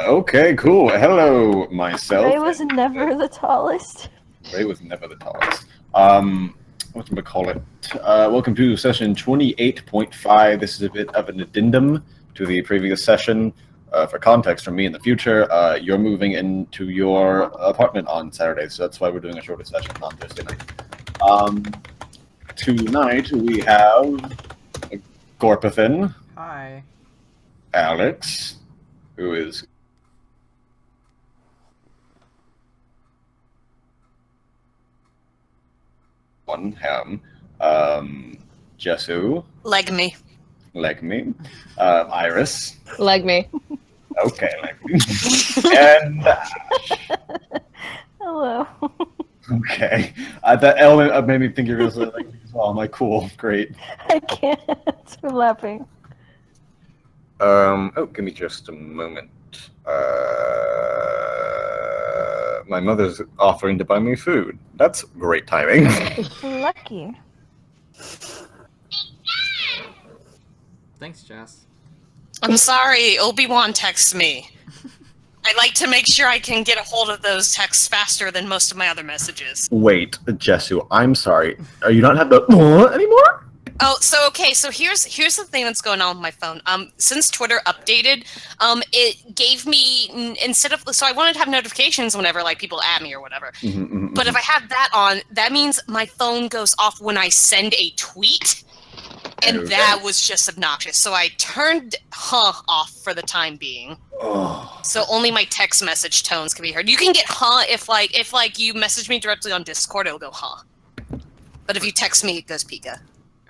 Okay, cool. Hello, myself. Ray was never the tallest. Ray was never the tallest. Whatchamacallit? Welcome to session 28.5. This is a bit of an addendum to the previous session. For context from me in the future, you're moving into your apartment on Saturday, so that's why we're doing a shorter session on Thursday night. Tonight we have Gorpathan. Hi. Alex, who is one ham, Jesu, Leg me. like me, Iris, Like me. okay, like me, and Hello. okay. That element made me think you're gonna say like me as well. I'm like, cool, great. I can't. I'm laughing. Oh, give me just a moment. My mother's offering to buy me food. That's great timing. Lucky. Thanks, Jess. I'm sorry, Obi-Wan texts me. I like to make sure I can get a hold of those texts faster than most of my other messages. Wait, Jesu, I'm sorry. Are you not have the anymore? Oh, so here's the thing that's going on with my phone. Since Twitter updated, it gave me instead of so I wanted to have notifications whenever like people add me or whatever. But if I have that on, that means my phone goes off when I send a tweet, and that was just obnoxious. So I turned off for the time being. Oh. So only my text message tones can be heard. You can get if you message me directly on Discord, it'll go But if you text me, it goes Pika.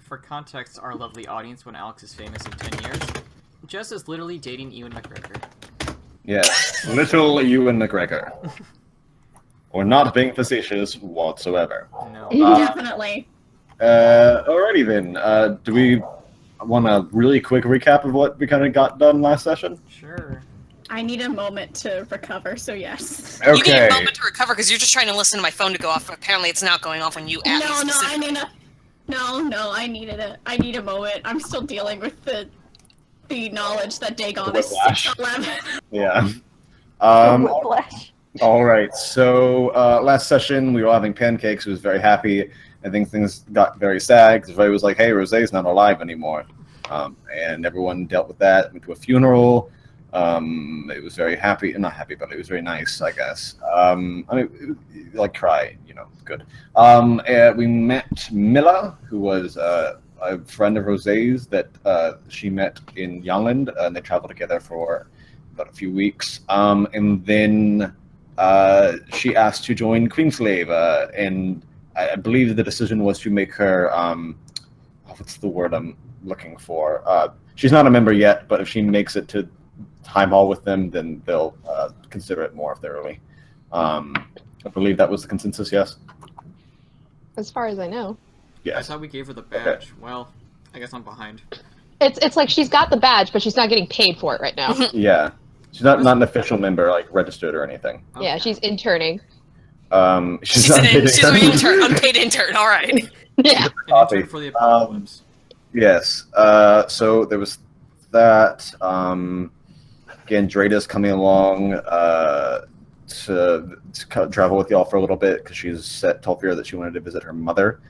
For context, our lovely audience, when Alex is famous in 10 years, Jess is literally dating Ewan McGregor. Yes, little Ewan McGregor. We're not being facetious whatsoever. No. Definitely. Alrighty then. Do we want a really quick recap of what we kind of got done last session? Sure. I need a moment to recover, so yes. You need Okay. a moment to recover because you're just trying to listen to my phone to go off. But apparently, it's not going off when you ask. I need a moment. I'm still dealing with the knowledge that Dagon is Whiplash. 6'11". Yeah. Whiplash. All right. So last session we were having pancakes. I was very happy. I think things got very sad because everybody was like, "Hey, Rosé's not alive anymore," and everyone dealt with that. Went to a funeral. It was very happy, not happy, but it was very nice, I guess. I mean, like cry, good. We met Mila, who was a friend of Rosé's that she met in Youngland, and they traveled together for about a few weeks. And then she asked to join Queenslave, and I believe the decision was to make her, what's the word I'm looking for? She's not a member yet, but if she makes it to Time Hall with them, then they'll consider it more thoroughly. I believe that was the consensus, yes? As far as I know. Yes. I thought we gave her the badge. Okay. Well, I guess I'm behind. It's like she's got the badge, but she's not getting paid for it right now. Yeah. She's not an official member, like registered or anything. Okay. Yeah, she's interning. She's She's not an intern, unpaid intern. All right. Yeah. An intern for the apocalypse. Yes. So there was that. Again, Drada's coming along to travel with y'all for a little bit because she's told Vera that she wanted to visit her mother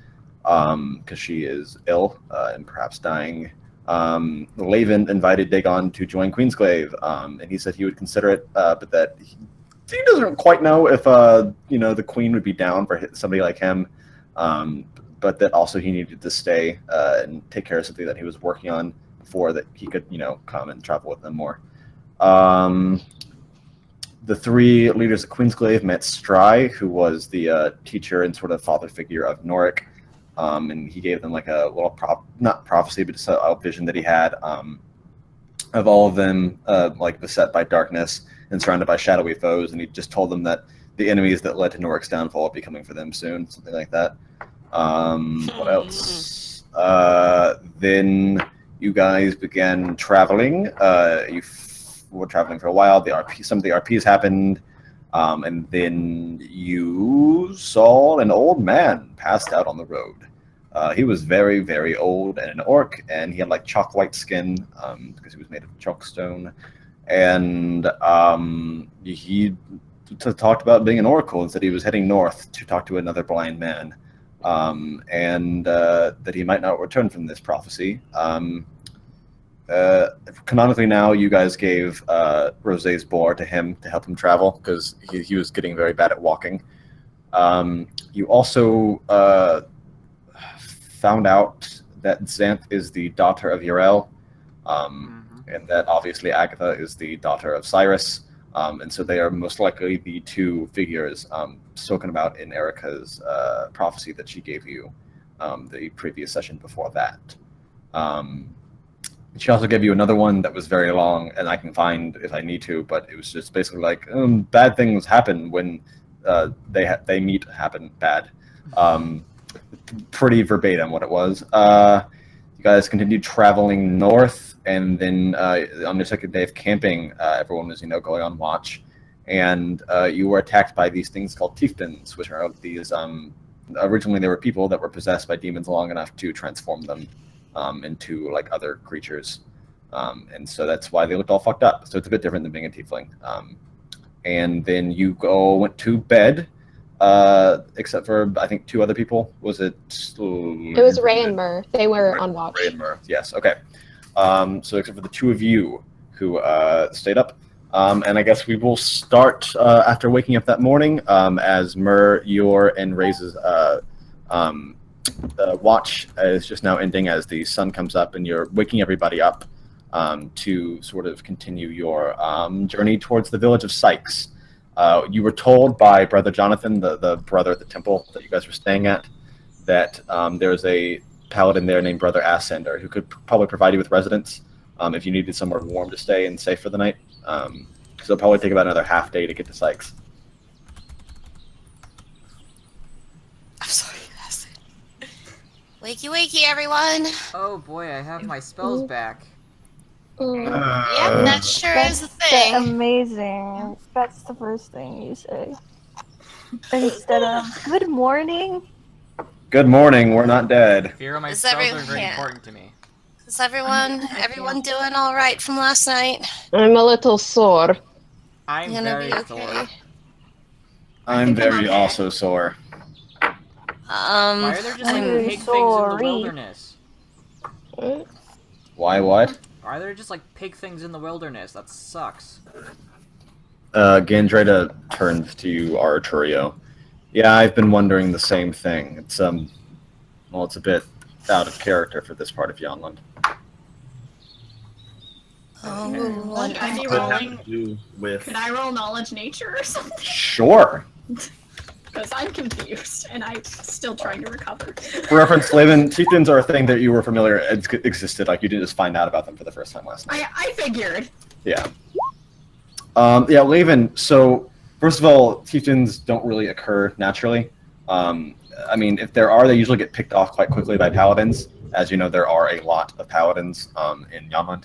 because she is ill and perhaps dying. Laven invited Dagon to join Queensclave, and he said he would consider it, but that he doesn't quite know if the Queen would be down for somebody like him. But that also he needed to stay and take care of something that he was working on before that he could come and travel with them more. The three leaders of Queensclave met Stry, who was the teacher and sort of father figure of Noric, and he gave them like a little not prophecy, but just a vision that he had of all of them like beset by darkness and surrounded by shadowy foes, and he just told them that the enemies that led to Noric's downfall would be coming for them soon, something like that. What else? Then you guys began traveling. You were traveling for a while. Some of the RPs happened, and then you saw an old man passed out on the road. He was very, very old and an orc, and he had like chalk white skin because he was made of chalk stone. and he talked about being an oracle and said he was heading north to talk to another blind man, and that he might not return from this prophecy. Canonically now, you guys gave Rosé's boar to him to help him travel because he was getting very bad at walking. You also found out that Xanth is the daughter of Yrel, and that obviously Agatha is the daughter of Cyrus, and so they are most likely the two figures spoken about in Erica's prophecy that she gave you the previous session before that. She also gave you another one that was very long, and I can find if I need to, but it was just basically like, bad things happen when they meet happen bad. Pretty verbatim what it was. You guys continued traveling north, and then on the second day of camping, everyone was, going on watch, and you were attacked by these things called Tiefdens, which are these, originally they were people that were possessed by demons long enough to transform them into like other creatures, and so that's why they looked all fucked up. So it's a bit different than being a tiefling. And then you went to bed, except for I think two other people. Was it? It was Ray and Mur. They were on watch. Ray and Mur. Yes. Okay. So except for the two of you who stayed up, and I guess we will start after waking up that morning, as Mur, your, and Ray's watch is just now ending as the sun comes up, and you're waking everybody up to sort of continue your journey towards the village of Sykes. You were told by Brother Jonathan, the brother at the temple that you guys were staying at, that there's a paladin there named Brother Ascender who could probably provide you with residence if you needed somewhere warm to stay and safe for the night. So it'll probably take about another half day to get to Sykes. I'm sorry. Wakey, wakey, everyone. Oh boy, I have my spells back. Yep, that sure is a That's thing. amazing. That's the first thing you say. Instead of, good morning. Good morning. We're not dead. Fear of my Is spells everyone- are very yeah. important to me. Is everyone doing all right from last night? I'm a little sore. I'm Gonna very be okay. sore. I'm think I'm very okay. also sore. Why are there just like I'm pig things in the sorry. wilderness? Why? What? Why are there just like pig things in the wilderness? That sucks. Gandreda turned to you, Arturio. Yeah, I've been wondering the same thing. It's well, it's a bit out of character for this part of Yonland. Oh, Could I be Could have rolling? to do with Could I roll knowledge nature or something? Sure. Because I'm confused and I'm still trying to recover. For reference, Laven, chieftains are a thing that you were familiar existed. Like you didn't just find out about them for the first time last night. I figured. Yeah. Yeah, Laven. So first of all, chieftains don't really occur naturally. I mean, if there are, they usually get picked off quite quickly by paladins. As you know, there are a lot of paladins in Yonland.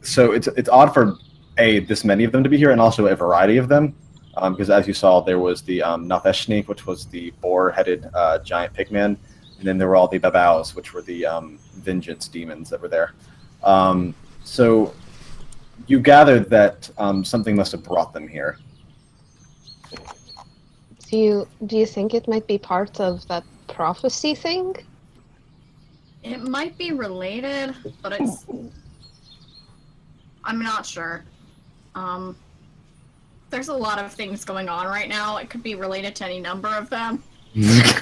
So it's odd for this many of them to be here, and also a variety of them. Because as you saw, there was the Natheshni, which was the boar-headed giant pigman, and then there were all the Babaus, which were the vengeance demons that were there. So you gathered that something must have brought them here. Do you think it might be part of that prophecy thing? It might be related, but it's. I'm not sure. There's a lot of things going on right now. It could be related to any number of them. Yeah,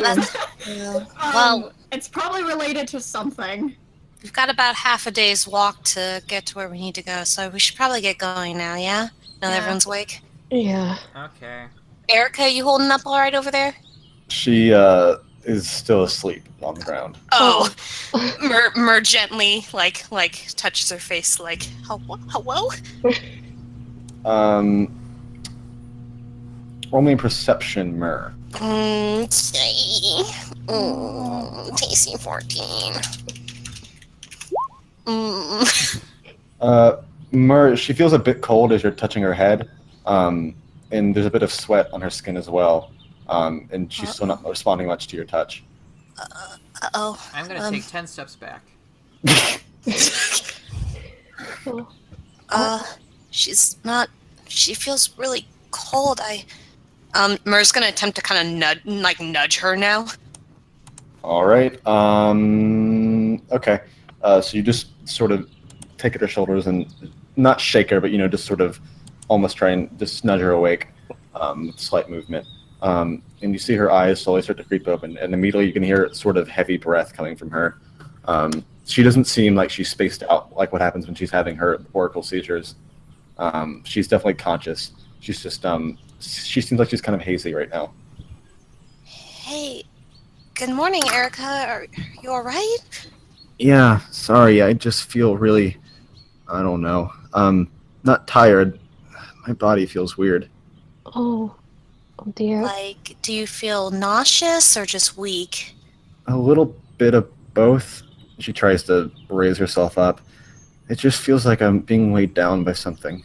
that's true. Well, It's probably related to something. we've got about half a day's walk to get to where we need to go, so we should probably get going now, yeah? Now that Yeah. everyone's awake. Yeah. Okay. Erica, you holding up all right over there? She is still asleep on the ground. Oh, Mer gently, like touches her face, like, hello? Roll me perception, Myrrh. TC 14. Myrrh, she feels a bit cold as you're touching her head, and there's a bit of sweat on her skin as well, and she's still not responding much to your touch. Uh-oh. I'm gonna take 10 steps back. She's not. She feels really cold. Mur's gonna attempt to kind of nudge her now. All right. Okay. So you just sort of take at her shoulders and not shake her, but just sort of almost try and just nudge her awake with slight movement. And you see her eyes slowly start to creep open, and immediately you can hear sort of heavy breath coming from her. She doesn't seem like she's spaced out like what happens when she's having her oracle seizures. She's definitely conscious. She's just she seems like she's kind of hazy right now. Hey, good morning, Erica. Are you all right? Yeah, sorry. I just feel really, I don't know. Not tired. My body feels weird. Oh dear. Like, do you feel nauseous or just weak? A little bit of both. She tries to raise herself up. It just feels like I'm being weighed down by something.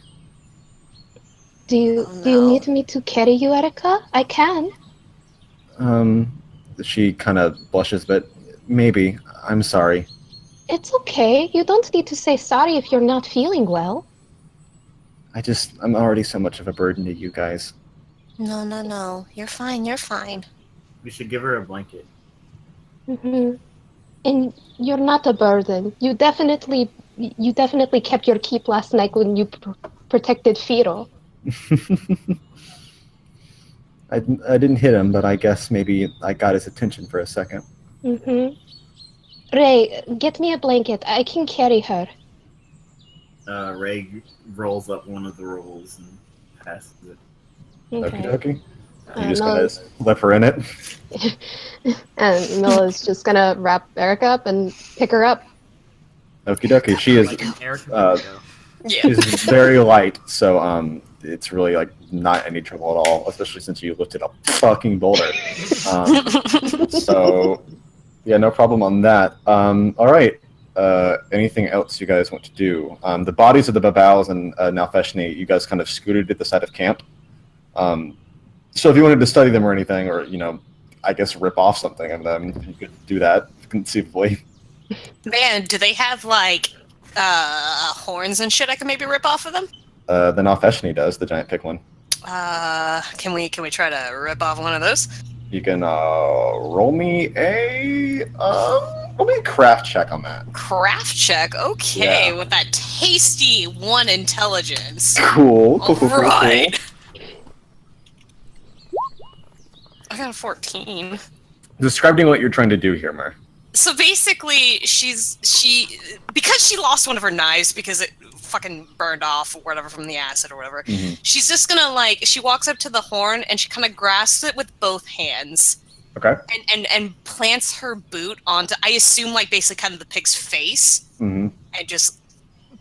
Do you need me to carry you, Erica? I can. She kind of blushes, but maybe. I'm sorry. It's okay. You don't need to say sorry if you're not feeling well. I'm already so much of a burden to you guys. No. You're fine. We should give her a blanket. Mm-hmm. And you're not a burden. You definitely kept your keep last night when you protected Firo. I didn't hit him, but I guess maybe I got his attention for a second. Mm-hmm. Ray, get me a blanket. I can carry her. Ray rolls up one of the rolls and passes it. Okie Okay. dokie. You Uh, just no. gonna slip her in it? And Milla's just gonna wrap Erica up and pick her up. Okie dokie. She is Like an Erica uh, burrito. Yeah. she's very light, so it's really like not any trouble at all, especially since you lifted a fucking boulder. So yeah, no problem on that. All right. Anything else you guys want to do? The bodies of the Babals and Nalfeshni, you guys kind of scooted to the side of camp. So if you wanted to study them or anything, or I guess rip off something of them, you could do that conceivably. Man, do they have like horns and shit I can maybe rip off of them? The Nalfeshni does, the giant pick one. Can we try to rip off one of those? You can roll me a craft check on that. Craft check, okay, Yeah. with that tasty 1 intelligence. Cool. Alright. I got a 14. Describing what you're trying to do here, Mer. So basically, because she lost one of her knives because it fucking burned off or whatever from the acid or whatever, Mhm. she's just gonna she walks up to the horn and she kind of grasps it with both hands. Okay. And plants her boot onto, I assume, basically kind of the pig's face, Mm-hmm. and just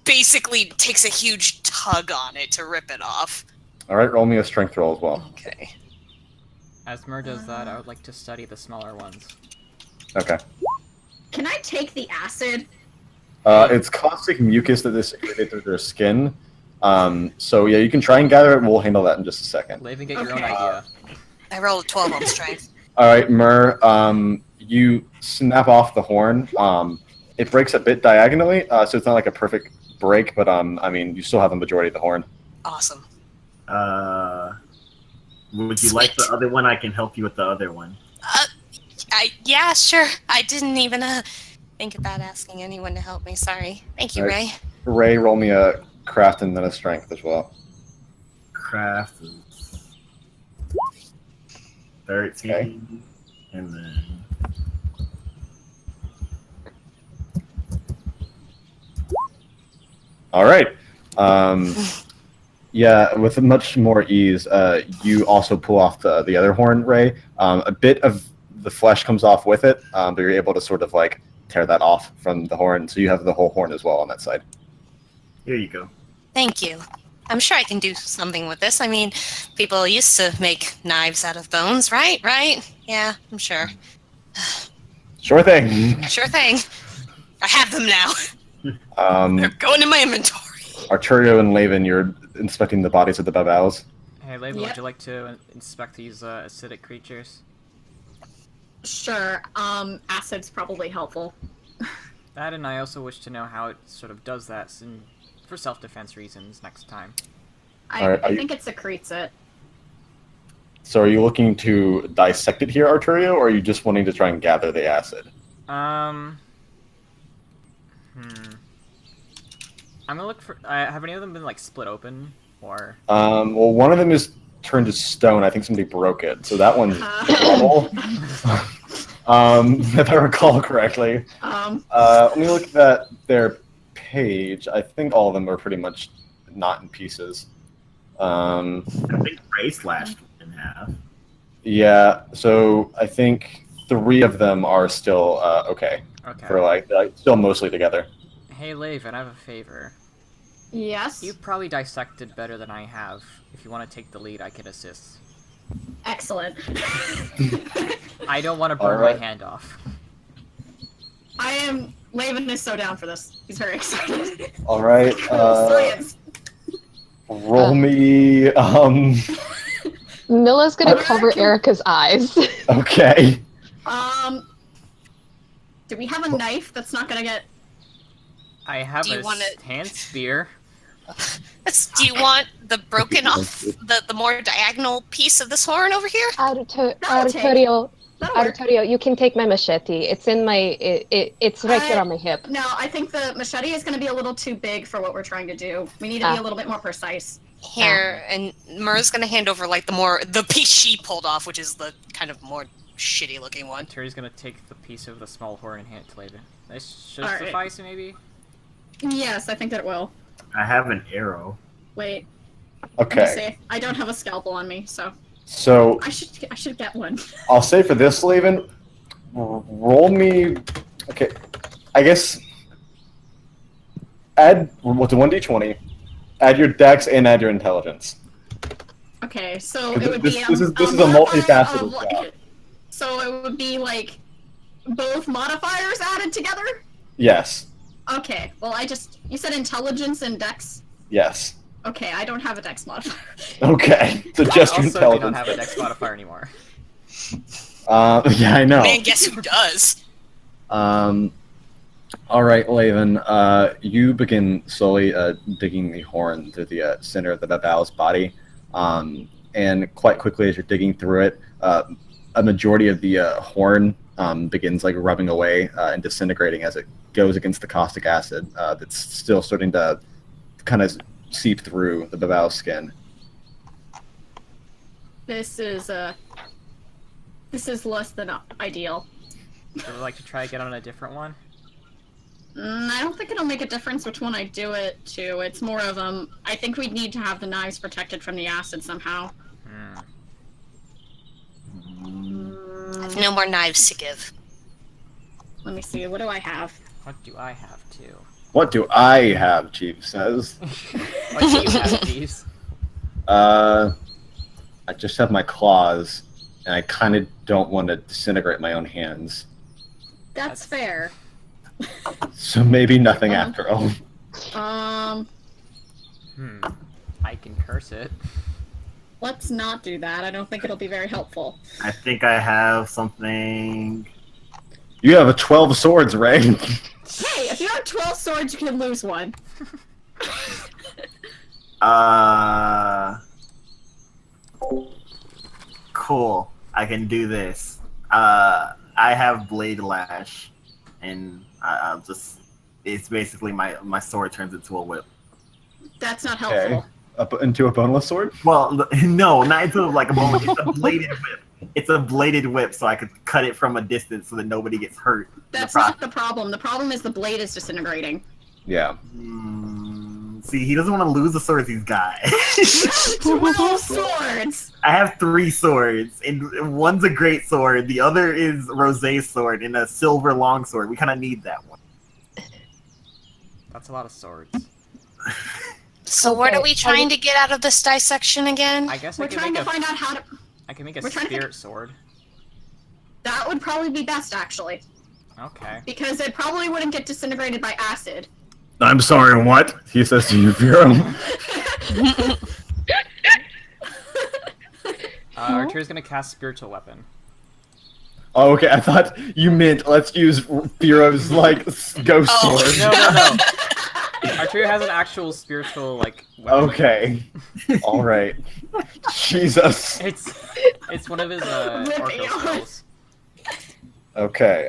basically takes a huge tug on it to rip it off. All right, roll me a strength roll as well. Okay. As Mur does that, I would like to study the smaller ones. Okay. Can I take the acid? It's caustic mucus that is secreted through their skin. So yeah, you can try and gather it. We'll handle that in just a second. Leave and get your own Okay. idea. I rolled a 12 on strength. All right, Mur. You snap off the horn. It breaks a bit diagonally, so it's not like a perfect break, but I mean, you still have the majority of the horn. Awesome. Would you like the other one? I can help you with the other one. Yeah, sure. I didn't even think about asking anyone to help me. Sorry. Thank you, Right. Ray. Ray, roll me a craft and then a strength as well. Craft is 13, Okay. and then All right. Yeah, with much more ease, you also pull off the other horn, Ray. A bit of the flesh comes off with it, but you're able to sort of tear that off from the horn, so you have the whole horn as well on that side. here you go. Thank you. I'm sure I can do something with this. I mean, people used to make knives out of bones, right? Right? Yeah, I'm sure. Sure thing. Sure thing. I have them now. They're Um, going in my inventory. Arturio and Laven, you're inspecting the bodies of the Babals. Hey, Label, Yep. would you like to inspect these acidic creatures? Sure. Acid's probably helpful. That, and I also wish to know how it sort of does that. And for self-defense reasons next time. Alright, I think it secretes it. So are you looking to dissect it here, Arturio, or are you just wanting to try and gather the acid? I'm gonna look for. Have any of them been like split open or? Well, one of them is turned to stone. I think somebody broke it, so that one's normal. If I recall correctly. Let me look at their page. I think all of them are pretty much not in pieces. I think Ray slashed one in half. Yeah, so I think 3 of them are still okay. Okay. For like still mostly together. Hey, Laven, I have a favor. Yes. You've probably dissected better than I have. If you want to take the lead, I could assist. Excellent. I don't want to burn Alright. my hand off. Laven is so down for this. He's very excited. All right. Science. Roll me. Milla's gonna cover Erica's eyes. Okay. Do we have a knife that's not gonna get? I have Do you a wanna- hand spear. Do you want the broken off, the more diagonal piece of this horn over here? Arturio, That'll work. Arturio, you can take my machete. It's in my. It's right here on my hip. No, I think the machete is gonna be a little too big for what we're trying to do. We need to be a little bit more precise. Here, and Murr's gonna hand over like the piece she pulled off, which is the kind of more shitty looking one. Terry's gonna take the piece of the small horn and hand it to Laven. This should Alright. suffice, maybe? Yes, I think that it will. I have an arrow. Wait. Let me Okay. see. I don't have a scalpel on me, so So I should get one. I'll say for this, Laven, roll me. Okay, I guess add what's a 1d20. Add your dex and add your intelligence. Okay, so This- it would be this is a modifier multifaceted of, like, job. So it would be like both modifiers added together? Yes. Okay, well you said intelligence and dex? Yes. Okay, I don't have a dex modifier. Okay. So just your also do not intelligence. have a dex modifier anymore. Yeah, I know. Man, guess who does? All right, Laven. You begin slowly digging the horn through the center of the babao's body, and quite quickly, as you're digging through it, a majority of the horn begins like rubbing away and disintegrating as it goes against the caustic acid that's still starting to kind of seep through the babao's skin. This is less than ideal. Would you like to try get on a different one? I don't think it'll make a difference which one I do it to. It's more of I think we'd need to have the knives protected from the acid somehow. No more knives to give. Let me see. What do I have? What do I have to? What do I have? Chief says. What do you have, Jeeves? I just have my claws, and I kind of don't want to disintegrate my own hands. That's fair. So maybe nothing after all. I can curse it. Let's not do that. I don't think it'll be very helpful. I think I have something. You have 12 swords, Ray. Hey, if you have 12 swords, you can lose one. Cool. I can do this. I have Blade Lash, and I'll just. It's basically my sword turns into a whip. That's not helpful. Into a boneless sword? Well, no, not into like a bone. It's a bladed whip. It's a bladed whip, so I could cut it from a distance so that nobody gets hurt. That's not the problem. The problem is the blade is disintegrating. Yeah. See, he doesn't want to lose the swords he's got. 12 swords! I have 3 swords, and one's a great sword, the other is Rosé's sword, and a silver longsword. We kind of need that one. That's a lot of swords. So what Okay, are we trying to get out of this dissection again? I guess We're I can trying make to find out how to. I can make a we're trying to spirit sword. That would probably be best, actually. Okay. Because it probably wouldn't get disintegrated by acid. I'm sorry, what? He says to you, Vero. Archer's gonna cast spiritual weapon. Oh, okay, I thought you meant let's use Vero's, like, ghost Oh. sword. No. Arturo has an actual spiritual, like, weapon. Okay. All right. Jesus. It's one of his, oracle spells. Okay.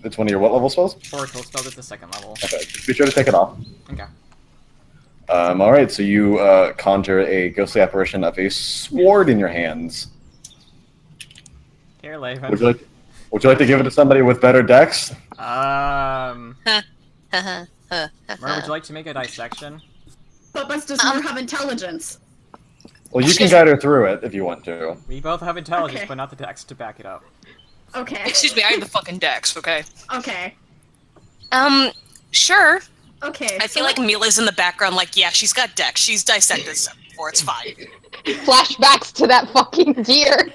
It's one of your what level spells? Oracle spell at the 2nd level. Okay. Just be sure to take it off. Okay. All right. So you conjure a ghostly apparition of a sword in your hands. Here, Laven. Would you like to give it to somebody with better dex? Mer, would you like to make a dissection? But does Mer have intelligence? Well, you can guide her through it if you want to. We both have intelligence, Okay. but not the dex to back it up. Okay. Excuse me, I have the fucking dex, okay? Okay. Sure. Okay. I feel like Mila's in the background, like, yeah, she's got dex. She's dissected stuff before, it's fine. Flashbacks to that fucking deer.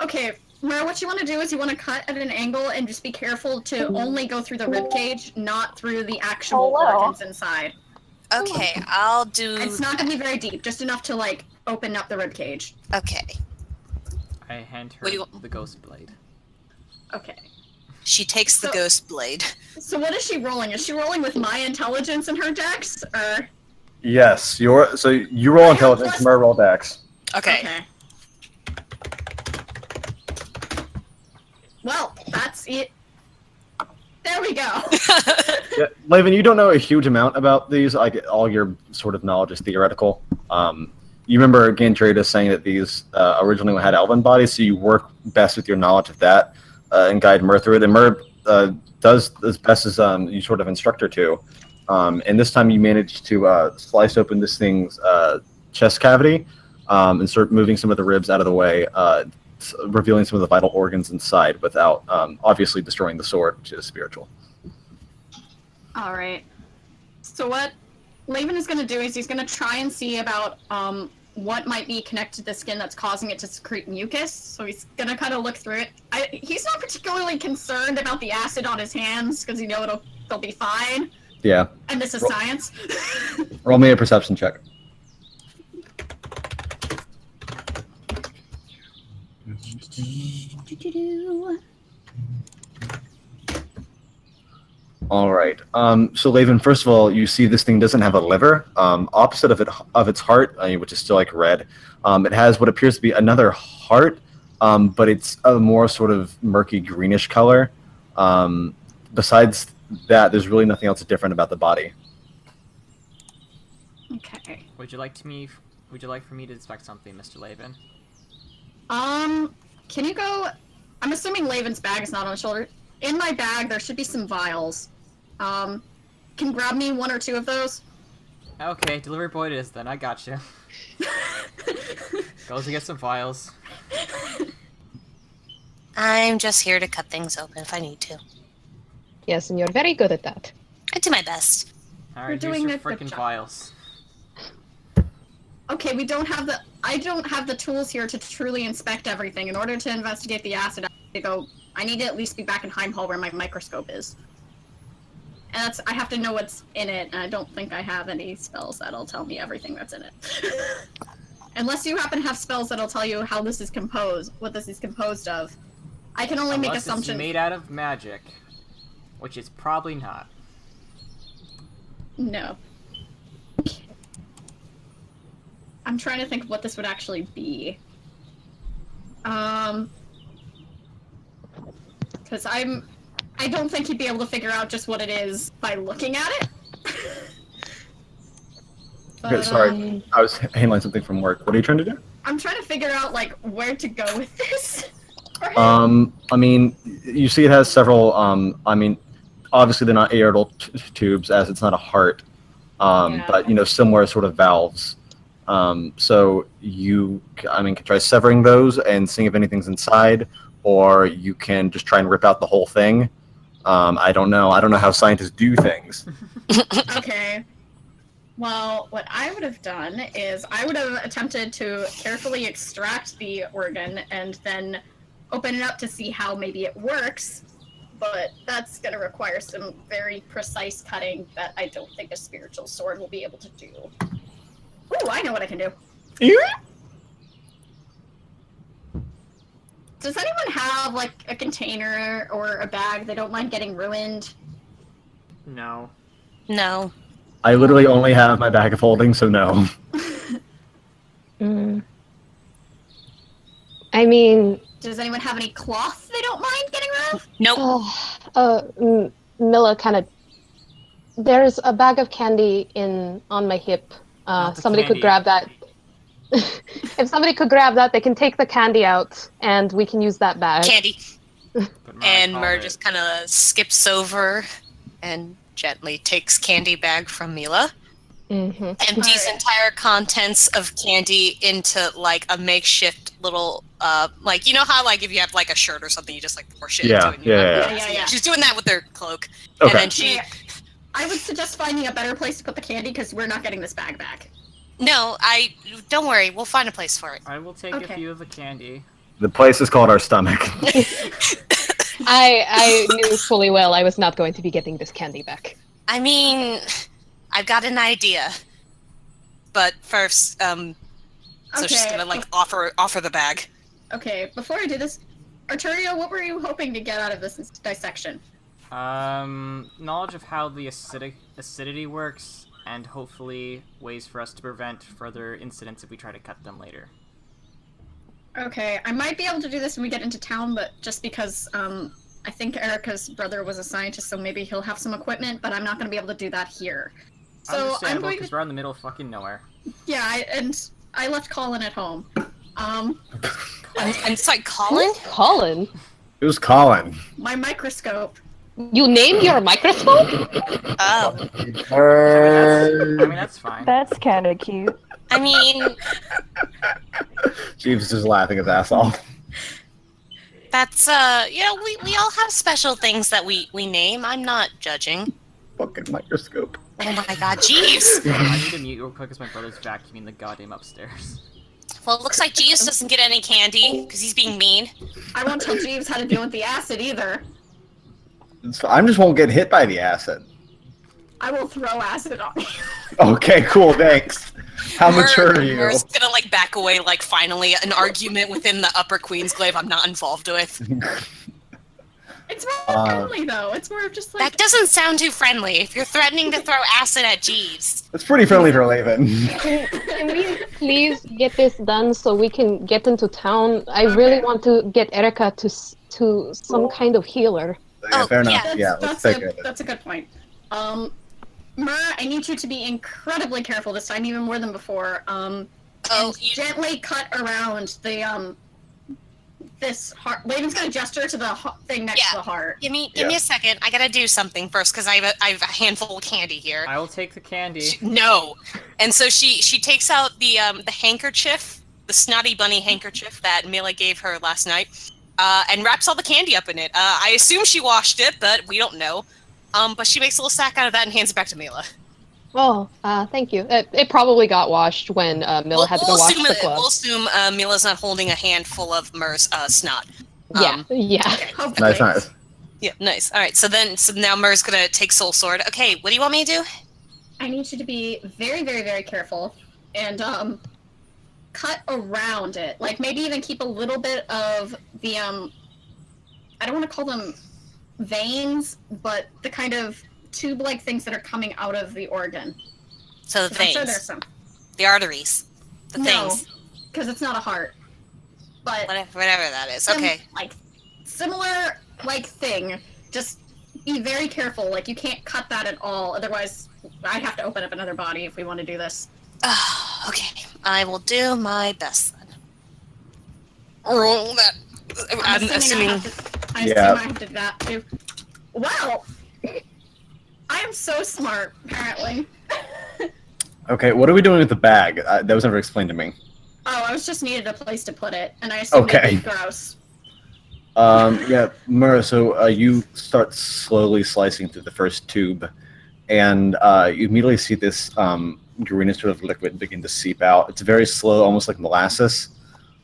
Okay, Mer, what you want to do is you want to cut at an angle and just be careful to only go through the ribcage, not through the actual organs inside. Okay, I'll do... It's not going to be very deep, just enough to, like, open up the ribcage. Okay. I hand her What do you- the ghost blade. Okay. She takes the So- ghost blade. So what is she rolling? Is she rolling with my intelligence and her dex, or... Yes. You roll intelligence. Mer roll dex. Okay. Well, that's it. There we go. Yeah, Laven, you don't know a huge amount about these. Like all your sort of knowledge is theoretical. You remember Gantrada saying that these originally had elven bodies, so you work best with your knowledge of that and guide Mer through it. And Mer does as best as you sort of instruct her to. And this time you managed to slice open this thing's chest cavity and start moving some of the ribs out of the way, revealing some of the vital organs inside without obviously destroying the sword, which is spiritual. Alright. So what Laven is going to do is he's going to try and see about what might be connected to the skin that's causing it to secrete mucus. So he's going to kind of look through it. He's not particularly concerned about the acid on his hands because you know they'll be fine. Yeah. And this is science. Roll me a perception check. All right. So Laven, first of all, you see this thing doesn't have a liver. Opposite of its heart, which is still like red, it has what appears to be another heart, but it's a more sort of murky greenish color. Besides that, there's really nothing else different about the body. Okay. Would you like for me to inspect something, Mr. Laven? Can you go... I'm assuming Laven's bag is not on his shoulder. In my bag, there should be some vials. Can grab me 1 or 2 of those? Okay, delivery boy it is then. I got you. Goes to get some files. I'm just here to cut things open if I need to. Yes, and you're very good at that. I do my best. Alright, You're here's doing your a good freaking job. files. Okay, I don't have the tools here to truly inspect everything. In order to investigate the acid, I need to at least be back in Heimhall where my microscope is. And I have to know what's in it, and I don't think I have any spells that'll tell me everything that's in it. Unless you happen to have spells that'll tell you how this is composed, what this is composed of. I can only make assumptions. It's made out of magic, which it's probably not. No. I'm trying to think of what this would actually be. Because I don't think you'd be able to figure out just what it is by looking at it. But, Okay, sorry. I was handling something from work. What are you trying to do? I'm trying to figure out, like, where to go with this. I mean, you see it has several, I mean, obviously they're not aortal tubes as it's not a heart, Yeah. but, similar sort of valves. So you, can try severing those and seeing if anything's inside, or you can just try and rip out the whole thing. I don't know. I don't know how scientists do things. Okay. Well, what I would have done is I would have attempted to carefully extract the organ and then open it up to see how maybe it works, but that's going to require some very precise cutting that I don't think a spiritual sword will be able to do. Ooh, I know what I can do. Does anyone have, like, a container or a bag they don't mind getting ruined? No. No. I literally only have my bag of holding, so no. Mm. I mean, Does anyone have any cloth they don't mind getting rid of? Nope. Mila kind of. There's a bag of candy on my hip. Not the Somebody candy. could grab that. If somebody could grab that, they can take the candy out, and we can use that bag. Candy. But And called Mur it. just kind of skips over and gently takes candy bag from Mila. Mm-hmm. Empties Alright. entire contents of candy into like a makeshift little like, you know how like if you have like a shirt or something you just like pour shit Yeah, into it and you yeah. Yeah, yeah, yeah. She's doing that with her cloak. Okay. And then she I would suggest finding a better place to put the candy because we're not getting this bag back. No, don't worry, we'll find a place for it. I will take a Okay. few of the candy. The place is called our stomach. I knew fully well I was not going to be getting this candy back. I mean, I've got an idea. But first, so she's Okay. gonna like offer the bag. Okay, before I do this, Arturio, what were you hoping to get out of this dissection? Knowledge of how the acidity works, and hopefully ways for us to prevent further incidents if we try to cut them later. Okay, I might be able to do this when we get into town, but just because I think Erica's brother was a scientist, so maybe he'll have some equipment, but I'm not going to be able to do that here. So I'm Understandable, going because to... we're in the middle of fucking nowhere. Yeah, and I left Colin at home. And it's like Colin? Colin? It was Colin. My microscope. You named your microscope? Oh. I mean, that's fine. That's kind of cute. I mean, Jeeves is laughing his ass off. that's we all have special things that we name. I'm not judging. Fucking microscope. Oh my god, Jeeves! I need to mute real quick because my brother's vacuuming the goddamn upstairs. Well, it looks like Jeeves doesn't get any candy because he's being mean. I won't tell Jeeves how to deal with the acid either. I just won't get hit by the acid. I will throw acid on you. Okay, cool, thanks. How mature are you? Mur's gonna like back away, like finally an argument within the Upper Queensglaive I'm not involved with. It's more friendly, though. It's more of just like... That doesn't sound too friendly. If you're threatening to throw acid at Jeeves. It's pretty friendly for Laven. Can we please get this done so we can get into town? I really want to get Erica to some kind of healer. Yeah, fair enough. yeah, Yeah, let's take it. That's a good point. Mur, I need you to be incredibly careful this time, even more than before. And gently cut around the, this heart. Laven's gonna gesture to the thing next to the heart. Give me a second. I gotta do something first because I have a handful of candy here. I will take the candy. No. And so she takes out the handkerchief, the snotty bunny handkerchief that Mila gave her last night, and wraps all the candy up in it. I assume she washed it, but we don't know. But she makes a little sack out of that and hands it back to Mila. Oh, thank you. It probably got washed when Mila had to go wash the We'll gloves. assume Mila's not holding a handful of Mur's snot. Yeah. Okay, hopefully. Nice. Yeah, nice. All right, so now Mur's gonna take Soul Sword. Okay, what do you want me to do? I need you to be very, very, very careful and cut around it. Like maybe even keep a little bit of the I don't want to call them veins, but the kind of tube-like things that are coming out of the organ. So the I'm sure veins, there's some. the arteries, the No, things, because it's not a heart. But whatever that is. some, Okay. like similar like thing. Just be very careful. Like you can't cut that at all. Otherwise, I have to open up another body if we want to do this. Okay, I will do my best then. Roll that. I'm assuming. I Yeah. assume I have to do that too. Wow! I am so smart, apparently. Okay, what are we doing with the bag? That was never explained to me. Oh, I was just needed a place to put it, and I assumed Okay. it'd be gross. Yeah, Mura, so you start slowly slicing through the first tube, and you immediately see this greenish sort of liquid begin to seep out. It's very slow, almost like molasses.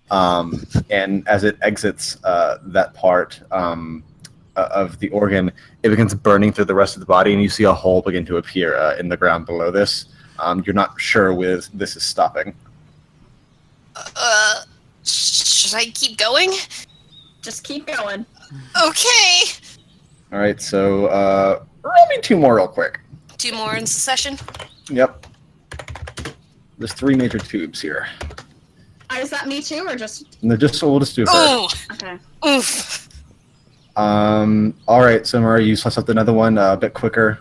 And as it exits that part of the organ, it begins burning through the rest of the body, and you see a hole begin to appear in the ground below this. You're not sure where this is stopping. Should I keep going? Just keep going. Okay. All right, so roll me 2 more real quick. 2 more in succession. Yep. There's 3 major tubes here. Is that me too, or just? And we'll just do her. Oh, Okay. oof. All right, so Murray, you slice up another one a bit quicker.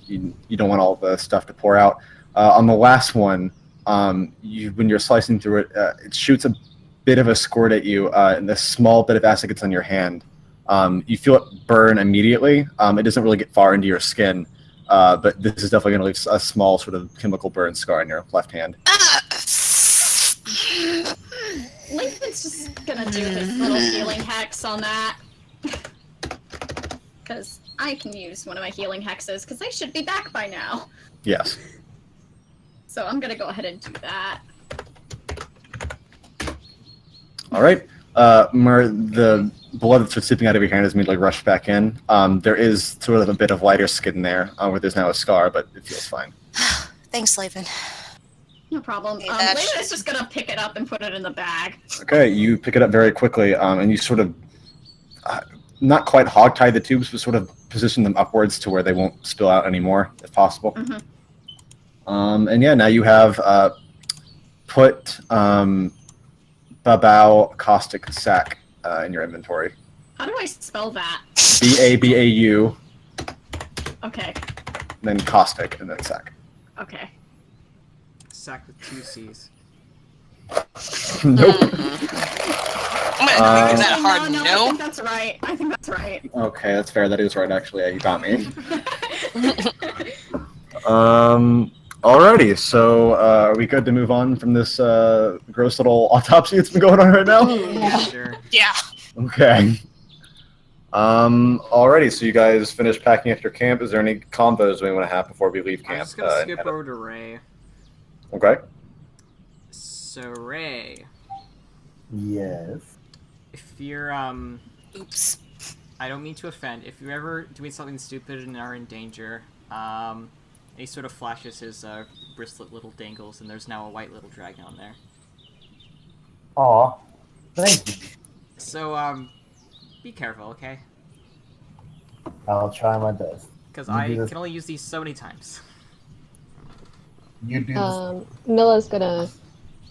You don't want all the stuff to pour out. On the last one, when you're slicing through it, it shoots a bit of a squirt at you, and this small bit of acid gets on your hand. You feel it burn immediately. It doesn't really get far into your skin, but this is definitely going to leave a small sort of chemical burn scar on your left hand. Lincoln's just gonna do his little healing hex on that. Because I can use one of my healing hexes, because I should be back by now. Yes. So I'm gonna go ahead and do that. All right. The blood that's seeping out of your hand is immediately rushed back in. There is sort of a bit of lighter skin there, where there's now a scar, but it feels fine. Thanks, Laven. No problem. Hey, that's- Layla is just gonna pick it up and put it in the bag. Okay, you pick it up very quickly, and you sort of not quite hog-tie the tubes, but sort of position them upwards to where they won't spill out anymore, if possible. Mhm. And yeah, now you have put Babao caustic sac in your inventory. How do I spell that? Babau, Okay. then caustic, and then sac. Okay. Sack with 2 C's. Nope. I'm gonna give that a hard no. I no. think that's right. I think that's right. Okay, that's fair. That is right, actually. Yeah, you got me. Alrighty, so are we good to move on from this gross little autopsy that's been going on right now? Yeah, sure. Yeah. Okay. Alrighty, so you guys finished packing after camp. Is there any combos we want to have before we leave I'm camp? just gonna skip over to Ray. Okay. So Ray, Yes. if you're Oops. I don't mean to offend. If you're ever doing something stupid and are in danger, he sort of flashes his bristlet little dangles, and there's now a white little dragon on there. Aw. Thank you. So be careful, okay? I'll try my best. Because You I do this- can only use these so many times. You do this. Milla's gonna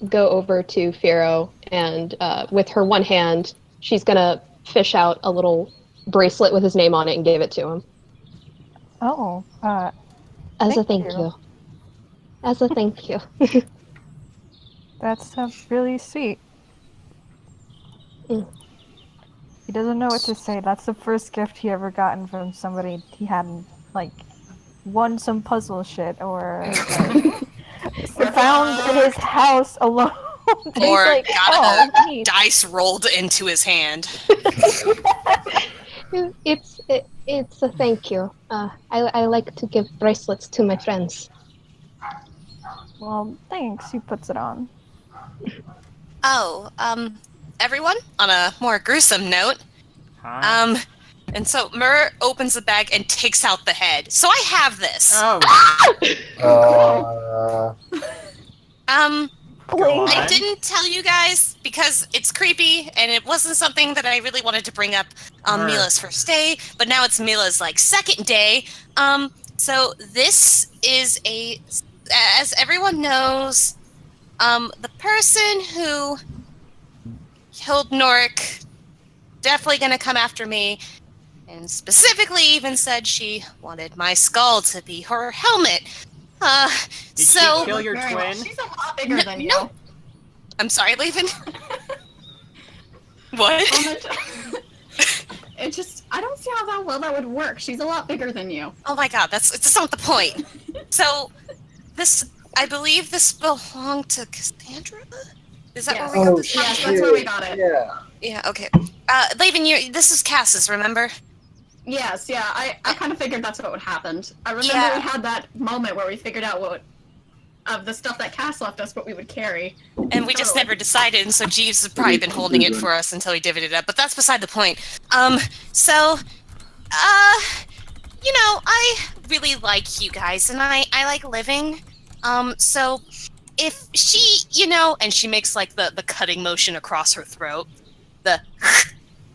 go over to Firo and with her one hand, she's gonna fish out a little bracelet with his name on it and give it to him. Oh, As a Thank thank you. you. As a thank you. that's really sweet. Mm. He doesn't know what to say. That's the first gift he ever gotten from somebody he hadn't, like, won some puzzle shit or like, found in his house alone. He's Or like, got oh, a neat. dice rolled into his hand. It's a thank you. I like to give bracelets to my friends. Well, thanks. He puts it on. Oh, everyone, on a more gruesome note, Huh? and so Mur opens the bag and takes out the head. So I have this. Oh, Please. on. I didn't tell you guys because it's creepy and it wasn't something that I really wanted to bring up on Sure. Mila's first day, but now it's Mila's like second day. So this is as everyone knows, the person who killed Norik definitely gonna come after me, and specifically even said she wanted my skull to be her helmet. Did So she kill your Very well. twin? She's a lot bigger than you. no. I'm sorry, Levin. What? It just, I don't see how that would work. She's a lot bigger than you. Oh my god, that's not the point. So, I believe this belonged to Cassandra? Is that Yes. where we got Oh, this from? Yes, that's where we got it. Yeah. Yeah, okay. Levin, this is Cass's, remember? Yes, yeah, I kind of figured that's what happened. I remember Yeah. we had that moment where we figured out what of the stuff that Cass left us, what we would carry. And we just Totally. never decided, and so Jeeves has probably been holding it for us until he divvied it up, but that's beside the point. I really like you guys, and I like living. So if she, and she makes like the cutting motion across her throat,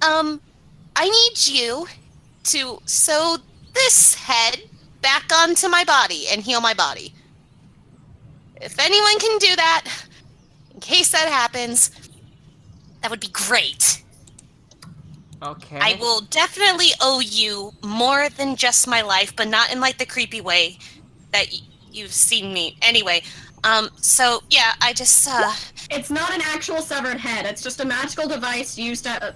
I need you to sew this head back onto my body and heal my body. If anyone can do that, in case that happens, that would be great. Okay. I will definitely owe you more than just my life, but not in like the creepy way that you've seen me. Anyway, so yeah, I just It's not an actual severed head. It's just a magical device used to.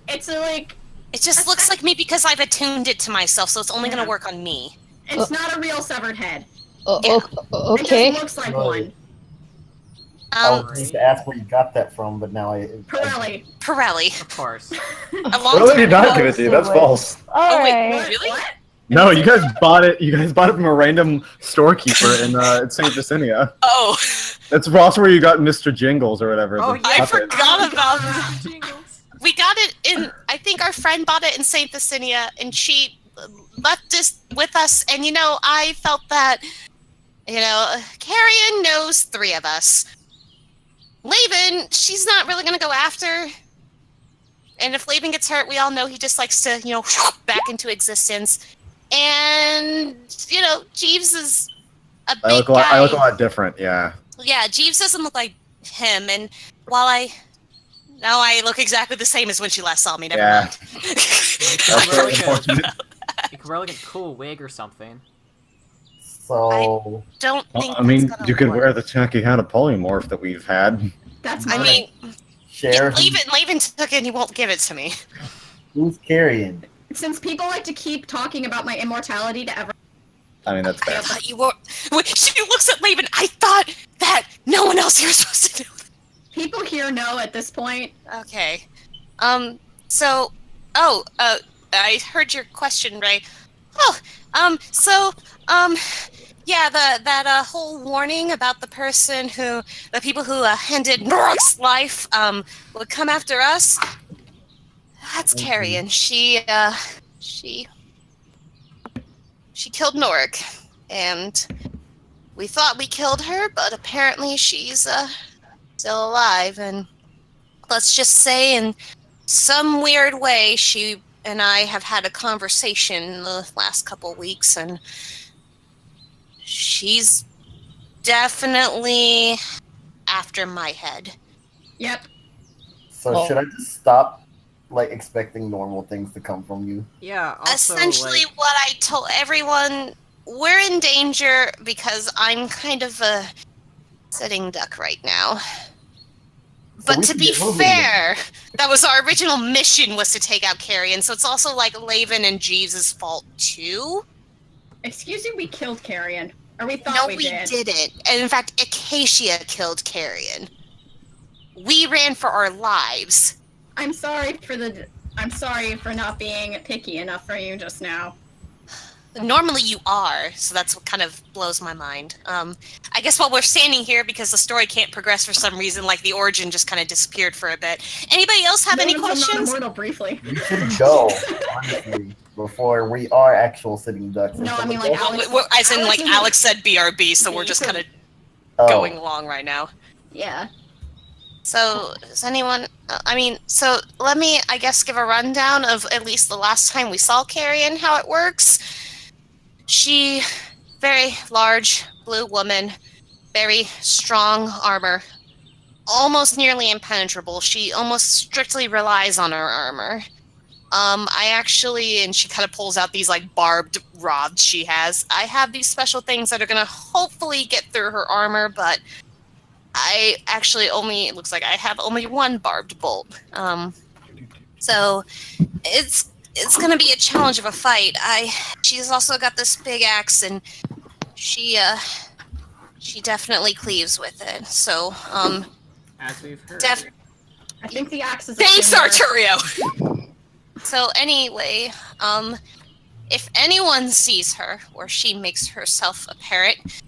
It's like. It just looks like me because I've attuned it to myself, so it's only gonna work on me. It's not a real severed head. Yeah. Okay. It just looks like one. I was going to ask where you got that from, but now Pirelli. Of course. A long Well, time did not ago. give it to you. That's false. Oh wait, Alright. really? What? No, you guys bought it. You guys bought it from a random storekeeper in St. Jacinia. Oh, That's also where you got Mr. Jingles or whatever. Oh, the yeah, I puppet. forgot about that. Jingles. We got it in. I think our friend bought it in St. Jacinia, and she left this with us. And I felt that, Carrion knows 3 of us. Laven, she's not really gonna go after. And if Laven gets hurt, we all know he just likes to, back into existence. And Jeeves is a big guy. I look a lot different. Yeah. Yeah, Jeeves doesn't look like him, and while I look exactly the same as when she last saw me. Never Yeah. mind. That's very unfortunate. You could wear like a cool wig or something. So Don't Well, think. I mean, that's gonna you could work. wear the tacky hat of polymorph that we've had. That's I mine. mean, share Laven took it and he won't give it to me. who's carrying? Since people like to keep talking about my immortality to everyone. I mean, that's I fair. thought you were. Wait, she looks at Laven. I thought that no one else here was supposed to know. People here know at this point. Okay. I heard your question, Ray. Yeah, that whole warning about the people who ended Norik's life, would come after us. That's Carrion. She killed Norik, and we thought we killed her, but apparently she's, still alive, and let's just say in some weird way she and I have had a conversation in the last couple weeks, and she's definitely after my head. Yep. So should I just stop expecting normal things to come from you? Yeah. Also, Essentially, what I told everyone, we're in danger because I'm kind of a sitting duck right now. So But we to should be get moving fair, that was our original mission, was to take out Carrion, so it's also like Laven and Jeeves' fault too. Excuse you, we killed Carrion. Or we thought No, we we did. didn't. And in fact, Acacia killed Carrion. We ran for our lives. I'm sorry for not being picky enough for you just now. Normally you are, so that's what kind of blows my mind. I guess while we're standing here, because the story can't progress for some reason, like the origin just kind of disappeared for a bit. Anybody else have any questions? Non-immortal briefly. You should go, honestly, before we are actual sitting ducks. No, I mean, like, Well, Alex- as in, like, Alex is- Alex said BRB, so we're just kind of Oh, going along right now. Yeah. So, does anyone... so let me, I guess, give a rundown of at least the last time we saw Carrion, how it works. She, very large, blue woman, very strong armor, almost nearly impenetrable. She almost strictly relies on her armor. And she kind of pulls out these, like, barbed rods she has. I have these special things that are going to hopefully get through her armor, but I actually it looks like I have only one barbed bolt. So it's going to be a challenge of a fight. She's also got this big axe, and she definitely cleaves with it. So, as we've heard. I think the axe is. Thanks, Arturio! So anyway, if anyone sees her, or she makes herself apparent,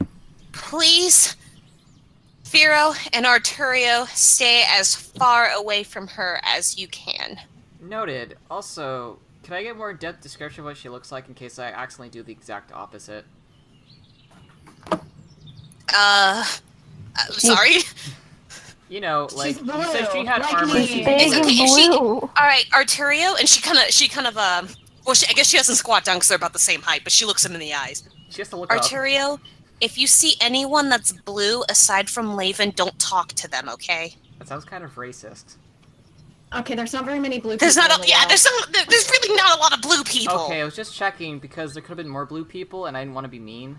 please, Firo and Arturio, stay as far away from her as you can. Noted. Also, can I get more in-depth description of what she looks like in case I accidentally do the exact opposite? Sorry? You know, like, She's you said she blue, had like armor. me. She's Big It's and okay, she- blue. Alright, Arturio, and she kind of Well, I guess she doesn't squat down because they're about the same height, but she looks him in the eyes. She has to look up. Arterio, if you see anyone that's blue aside from Laven, don't talk to them, okay? That sounds kind of racist. Okay, there's not very many blue people. There's not in a, the yeah, world. there's really not a lot of blue people. Okay, I was just checking because there could have been more blue people, and I didn't want to be mean.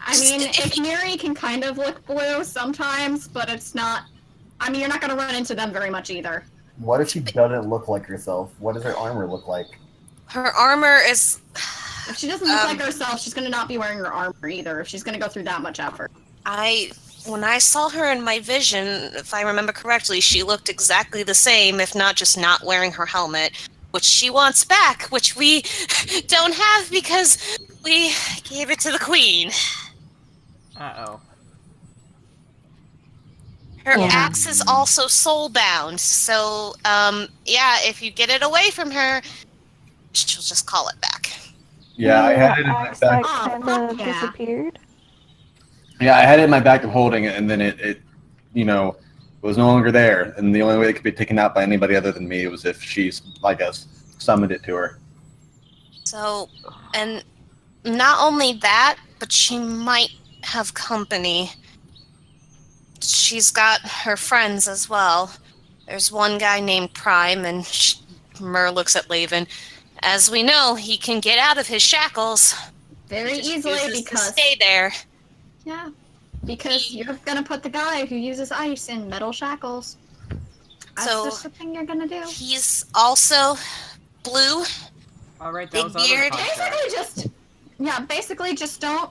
I mean, Ikniri can kind of look blue sometimes, but it's not. I mean, you're not gonna run into them very much either. What if she doesn't look like herself? What does her armor look like? Her armor is. If she doesn't look like herself, she's gonna not be wearing her armor either. If she's gonna go through that much effort. When I saw her in my vision, if I remember correctly, she looked exactly the same, if not just not wearing her helmet, which she wants back, which we don't have because we gave it to the queen. Uh-oh. Her axe is also soul-bound, so, yeah, if you get it away from her, she'll just call it back. Yeah, I had it in my axe back. that kind of disappeared. Yeah, I had it in my back of holding it, and then it was no longer there. And the only way it could be taken out by anybody other than me was if she's, I guess, summoned it to her. So, and not only that, but she might have company. She's got her friends as well. There's one guy named Prime, and Mer looks at Laven. As we know, he can get out of his shackles. Very He just easily chooses to because stay there. yeah, because you're gonna put the guy who uses ice in metal shackles. That's So, just the thing you're gonna do. He's also blue. Alright, that Big was our other beard. contract. Basically just don't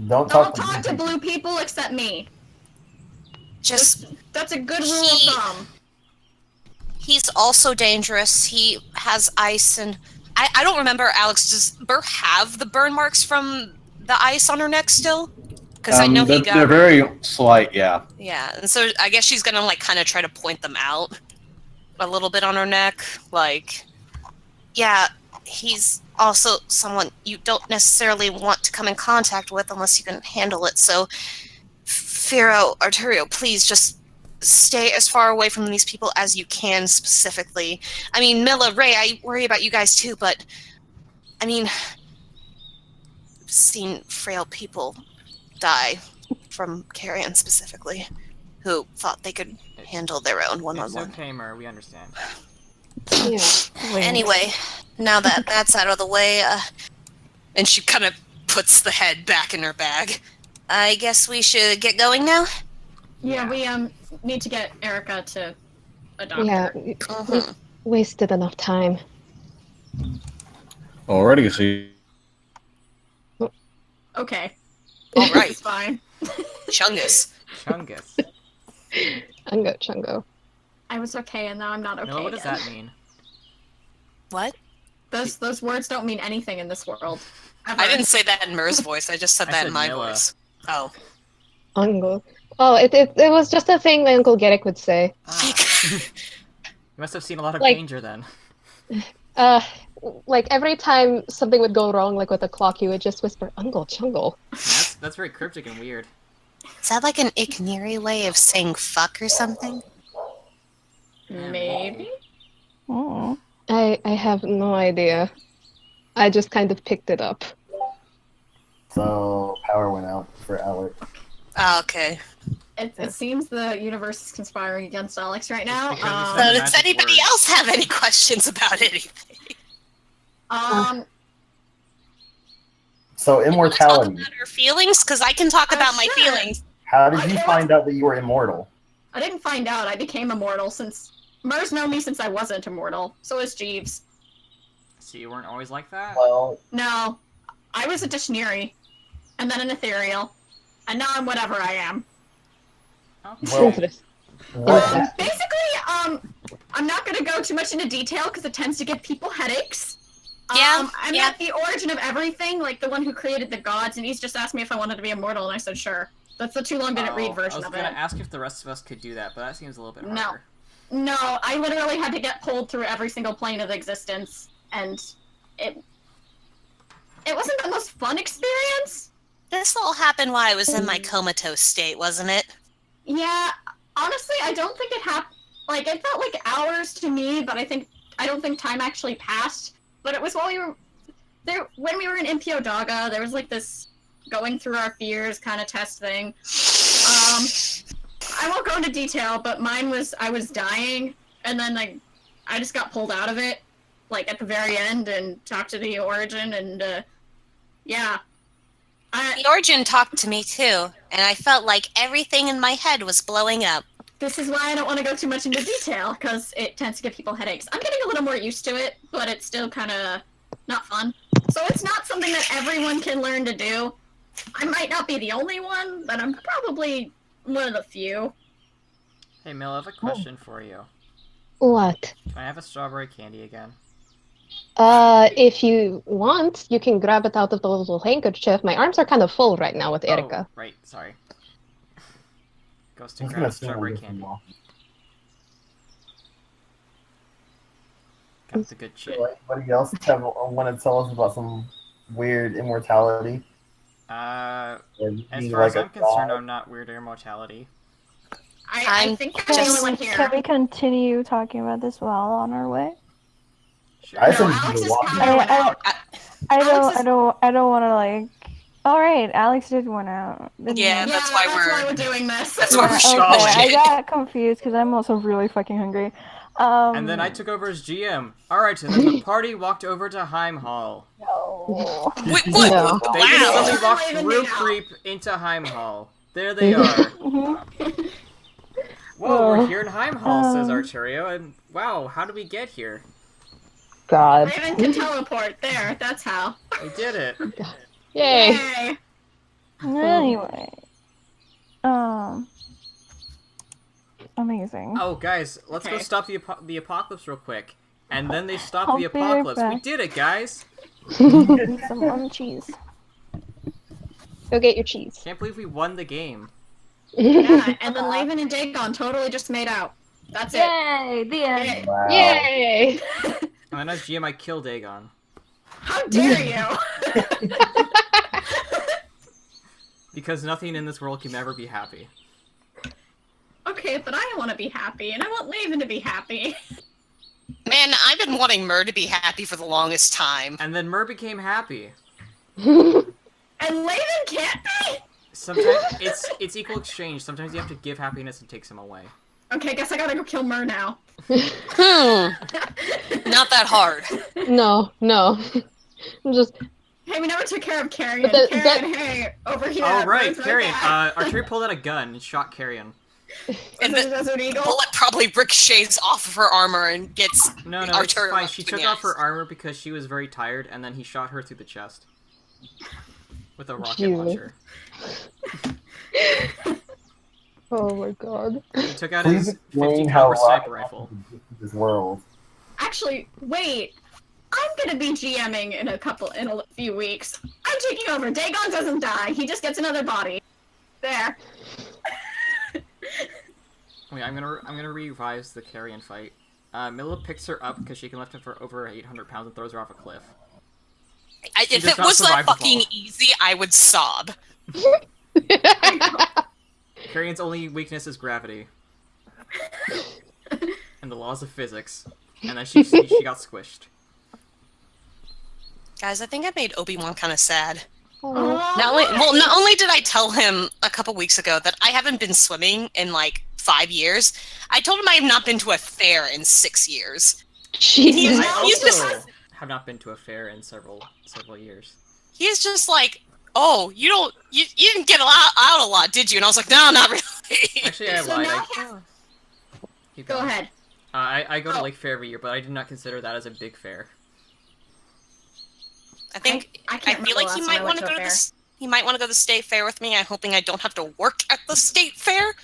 Don't talk talk to blue people except me. Just That's a good rule of thumb. He's also dangerous. He has ice, and I don't remember, Alex, does Burr have the burn marks from the ice on her neck still? Because I know he got... They're very slight, yeah. Yeah, and so I guess she's gonna, like, kind of try to point them out a little bit on her neck. Like, yeah, he's also someone you don't necessarily want to come in contact with unless you can handle it. So, Firo, Arterio, please just stay as far away from these people as you can specifically. I mean, Milla, Ray, I worry about you guys too, but, I mean, I've seen frail people die from Carrion specifically, who thought they could handle their own one-on-one. It's okay, Mer, we understand. Yeah. Anyway, now that that's out of the way, and she kind of puts the head back in her bag, I guess we should get going now? Yeah, we need to get Erica to a doctor. Yeah, we've wasted enough time. Already, see. Okay. All right. It's fine. Chungus. Chungus. Chungo, Chungo. I was okay, and now I'm not okay. No, what does again. that mean? What? Those words don't mean anything in this world. Ever. I didn't say that in Mer's voice, I just said I that said in my Milla. voice. Oh. Uncle. Oh, it was just a thing my Uncle Garrick would say. Ah. You must have seen a lot of Like- danger then. Like every time something would go wrong, like with the clock, he would just whisper, "Uncle Chungle." That's very cryptic and weird. Is that like an Ikniri way of saying fuck or something? Maybe. Oh. I have no idea. I just kind of picked it up. So power went out for Alec. Oh, okay. It seems the universe is conspiring against Alex right now. It's because So The does magic anybody words. else have any questions about anything? So Talk immortality. about her feelings? Because I can talk about my sure. feelings. How did you Okay. find out that you were immortal? I didn't find out. I became immortal since Mer's known me since I wasn't immortal. So is Jeeves. So you weren't always like that? Well, No, I was a Dishniri, and then an ethereal, and now I'm whatever I am. Okay. well, Interest. what, Basically, I'm not gonna go too much into detail because it tends to give people headaches. Yeah, I'm yeah. at the origin of everything, like the one who created the gods, and he's just asked me if I wanted to be immortal, and I said sure. That's the too long didn't read I version was of gonna it. ask if the rest of us could do that, but that seems a little bit No. harder. No, I literally had to get pulled through every single plane of existence, and it wasn't the most fun experience. This all happened while I was in my comatose state, wasn't it? Yeah, honestly, I don't think it happened. Like, it felt like hours to me, but I don't think time actually passed. but it was while we were there when we were in MPO Daga. There was like this going through our fears kind of test thing. I won't go into detail, but mine was I was dying, and then like I just got pulled out of it, like at the very end, and talked to the Origin, and yeah. The Origin talked to me too, and I felt like everything in my head was blowing up. This is why I don't want to go too much into detail, because it tends to give people headaches. I'm getting a little more used to it, but it's still kind of not fun. So it's not something that everyone can learn to do. I might not be the only one, but I'm probably one of the few. Hey, Mill, I have a question for you. What? Can I have a strawberry candy again? If you want, you can grab it out of the little handkerchief. My arms are kind of full right now with Erica. Oh, right, sorry. Goes I to was grab gonna a say strawberry I'm candy. walk. Got the good shit. So anybody else want to tell us about some weird immortality? As Being far as like a I'm concerned, god? I'm not weird immortality. I I'm think I'm the only one here. Can we continue talking about this while on our way? Sure. I No, said we Alex's should walk. power went out. I Alex is- don't want to like. All right, Alex did one out. didn't Yeah, he? that's why we're- doing this. that's why we're okay, shooting I shit. got confused because I'm also really fucking hungry. And then I took over as GM. Alright, and then the party walked over to Heim Hall. No. Wait, No. what? They just Wow. suddenly walked Even real made out. creep into Heim Hall. There they are. Mhm. Whoa, we're here in Heim Hall, says Um, Arturio, and wow, how did we get here? God. Raven can teleport. There, that's how. We did it. Yay. Yay. Anyway. Amazing. Oh, guys, let's go Okay. stop the apocalypse real quick. And then they stopped I'll the be right apocalypse. We back. did it, guys! Need some cheese. Go get your cheese. Can't believe we won the game. Yeah, and then Laven and Dagon totally just made out. That's it. Yay! The end. Yay. Wow. Yay! And then as GM, I killed Aegon. How dare you? Because nothing in this world can ever be happy. Okay, but I want to be happy, and I want Laven to be happy. Man, I've been wanting Mur to be happy for the longest time. And then Mer became happy. And Laven can't be? Sometimes it's equal exchange. Sometimes you have to give happiness and take some away. Okay, guess I gotta go kill Mur now. Not that hard. No. I'm just. Hey, we never took care of Carrion. But Carrion, hey, over here. Oh, right, Bird's Carrion. back. Arturio pulled out a gun and shot Carrion. And Is it the Desert Eagle? bullet probably ricochets off of her armor and gets No, it's Arturio fine. right She between took the off her eyes. armor because she was very tired, and then he shot her through the chest. With a rocket Phew. launcher. Oh my god. He took out Please his 50 explain how caliber sniper rocket rifle. launchers exist in this world. Actually, wait. I'm gonna be GMing in a few weeks. I'm taking over. Dagon doesn't die. He just gets another body. There. Wait, I'm gonna revise the Carrion fight. Milla picks her up because she can lift her for over 800 pounds and throws her off a cliff. If does it not was that survive the fucking fall. easy, I would sob. Carrion's only weakness is gravity. And the laws of physics. And then she got squished. Guys, I think I made Obi-Wan kind of sad. Oh. Not only did I tell him a couple weeks ago that I haven't been swimming in like 5 years, I told him I have not been to a fair in 6 years. Jesus. I He's also just- have not been to a fair in several years. He's just like, oh, you didn't get out a lot, did you? And I was like, no, not really. Actually, I So lied. now- Keep Go going. ahead. I go to Oh. Lake Fair every year, but I do not consider that as a big fair. I think I I can't feel remember like the he last might time I want went to to go a to fair. he might want to go to the state fair with me. I'm hoping I don't have to work at the state fair.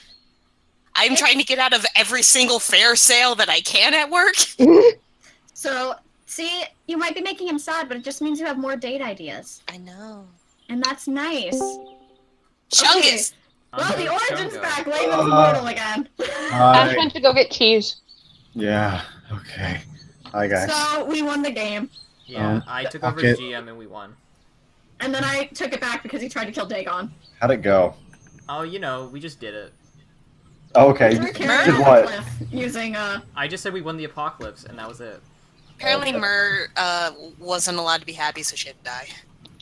I'm trying to get out of every single fair sale that I can at work. So, see, you might be making him sad, but it just means you have more date ideas. I know. And that's nice. Chungus! Well, the Origin's Chungo. back. Laven's immortal again. I'm trying to go get cheese. Yeah. Okay. Hi guys. So, we won the game. Yeah, I took over fuck as it. GM and we won. And then I took it back because he tried to kill Dagon. How'd it go? Oh, you know, we just did it. Oh, okay. Threw Did Carrion off what? the cliff using I just said we won the apocalypse, and that was it. Apparently, Mer wasn't allowed to be happy, so she had to die.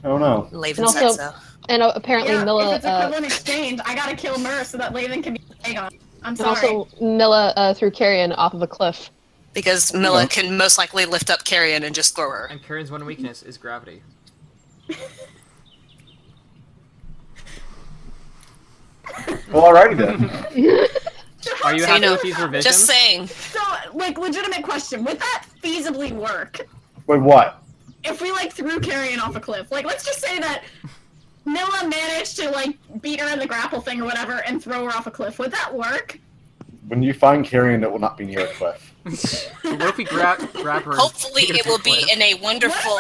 Oh no. Laven And said also- so. And apparently Yeah, Milla, if it's equivalent exchange, I gotta kill Mer so that Laven can be Aegon. I'm and sorry. also Milla threw Carrion off of a cliff. Because Milla can most likely lift up Carrion and just throw her. And Karen's one weakness is gravity. Well, alrighty then. Are you So, happy you know, with these revisions? Just saying. So, like, legitimate question: would that feasibly work Wait, what? if we like threw Carrion off a cliff? Like, let's just say that Milla managed to like beat her in the grapple thing or whatever and throw her off a cliff. Would that work? When you find Carrion, it will not be near a cliff. What if we grab her? Hopefully, and take it her will to be cliff? in a wonderful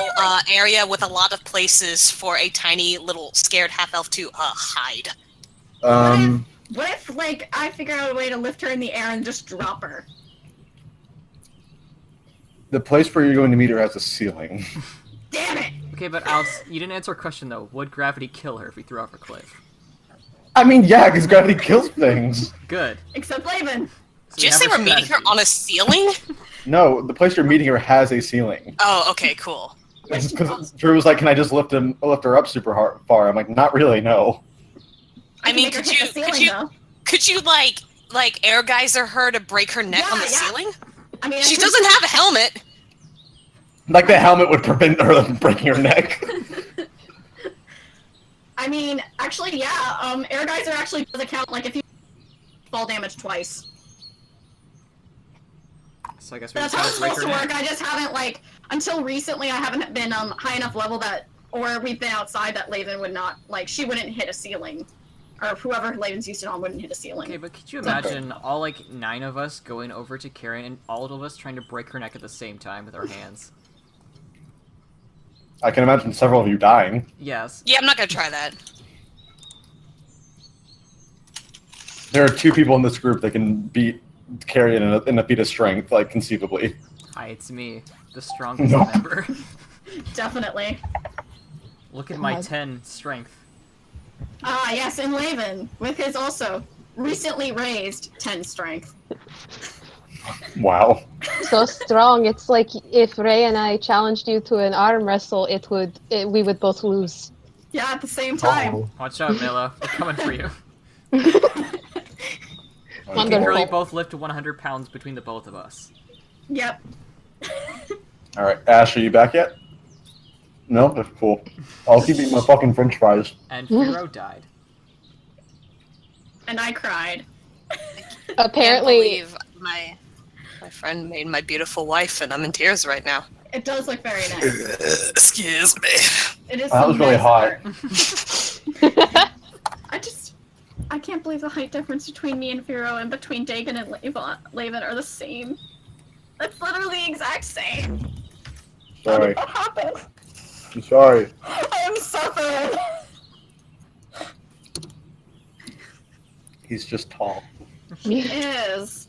area with a lot of places for a tiny little scared half elf to hide. What if like I figure out a way to lift her in the air and just drop her? The place where you're going to meet her has a ceiling. Damn it! Okay, but Alice, you didn't answer a question though. Would gravity kill her if we threw her off a cliff? I mean, yeah, because gravity kills things. Good. Except Laven. So Did you say have we're our meeting her strategy. on a ceiling? No, the place you're meeting her has a ceiling. Oh, okay, cool. Because Drew was like, "Can I just lift her up super far?" I'm like, "Not really, no." I mean, can make her hit the ceiling, though. could you like air geyser her to break her neck on the Yeah. ceiling? I mean, She doesn't have a helmet. Like the helmet would prevent her from breaking her neck. I mean, actually, yeah. Air geyser actually does account like if you fall damage twice. So I guess we That's just how gotta it's break supposed her to work. neck. I just haven't like until recently. I haven't been high enough level that, or we've been outside that Laven would not like. She wouldn't hit a ceiling, or whoever Laven's used it on wouldn't hit a ceiling. Okay, but could you imagine all like 9 of us going over to Karen and all of us trying to break her neck at the same time with our hands? I can imagine several of you dying. Yes. Yeah, I'm not gonna try that. There are 2 people in this group that can beat Carrion in a feat of strength, like conceivably. Hi, it's me, the strongest No. member. Definitely. Look at my God. 10 strength. Ah, yes, and Laven with his also recently raised 10 strength. Wow. So strong. It's like if Ray and I challenged you to an arm wrestle, we would both lose. Yeah, at the same time. Oh. Watch out, Mila. We're coming for you. We can Wonderful. really both lift 100 pounds between the both of us. Yep. All right, Ash, are you back yet? No, that's cool. I'll keep eating my fucking French fries. And Firo died. And I cried. Apparently, Can't believe my friend made my beautiful wife, and I'm in tears right now. It does look very nice. Excuse me. It is. That some was really nice hot. art. I can't believe the height difference between me and Firo and between Dagon and Laven are the same. That's literally the exact same. How Sorry. did that happen? I'm sorry. I am suffering. He's just tall. It is.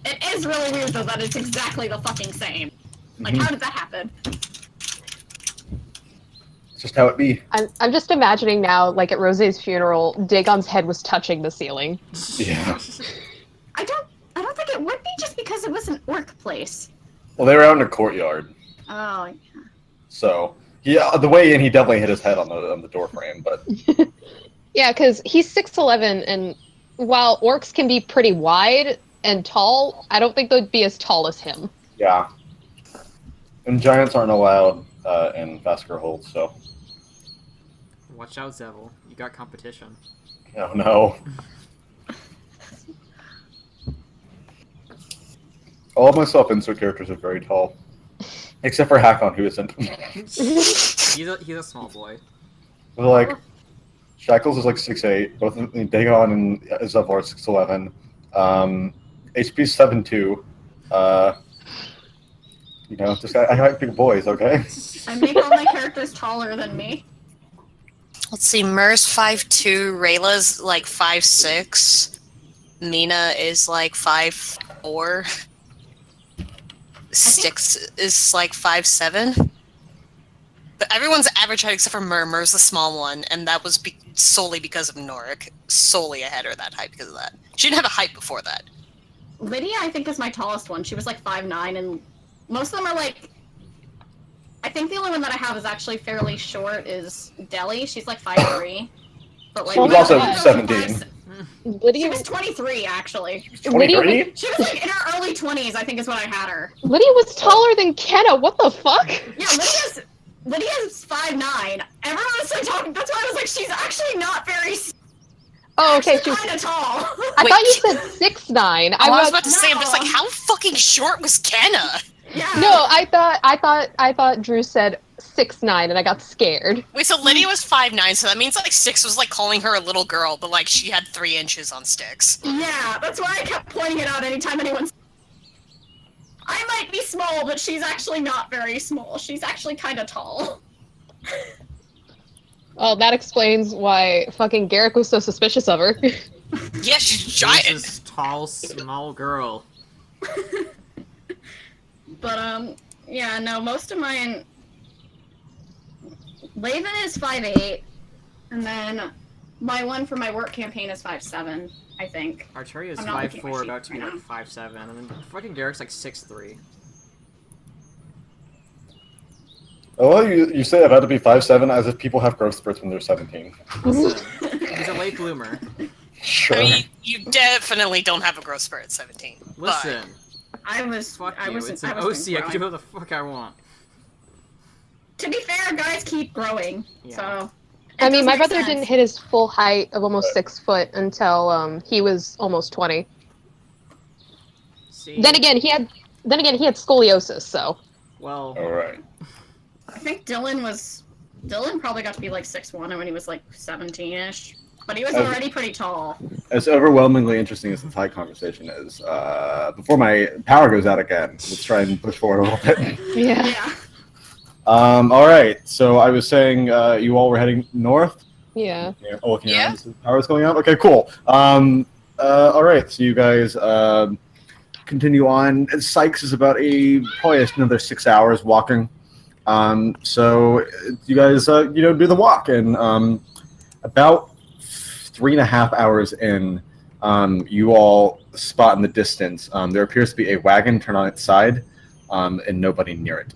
It is really weird though that it's exactly the fucking same. Like, Mhm. how did that happen? It's just how it be. I'm just imagining now, like at Rose's funeral, Dagon's head was touching the ceiling. Yeah. I don't think it would be just because it was an orc place. Well, they were out in a courtyard, Oh, so the way in, he definitely hit his head on the door frame. But Yeah, because he's 6'11", and while orcs can be pretty wide and tall, I don't think they'd be as tall as him. yeah, and giants aren't allowed in Vasker Hold, so Watch out, Zevel. You got competition. oh no. All of my self-insert characters are very tall, except for Hakon, who isn't. He's a small boy. They're like Shackles is like 6'8", both Dagon and Zevel are 6'11". HP 7'2". You know, just I like big boys, okay? I make all my characters taller than me. Let's see, Mer's 5'2", Rayla's like 5'6", Mina is like 5'4", Styx is like 5'7". But everyone's average height except for Mer. Mer's the small one, and that was solely because of Norik. Solely I had her that height because of that. She didn't have a height before that. Lydia, I think, is my tallest one. She was like 5'9", and most of them are like. I think the only one that I have is actually fairly short is Deli. She's like 5'3". But like, She was my also other girls are 17. 5'6". She Lydia, was 23 actually. 23? She was like in her early 20s, I think is when I had her. Lydia was taller than Kenna. What the fuck? Yeah, Lydia's 5'9". Everyone was like talking. That's why I was like, she's actually not very. Oh, okay. She's kind of tall. I Wait. thought you said 6'9". I was about to say, I'm just like, No. how fucking short was Kenna? Yeah. No, I thought Drew said 6'9", and I got scared. Wait, so Lydia was 5'9", so that means like 6 was like calling her a little girl, but like she had 3 inches on sticks. Yeah, that's why I kept pointing it out anytime anyone's. I might be small, but she's actually not very small. She's actually kind of tall. Well, that explains why fucking Garrick was so suspicious of her. Yeah, she's She's giant. this tall, small girl. But yeah, no, most of mine. Laven is 5'8", and then my one for my work campaign is 5'7", I think. Arteria is I'm not looking at my 5'4", sheet about to be right like 5'7", and then fucking Garrick's like 6'3". Oh, well, you say about to be 5'7", as if people have growth spurts when they're 17. Listen, he's a late bloomer. Sure. I mean, you definitely don't have a growth spurt at 17. Listen, I was. fuck I you. was. It's I an was OC. I can do growing. what the fuck I want. To be fair, guys keep growing. Yeah. So. I it mean, does my make brother sense. didn't hit his full height of almost 6 foot until he was almost 20. See? Then again, he had scoliosis, so. Well, All right. I think Dylan probably got to be like 6'1" when he was like 17-ish. But he was already pretty tall. As overwhelmingly interesting as the Thai conversation is, before my power goes out again, let's try and push forward a little bit. Yeah. Yeah. All right. So I was saying you all were heading north. Yeah. Oh, looking Yeah. around, this is power's going out. Okay, cool. All right. So you guys continue on. Sykes is about probably another 6 hours walking. So you guys do the walk, and about 3.5 hours in, you all spot in the distance. There appears to be a wagon turned on its side, and nobody near it.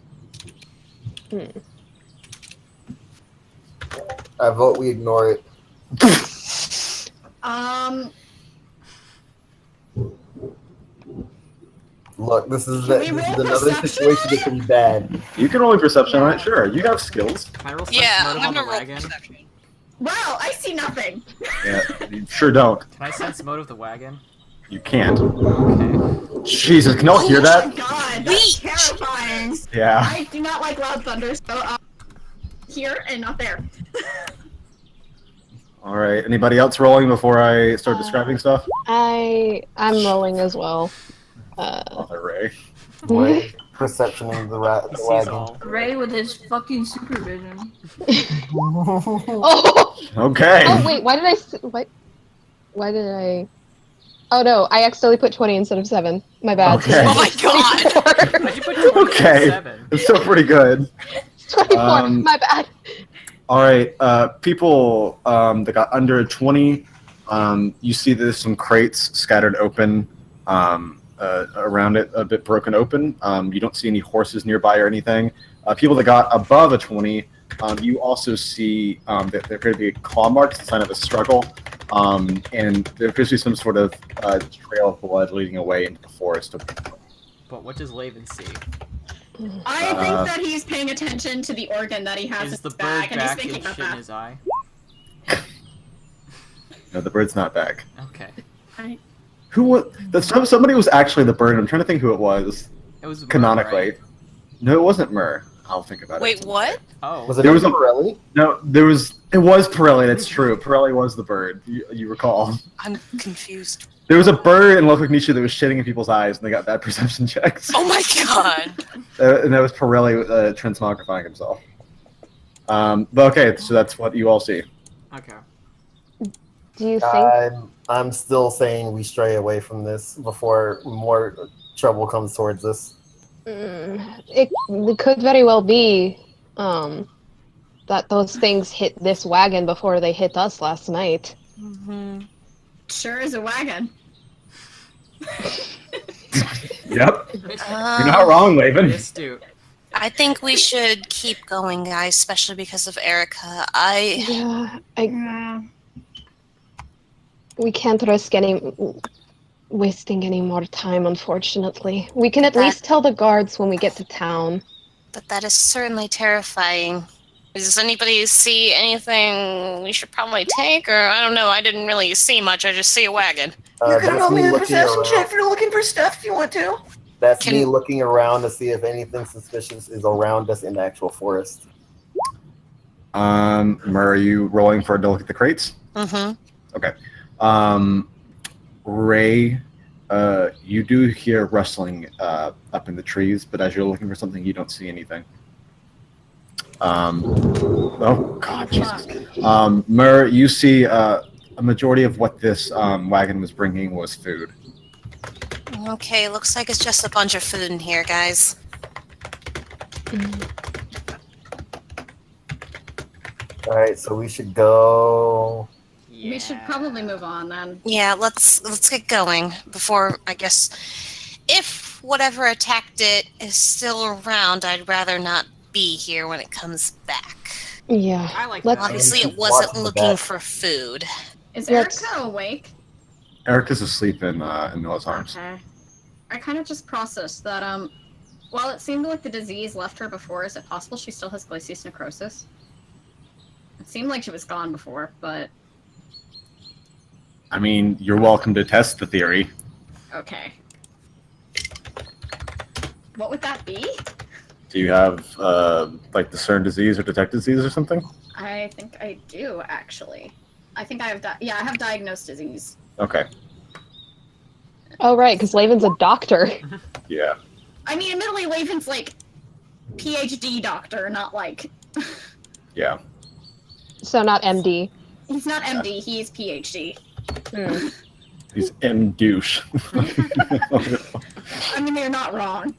I vote we ignore it. Look, this is Can we roll another perception situation that could be bad. You can roll a perception on it, sure. You have skills. can I roll Yeah, sense motive I'm on the gonna roll wagon? perception. Wow, I see nothing. Yeah, you sure don't. Can I sense motive the wagon? You can't. Okay. Jesus, can you all hear Oh that? my god, that's terrifying. Yeah. I do not like loud thunder, so here and not there. All right. Anybody else rolling before I start describing stuff? I'm rolling as well. Author Ray. Wait, perceptioning the He sees wagon. all. Ray with his fucking supervision. Oh! Okay. Oh, wait, why did I... Oh, no, I accidentally put 20 instead of 7. My bad. Okay. Oh my god! Why'd you put 20 Okay. 7? It's still pretty good. 24, my bad. All right. People that got under 20, you see there's some crates scattered open around it, a bit broken open. You don't see any horses nearby or anything. People that got above a 20, you also see that there appear to be claw marks, a sign of a struggle, and there appears to be some sort of trail of blood leading away into the forest. But what does Laven see? I think that he's paying attention to the organ that he has Is in the his bird bag, and he's back thinking and about shit in that. his eye? No, the bird's not back. Okay. Who was? Somebody was actually the bird. I'm trying to think who it was. It was Myrrh, Canonically, right? no, it wasn't Myrrh. I'll think about it. Wait, what? Oh. Was it There was a- Pirelli? No, it was Pirelli. That's true. Pirelli was the bird. You recall? I'm confused. There was a bird in local Nisha that was shitting in people's eyes, and they got bad perception checks. Oh my god! And that was Pirelli transmogrifying himself. But okay, so that's what you all see. Okay. Do you think... I'm still saying we stray away from this before more trouble comes towards us. It could very well be that those things hit this wagon before they hit us last night. Sure is a wagon. Yep. You're not Um, wrong, Laven. Very astute. I think we should keep going, guys, especially because of Erica. Yeah, we can't risk wasting any more time, unfortunately. We can at least tell the guards when we get to town. But that is certainly terrifying. Does anybody see anything we should probably take? Or I don't know, I didn't really see much, I just see a wagon. You can That's roll me me a looking perception check around. if you're looking for stuff if you want to. That's Can- me looking around to see if anything suspicious is around us in the actual forest. Mur, are you rolling for a look at the crates? Mm-hmm. Okay. Ray, you do hear rustling up in the trees, but as you're looking for something, you don't see anything. Oh God, Jesus. Mur, you see a majority of what this wagon was bringing was food. Okay, looks like it's just a bunch of food in here, guys. All right, so we should go. We should probably move on then. Yeah, let's get going before, I guess, if whatever attacked it is still around, I'd rather not be here when it comes back. Yeah. I like Let's- that. Obviously, it keep wasn't watching the looking back. for food. Is Let's- Erica awake? Erica's asleep in Noah's arms. Okay. I kind of just processed that, while it seemed like the disease left her before, is it possible she still has glacis necrosis? It seemed like she was gone before, but I mean, you're welcome to test the theory. okay. What would that be? Do you have like discern disease or detect disease or something? I think I do, actually. I think I have, I have diagnosed disease. Okay. Oh, right, because Laven's a doctor. Yeah. I mean, admittedly, Laven's like PhD doctor, not like Yeah. So not MD. he's not MD, he's PhD. He's M douche. I mean, they're not wrong.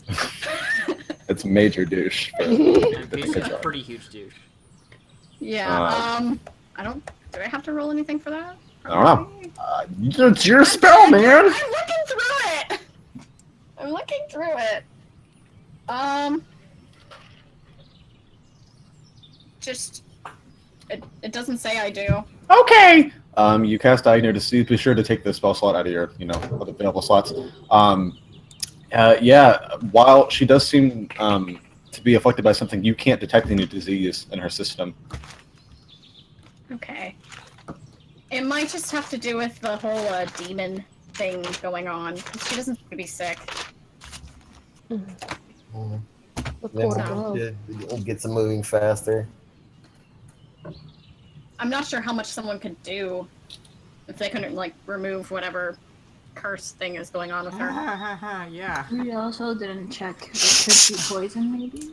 It's major douche. And he's a pretty huge douche. Yeah. I don't. Do I have to roll anything for that? I don't know. It's your spell, man. I'm looking through it. I'm looking through it. Just it doesn't say I do. Okay. You cast Diagnose Disease. Be sure to take the spell slot out of your, other available slots. Yeah. While she does seem to be afflicted by something, you can't detect any disease in her system. Okay. It might just have to do with the whole demon thing going on. She doesn't seem to be sick. The Then poor girl. we'll get some moving faster. I'm not sure how much someone could do if they couldn't like remove whatever curse thing is going on with her. Yeah. We also didn't check if it could be poison, maybe?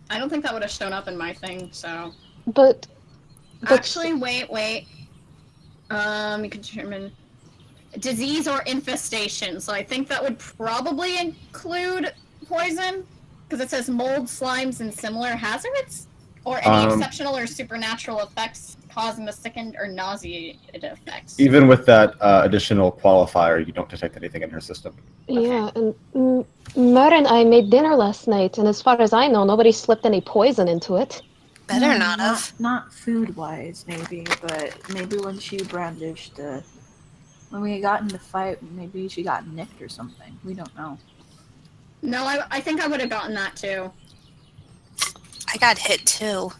I don't think that would have shown up in my thing, so. But Actually, wait. You can determine disease or infestation. So I think that would probably include poison, because it says mold, slimes, and similar hazards, or any exceptional or supernatural effects causing the sickened or nauseated effects. Even with that additional qualifier, you don't detect anything in her system. yeah, and Mer and I made dinner last night, and as far as I know, nobody slipped any poison into it. Better not have. Not food-wise, maybe, but maybe when she brandished when we got in the fight, maybe she got nicked or something. We don't know. No, I think I would have gotten that too. I got hit too.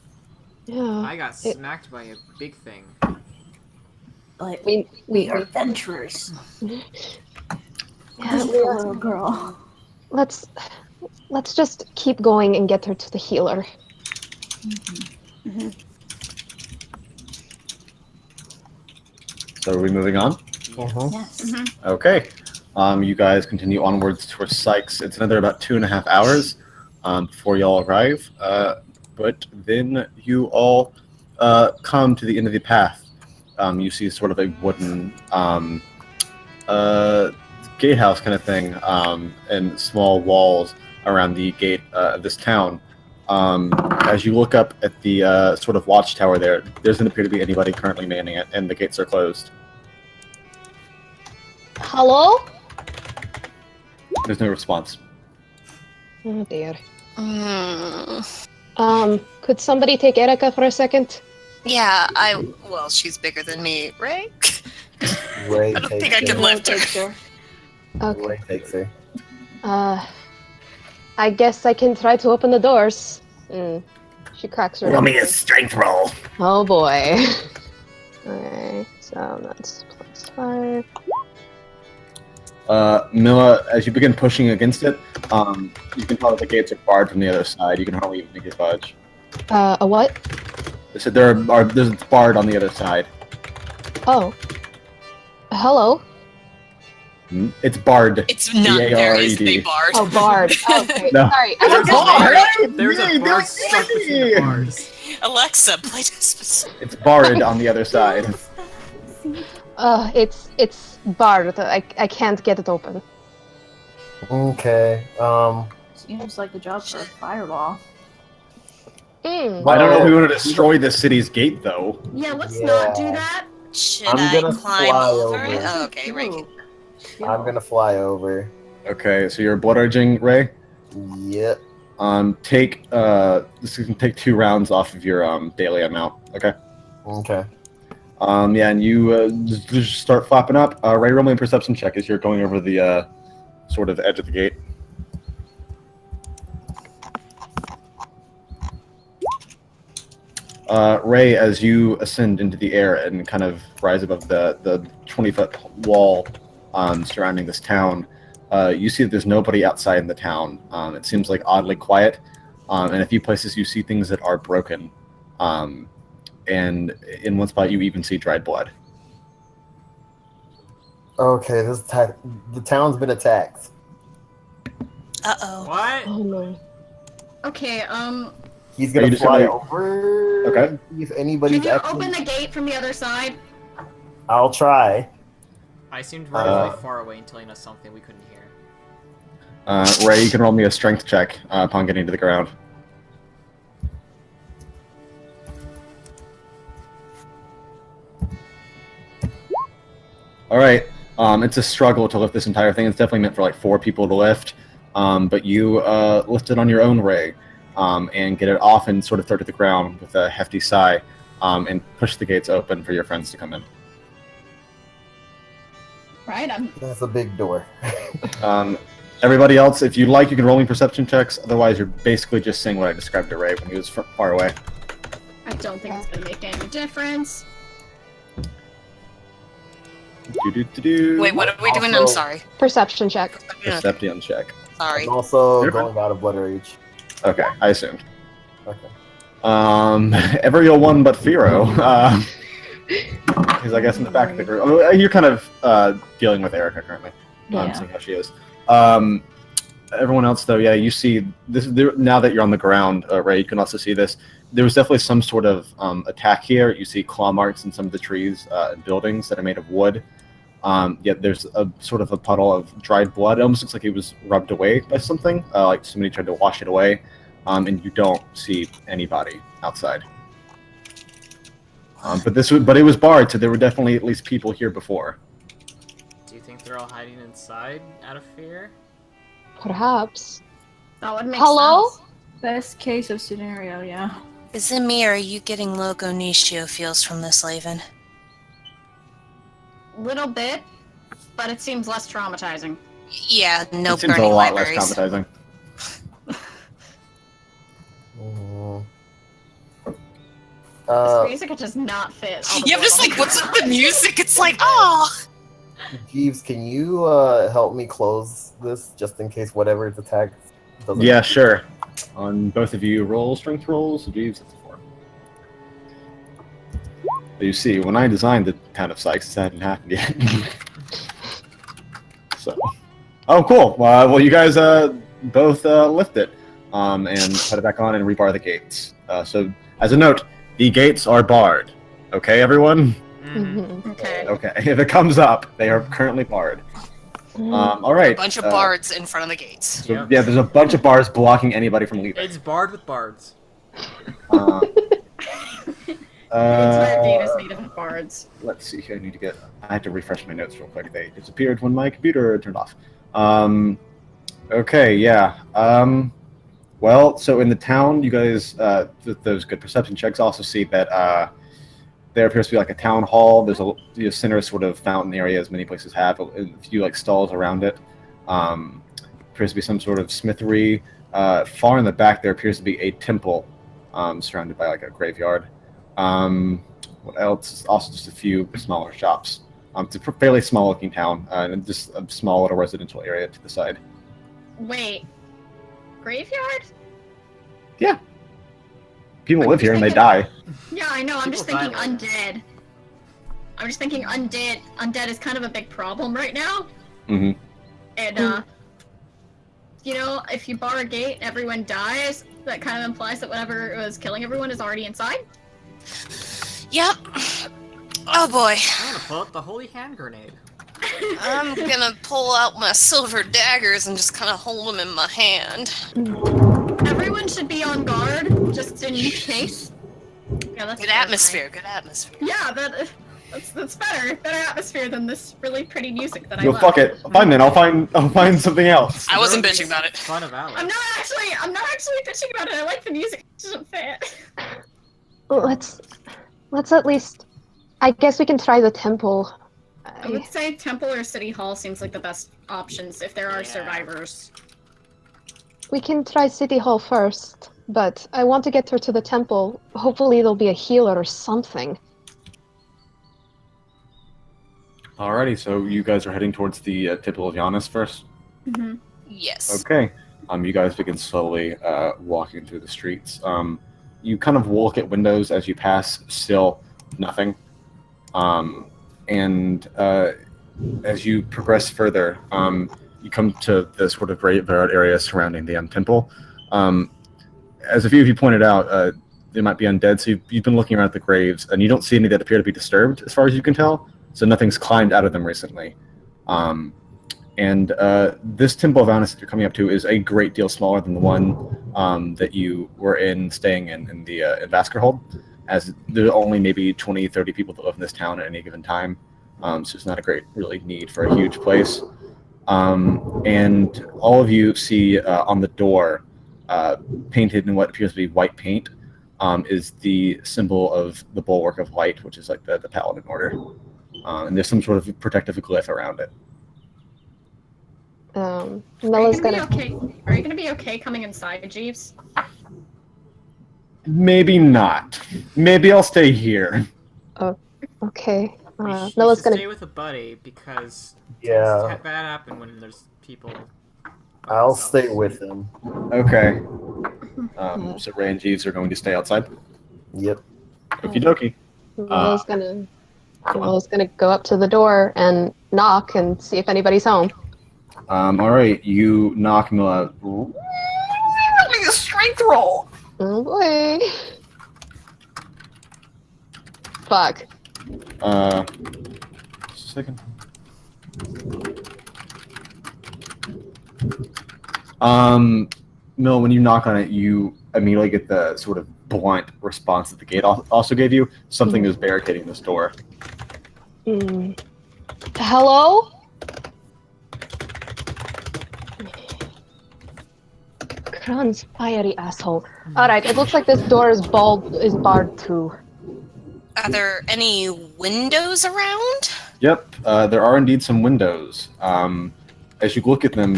Yeah. I got smacked by a big thing. But We are adventurers. Yeah, This is a little girl. let's just keep going and get her to the healer. So are we moving on? Yes. Okay. You guys continue onwards towards Sykes. It's another about 2.5 hours before y'all arrive. But then you all come to the end of the path. You see sort of a wooden gatehouse kind of thing, and small walls around the gate of this town. As you look up at the sort of watchtower there doesn't appear to be anybody currently manning it, and the gates are closed. Hello? There's no response. Oh dear. Mm, Could somebody take Erica for a second? yeah, well, she's bigger than me, right? Ray I don't takes think I her. can lift her. Takes her. Okay. Ray takes her. I guess I can try to open the doors. She cracks her. Roll me a knuckles. strength roll. Oh boy. Okay, so that's +5. Mila, as you begin pushing against it, you can tell that the gates are barred from the other side. You can hardly even make it budge. A what? So it's barred on the other side. Oh. Hello? It's barred. It's not there is B-A-R-R-E-D. a bard. Oh, Bard. Okay, No. sorry. It's barred! There's a Yay, bar don't stuck say between the me! bars. Alexa, play this. It's barred on the other side. It's barred. I can't get it open. Okay. Seems like a job for a fireball. I don't know if we want to destroy the city's gate, though. Yeah, let's Yeah. not do that. Should I'm I gonna climb fly over over. it? Oh, okay, right. I'm gonna fly over. Okay, so you're blood urging, Ray. Yep. This can take 2 rounds off of your daily amount. Okay. Okay. Yeah, and you just start flapping up. Ray, roll me a perception check as you're going over the sort of edge of the gate. Ray, as you ascend into the air and kind of rise above the 20-foot wall surrounding this town, you see that there's nobody outside in the town. It seems like oddly quiet, and a few places you see things that are broken. And in one spot you even see dried blood. Okay, the town's been attacked. Uh-oh. What? Oh no. Okay, He's Are gonna you just fly gonna- over. Okay. See if anybody's can you actually. open the gate from the other side? I'll try. I seemed relatively far away and telling us something we couldn't hear. Ray, you can roll me a strength check upon getting to the ground. All right. It's a struggle to lift this entire thing. It's definitely meant for like 4 people to lift. But you lift it on your own, Ray, and get it off and sort of throw it to the ground with a hefty sigh, and push the gates open for your friends to come in. Right, That's a big door. Everybody else, if you'd like, you can roll me perception checks. Otherwise, you're basically just saying what I described to Ray when he was far away. I don't think it's gonna make any difference. Wait, what are we doing? I'm Also- sorry. Perception check. Perception check. Sorry. I'm also You're going out of blood rage. Okay, I assumed. Okay. Every one but Firo. He's, I guess, in the back of the group. Oh, you're kind of dealing with Erica currently. Yeah. Seeing how she is. Everyone else, though, yeah, you see this. Now that you're on the ground, Ray, you can also see this. There was definitely some sort of attack here. You see claw marks in some of the trees and buildings that are made of wood. Yet there's a sort of a puddle of dried blood. It almost looks like it was rubbed away by something, like somebody tried to wash it away. And you don't see anybody outside. But it was barred, so there were definitely at least people here before. Do you think they're all hiding inside out of fear? Perhaps. That would make Hello? sense. Best case of scenario, yeah. Is it me or are you getting logo nichio feels from this, Laven? Little bit, but it seems less traumatizing. Yeah, no It seems a burning lot libraries. less traumatizing. This music does not fit. all the Yeah, I'm just blood like, on what's with the music? It's like, oh! Jeeves, can you help me close this just in case whatever it's attacked doesn't. Yeah, sure. On both of you, roll strength rolls. Jeeves, it's a 4. But you see, when I designed the town of Sykes, that hadn't happened yet. So, oh, cool. Well, you guys both lift it and put it back on and rebar the gates. So, as a note, the gates are barred. Okay, everyone? Mhm. Okay. Okay. If it comes up, they are currently barred. All right. A bunch of bards in front of the gates. So, yeah, there's a bunch of bars blocking anybody from leaving. It's barred with bards. The entire gate is made of bards. Let's see here. I had to refresh my notes real quick. They disappeared when my computer turned off. Okay, yeah. Well, so in the town, you guys, with those good perception checks, also see that there appears to be like a town hall. There's a center sort of fountain area, as many places have, a few like stalls around it. Appears to be some sort of smithery. Far in the back, there appears to be a temple, surrounded by like a graveyard. What else? Also, just a few smaller shops. It's a fairly small-looking town, and just a small little residential area to the side. Wait, graveyard? Yeah. People I'm live just here and they thinking- die. Yeah, I know. I'm just People thinking die like undead. I'm just thinking undead. Undead is kind of a big problem right now. Mm-hmm. And you know, if you bar a gate, everyone dies. That kind of implies that whatever was killing everyone is already inside. Yep. Oh boy. I'm gonna pull out the holy hand grenade. I'm gonna pull out my silver daggers and just kind of hold them in my hand. Everyone should be on guard, just in case. Yeah, that's Good atmosphere. Good atmosphere. Yeah, that's better. Better atmosphere than this really pretty music that I Yo, love. fuck it. Fine then. I'll find something else. I wasn't bitching about it. Fun of Alex. I'm not actually bitching about it. I like the music. It doesn't fit. Let's at least. I guess we can try the temple. I would say temple or city hall seems like the best options if there are survivors. We can try City Hall first, but I want to get her to the temple. Hopefully there'll be a healer or something. Alrighty, so you guys are heading towards the Temple of Giannis first? Mm-hmm. Yes. Okay. You guys begin slowly walking through the streets. You kind of look at windows as you pass, still nothing. And as you progress further, you come to the sort of graveyard area surrounding the temple. As a few of you pointed out, they might be undead, so you've been looking around at the graves, and you don't see any that appear to be disturbed, as far as you can tell. So nothing's climbed out of them recently. And this Temple of Giannis that you're coming up to is a great deal smaller than the one that you were staying in the Vaskerhold, as there are only maybe 20, 30 people that live in this town at any given time. So it's not a great really need for a huge place. And all of you see on the door, painted in what appears to be white paint, is the symbol of the Bulwark of Light, which is like the Paladin Order. And there's some sort of protective glyph around it. Noah's gonna. Are you gonna be okay coming inside, Jeeves? Maybe not. Maybe I'll stay here. Okay. You Noah's should gonna. stay with a buddy because Yeah, bad happen when there's people. I'll stay with him. Okay. So Ray and Jeeves are going to stay outside. Yep. Okie dokie. Noah's gonna go up to the door and knock and see if anybody's home. All right. You knock Mila. Really a strength roll. Oh boy. Fuck. Second. Mil, when you knock on it, you immediately get the sort of blunt response that the gate also gave you. Something is barricading this door. Hello? Kron's fiery asshole. Alright, it looks like this door is barred too. Are there any windows around? Yep, there are indeed some windows. As you look at them,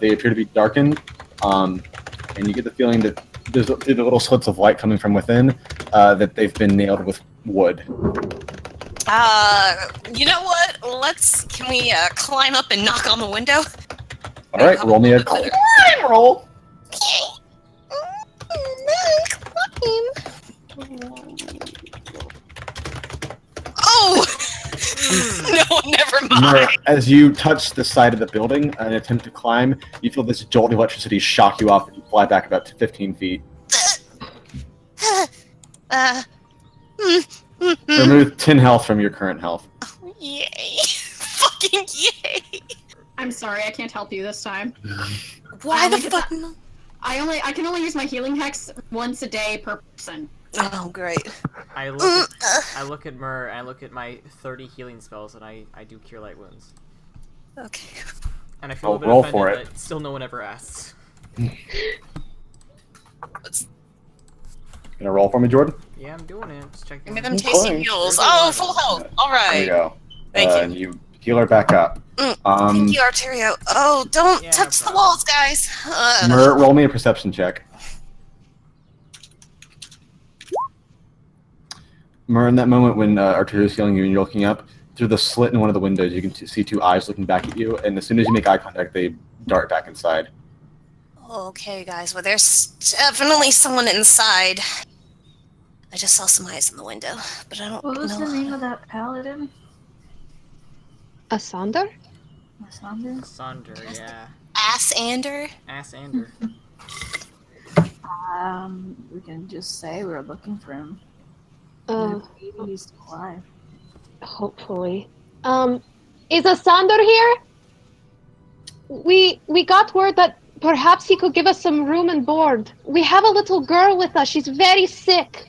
they appear to be darkened, and you get the feeling that there's through the little slits of light coming from within, that they've been nailed with wood. You know what? Can we climb up and knock on the window? All right, roll me a climb roll. Oh! No, never mind. As you touch the side of the building and attempt to climb, you feel this jolt of electricity shock you off, and you fly back about 15 feet. Remove 10 health from your current health. Yay! Fucking yay! I'm sorry, I can't help you this time. Why the fuck? I can only use my healing hex once a day per person. Oh, great. I look at Myrrh, and I look at my 30 healing spells, and I do cure light wounds. Okay. And I feel a bit Roll offended for it. that still no one ever asks. Gonna roll for me, Jordan? Yeah, I'm doing it. Just checking. Give me them Okay. tasty heals. There's a Oh, lot full of them. health. All There you right. go. Thank you. And you heal her back up. Thank you, Arterio. Oh, don't Yeah, touch no the problem. walls, guys. Mer, roll me a perception check. Mer, in that moment when Arturio's healing you and you're looking up, through the slit in one of the windows, you can see two eyes looking back at you, and as soon as you make eye contact, they dart back inside. Okay, guys. Well, there's definitely someone inside. I just saw some eyes in the window, but I don't What was know. the name of that paladin? Asander? Lysander? Sonder, yeah. Ass-ander? Ass-ander. We can just say we're looking for him. Uh, Maybe he's still alive. hopefully. Is Asander here? We got word that perhaps he could give us some room and board. We have a little girl with us. She's very sick.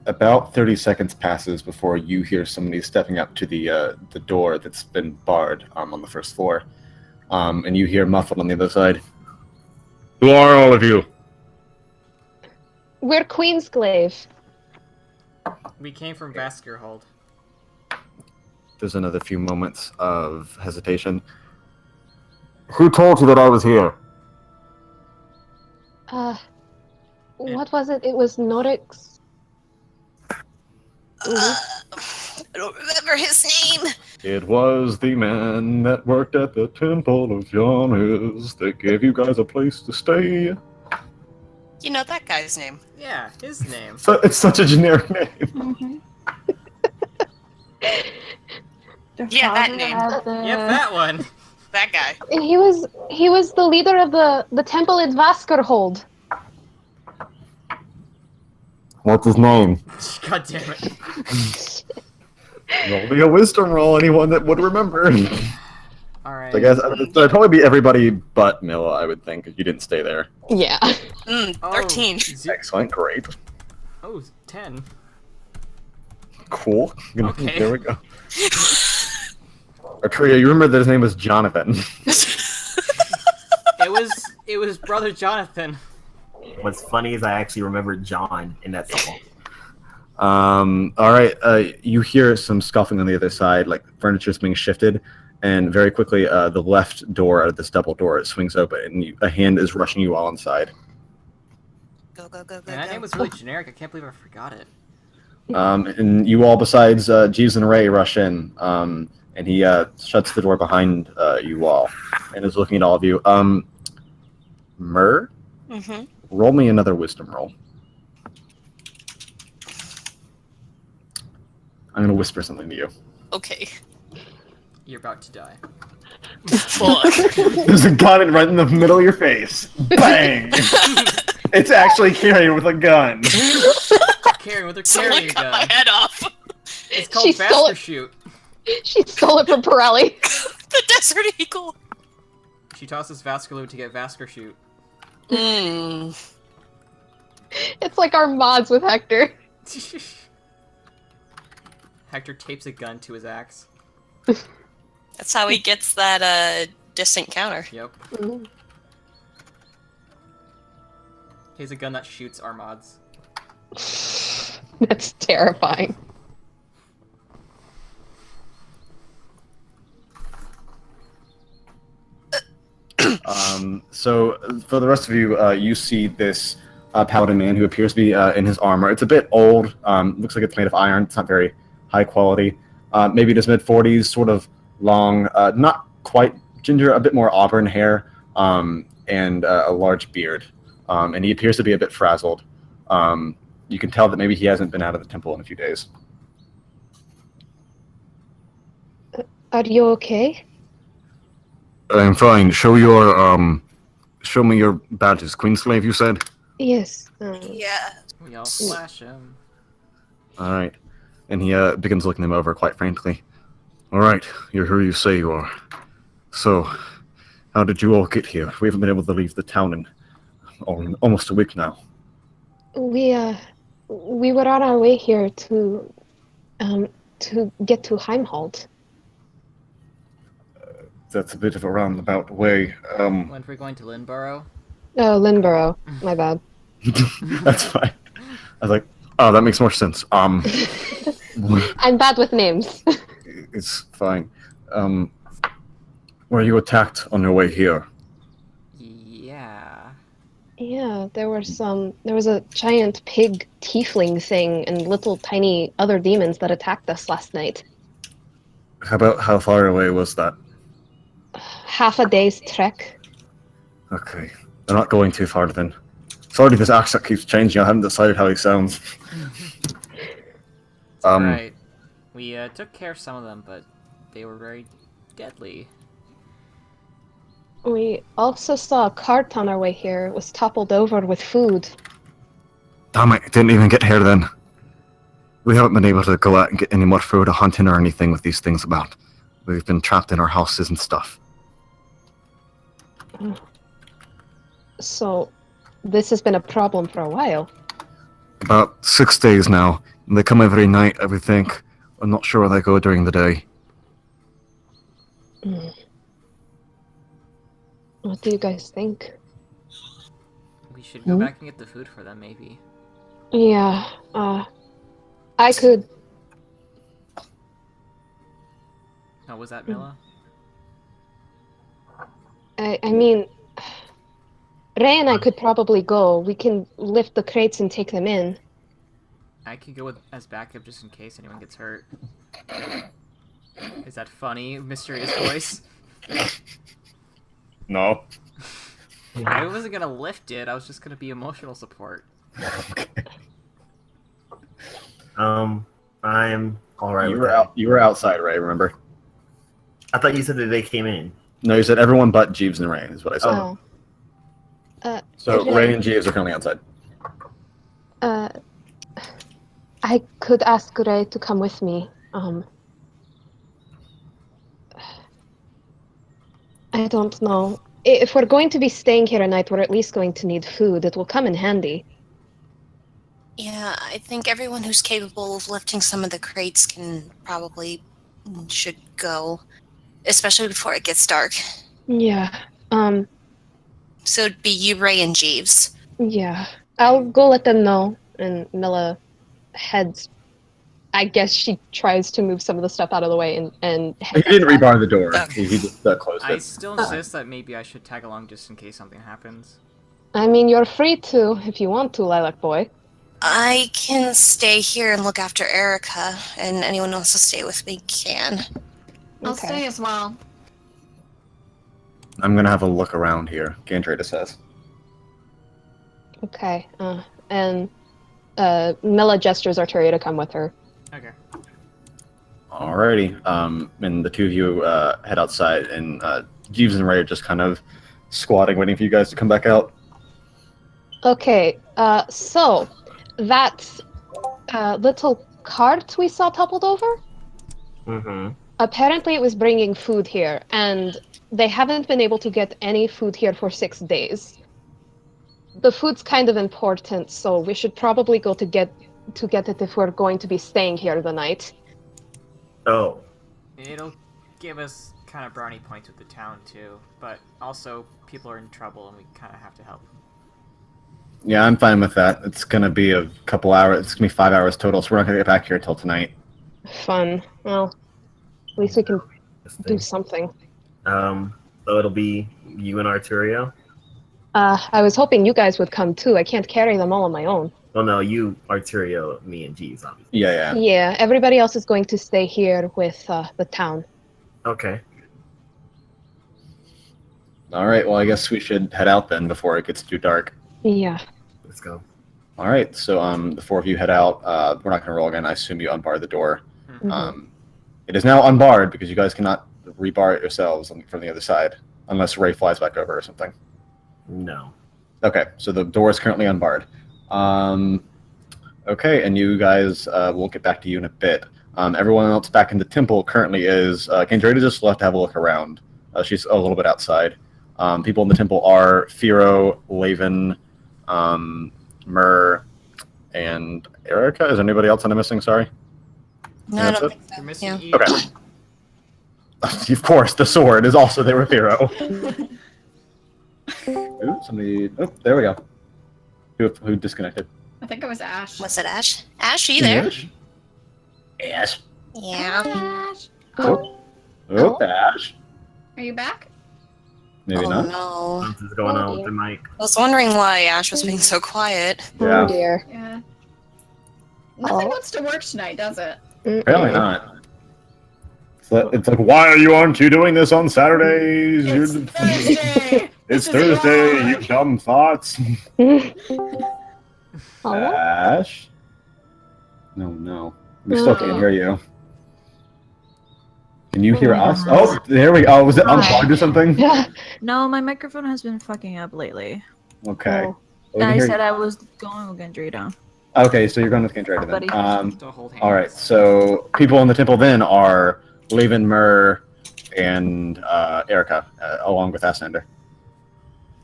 About 30 seconds passes before you hear somebody stepping up to the door that's been barred on the first floor. And you hear muffled on the other side. Who are all of you? We're Queensglaive. We came from Vaskerhold. There's another few moments of hesitation. Who told you that I was here? What was it? It was Norix. I don't remember his name. It was the man that worked at the Temple of Janus that gave you guys a place to stay. You know that guy's name. Yeah, his name. So, it's such a generic name. Mm-hmm. Yeah, that name. Yep, that one. That guy. And he was the leader of the temple in Vaskerhold. What's his name? God damn it. Roll me a wisdom roll, anyone that would remember. Alright. I guess it'd probably be everybody but Milla, I would think, if you didn't stay there. Yeah. 13. Excellent, great. Oh, 10. Cool. Okay. There we go. Artria, you remember that his name was Jonathan. It was brother Jonathan. What's funny is I actually remembered John in that song. Alright, you hear some scuffling on the other side, like furniture's being shifted, and very quickly the left door out of this double door swings open, and a hand is rushing you all inside. Go, go, go, go, Man, that go. name was really generic. I can't believe I forgot it. And you all, besides Jeeves and Ray, rush in, and he shuts the door behind you all, and is looking at all of you. Myrrh? Mm-hmm. Roll me another wisdom roll. I'm going to whisper something to you. Okay. You're about to die. Fuck. There's a gun right in the middle of your face. Bang! It's actually carrying with a gun. Carrying with her Someone carrying cut gun. my head off. It's called She stole Vasker it. Shoot. She stole it from Pirelli. The Desert Eagle. She tosses Vaskerloot to get Vasker Shoot. Mm. It's like our mods with Hector. Hector tapes a gun to his axe. That's how he gets that distant counter. Yep. He has a gun that shoots our mods. That's terrifying. So for the rest of you, you see this paladin man who appears to be in his armor. It's a bit old. Looks like it's made of iron. It's not very high quality. Maybe in his mid-40s, sort of long, not quite ginger, a bit more auburn hair, and a large beard. And he appears to be a bit frazzled. You can tell that maybe he hasn't been out of the temple in a few days. Are you okay? I'm fine. Show me your badges. Queenslave, you said? Yes. Yeah. We all flash him. All right. And he begins looking them over quite frankly. All right, you're who you say you are. So, how did you all get here? We haven't been able to leave the town in almost a week now. We were on our way here to get to Heimhold. that's a bit of a roundabout way. When we're going to Linborough? Oh, Linborough. My bad. That's fine. I was like, oh, that makes more sense. I'm bad with names. It's fine. Were you attacked on your way here? Yeah. Yeah, there was a giant pig tiefling thing and little tiny other demons that attacked us last night. How far away was that? Half a day's trek. Okay. They're not going too far then. Sorry, this accent keeps changing. I haven't decided how he sounds. Right. We took care of some of them, but they were very deadly. We also saw a cart on our way here. It was toppled over with food. Damn it, didn't even get here then. We haven't been able to go out and get any more food or hunting or anything with these things about. We've been trapped in our houses and stuff. So, this has been a problem for a while. About 6 days now. And they come every night, I would think. I'm not sure where they go during the day. What do you guys think? We should go back and get the food for them, maybe. Yeah, I could... Oh, was that Mila? I mean... Ray and I could probably go. We can lift the crates and take them in. I could go as backup just in case anyone gets hurt. Is that funny, mysterious voice? No. I wasn't gonna lift it, I was just gonna be emotional support. I'm alright with You were that. you were outside, Ray, remember? I thought you said that they came in. No, you said everyone but Jeeves and Ray, is what I said. Oh. So Ray and Jeeves are currently outside. I could ask Ray to come with me. I don't know. If we're going to be staying here a night, we're at least going to need food. It will come in handy. Yeah, I think everyone who's capable of lifting some of the crates should go, especially before it gets dark. Yeah. So it'd be you, Ray, and Jeeves. Yeah. I'll go let them know. And Mila heads. I guess she tries to move some of the stuff out of the way and He didn't rebar the door. Okay. He just closed I it. still insist that maybe I should tag along just in case something happens. I mean, you're free to if you want to, Lilac Boy. I can stay here and look after Erica, and anyone else to stay with me can. I'll Okay. stay as well. I'm gonna have a look around here, Gandrada says. Okay. And Mila gestures Arteria to come with her. Okay. Alrighty. And the two of you head outside, and Jeeves and Ray are just kind of squatting, waiting for you guys to come back out. Okay. So that little cart we saw toppled over. Mm-hmm. Apparently, it was bringing food here, and they haven't been able to get any food here for 6 days. The food's kind of important, so we should probably go to get it if we're going to be staying here the night. Oh. It'll give us kind of brownie points with the town, too. But also, people are in trouble and we kind of have to help. Yeah, I'm fine with that. It's gonna be a couple hours. It's gonna be 5 hours total, so we're not gonna get back here until tonight. Fun. Well, at least we can do something. So it'll be you and Arturio? I was hoping you guys would come too. I can't carry them all on my own. Well, no, you, Arturio, me, and Jeeves, obviously. Yeah. Yeah, everybody else is going to stay here with the town. Okay. Alright, well, I guess we should head out then before it gets too dark. Yeah. Let's go. Alright, so the four of you head out. We're not gonna roll again. I assume you unbar the door. Mhm. It is now unbarred because you guys cannot rebar it yourselves from the other side, unless Ray flies back over or something. No. Okay, so the door is currently unbarred. Okay, and you guys, we'll get back to you in a bit. Everyone else back in the temple currently is, Gandrada just left to have a look around. She's a little bit outside. People in the temple are Firo, Laven, Myrrh, and Erica. Is there anybody else I'm missing? Sorry. No, I That's don't it? think so. You're missing Yeah. Eve. Okay. Of course, the sword is also there with Hero. Ooh, somebody. Oh, there we go. Who disconnected? I think it was Ash. Was it Ash? Ash, are you there? Ash. Yeah. Ash. Oh, Oh. Ash. Are you back? Maybe Oh not. no. Something's going on with the mic. I was wondering why Ash was being so quiet. Yeah. Oh dear. Yeah. Nothing Oh. wants to work tonight, does it? Apparently not. It's like, why aren't you doing this on Saturdays? It's Thursday. It's This is Thursday, wrong. you dumb thoughts. Oh. Ash? No. We still can't hear you. Can you hear us? Oh, there we go. Was it unplugged or something? Yeah. No, my microphone has been fucking up lately. Okay. Oh. We can I hear said you. I was going with Gendrita. Okay, so you're going with Kendra Buddy. then. To hold hands. All right, so people in the temple then are Levin, Myrrh, and Erica, along with Ascender.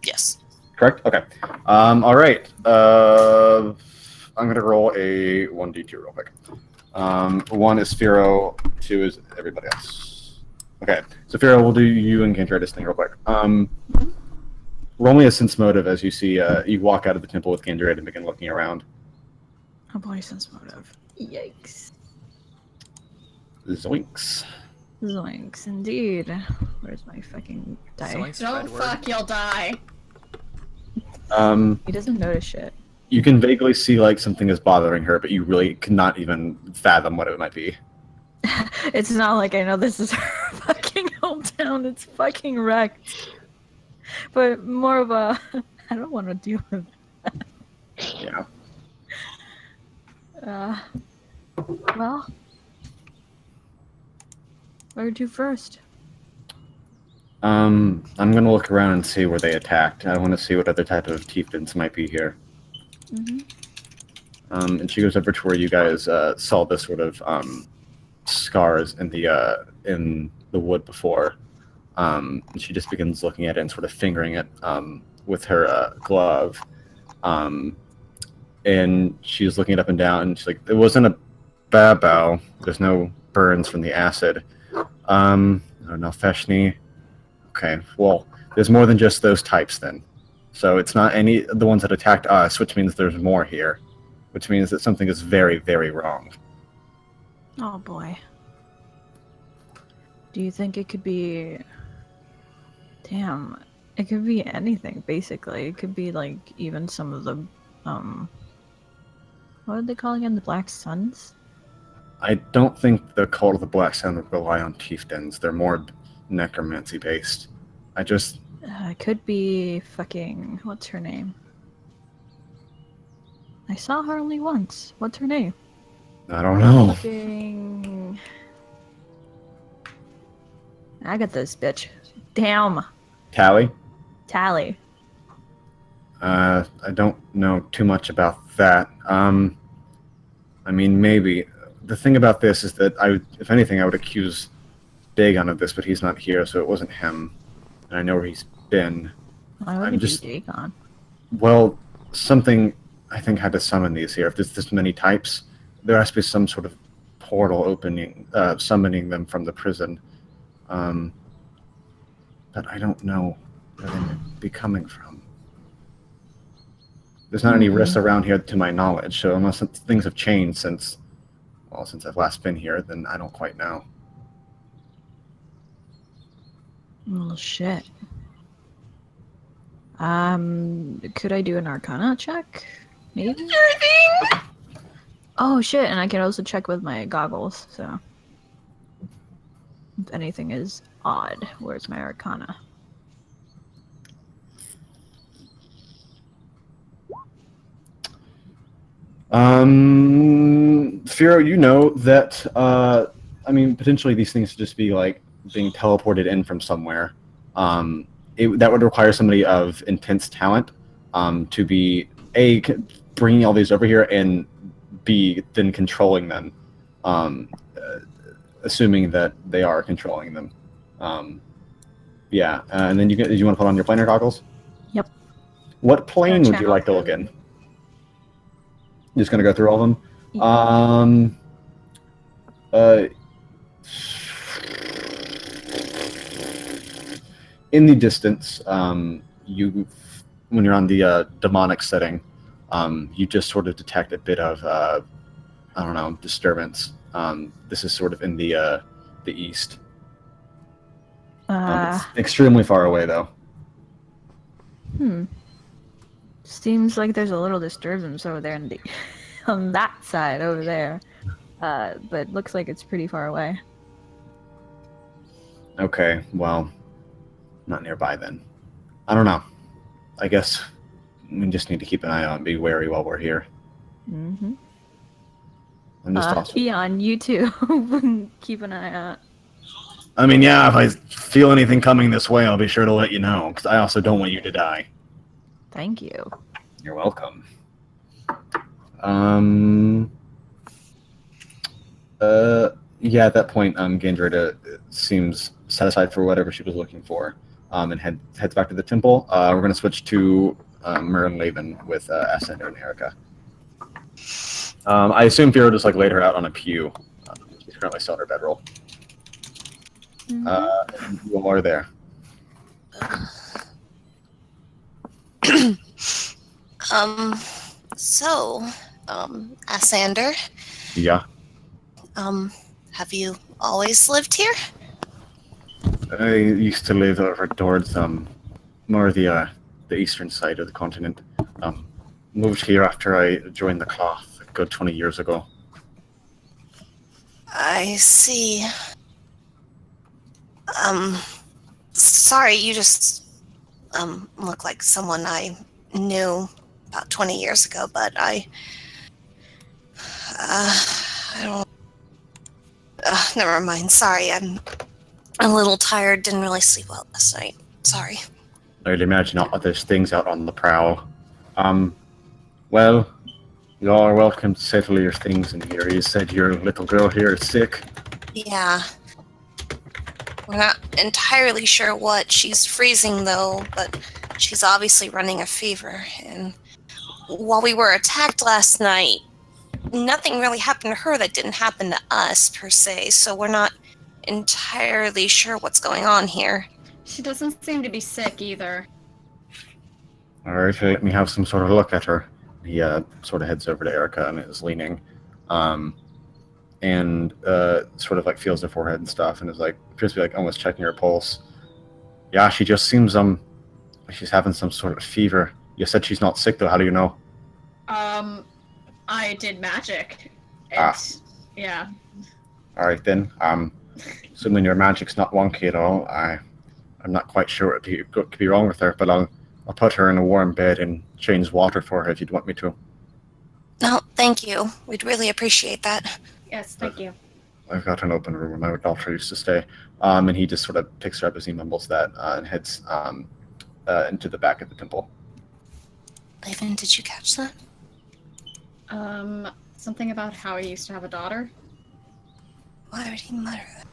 Yes. Correct? Okay. All right. I'm going to roll a 1d2 real quick. 1 is Firo, 2 is everybody else. Okay, so Firo, we'll do you and Kendra this thing real quick. Roll me a sense motive as you see you walk out of the temple with Kendra and begin looking around. Oh boy, sense motive. Yikes. Zoinks. Zoinks, indeed. Where's my fucking die? Zoinks, Don't Fredward. fuck, you'll die. He doesn't notice shit. You can vaguely see like something is bothering her, but you really cannot even fathom what it might be. It's not like I know this is her fucking hometown. It's fucking wrecked. But more of a, I don't want to deal with Yeah. well, where to first? I'm gonna look around and see where they attacked. I want to see what other type of chieftains might be here. Mm-hmm. And she goes over to where you guys saw this sort of scars in the wood before. And she just begins looking at it and sort of fingering it with her glove. And she's looking it up and down, and she's like, "It wasn't a babao. There's no burns from the acid. I don't know, Feshni. Okay, well, there's more than just those types then. So it's not any of the ones that attacked us, which means there's more here, which means that something is very, very wrong." Oh boy. Do you think it could be? Damn, it could be anything. Basically, it could be like even some of the what are they calling them? The Black Suns? I don't think the cult of the Black Sun would rely on chieftains. They're more necromancy based. It could be fucking. What's her name? I saw her only once. What's her name? I don't know. Fucking. I got this bitch. Damn. Tally? Tally. I don't know too much about that. I mean, maybe. The thing about this is that if anything, I would accuse Dagon of this, but he's not here, so it wasn't him. And I know where he's been. Why would I'm it just- be Dagon? Well, something I think had to summon these here. If there's this many types, there has to be some sort of portal opening, summoning them from the prison. But I don't know where they might be coming from. There's not any risks around here to my knowledge, so unless things have changed since I've last been here, then I don't quite know. Well, shit. Could I do an Arcana check? Maybe? Oh, shit, and I can also check with my goggles, so... If anything is odd, where's my Arcana? Firo, you know that, potentially these things could just be like being teleported in from somewhere. That would require somebody of intense talent to be bringing all these over here, and B, then controlling them, assuming that they are controlling them. And then you want to put on your planar goggles? Yep. What plane would you channel like to look through. in? Just going to go through all of them? In the distance, you, when you're on the demonic setting, you just sort of detect a bit of, I don't know, disturbance. This is sort of in the east. It's extremely far away, though. Seems like there's a little disturbance over there on that side over there. But looks like it's pretty far away. Okay, well, not nearby then. I don't know. I guess we just need to keep an eye on, be wary while we're here. Mm-hmm. And just also, Eon, you too. Keep an eye out. I mean, yeah, if I feel anything coming this way, I'll be sure to let you know, because I also don't want you to die. Thank you. You're welcome. Yeah, at that point, Gandrita seems satisfied for whatever she was looking for, and heads back to the temple. We're going to switch to Myr and Laven with Ascender and Erica. I assume Firo just laid her out on a pew. She's currently still on her bedroll. And you all are there. Assander, Yeah. have you always lived here? I used to live over towards more the eastern side of the continent. Moved here after I joined the cloth a good 20 years ago. I see. Sorry, you just look like someone I knew about 20 years ago, but I don't. Never mind. Sorry, I'm a little tired. Didn't really sleep well last night. Sorry. I'd imagine there's things out on the prowl. Well, you all are welcome to settle your things in here. You said your little girl here is sick. Yeah. We're not entirely sure what. She's freezing, though, but she's obviously running a fever. And while we were attacked last night, nothing really happened to her that didn't happen to us, per se, so we're not entirely sure what's going on here. She doesn't seem to be sick either. All right, let me have some sort of look at her. He sort of heads over to Erica and is leaning, and sort of feels her forehead and stuff, and is appears to be almost checking her pulse. Yeah, she just seems like she's having some sort of fever. You said she's not sick though. How do you know? I did magic. And, yeah. All right then. Assuming your magic's not wonky at all, I'm not quite sure what could be wrong with her, but I'll put her in a warm bed and change water for her if you'd want me to. No, thank you. We'd really appreciate that. Yes, thank you. I've got an open room where my daughter used to stay. And he just sort of picks her up as he mumbles that and heads into the back of the temple. Laven, did you catch that? Something about how he used to have a daughter. Why would he mutter that?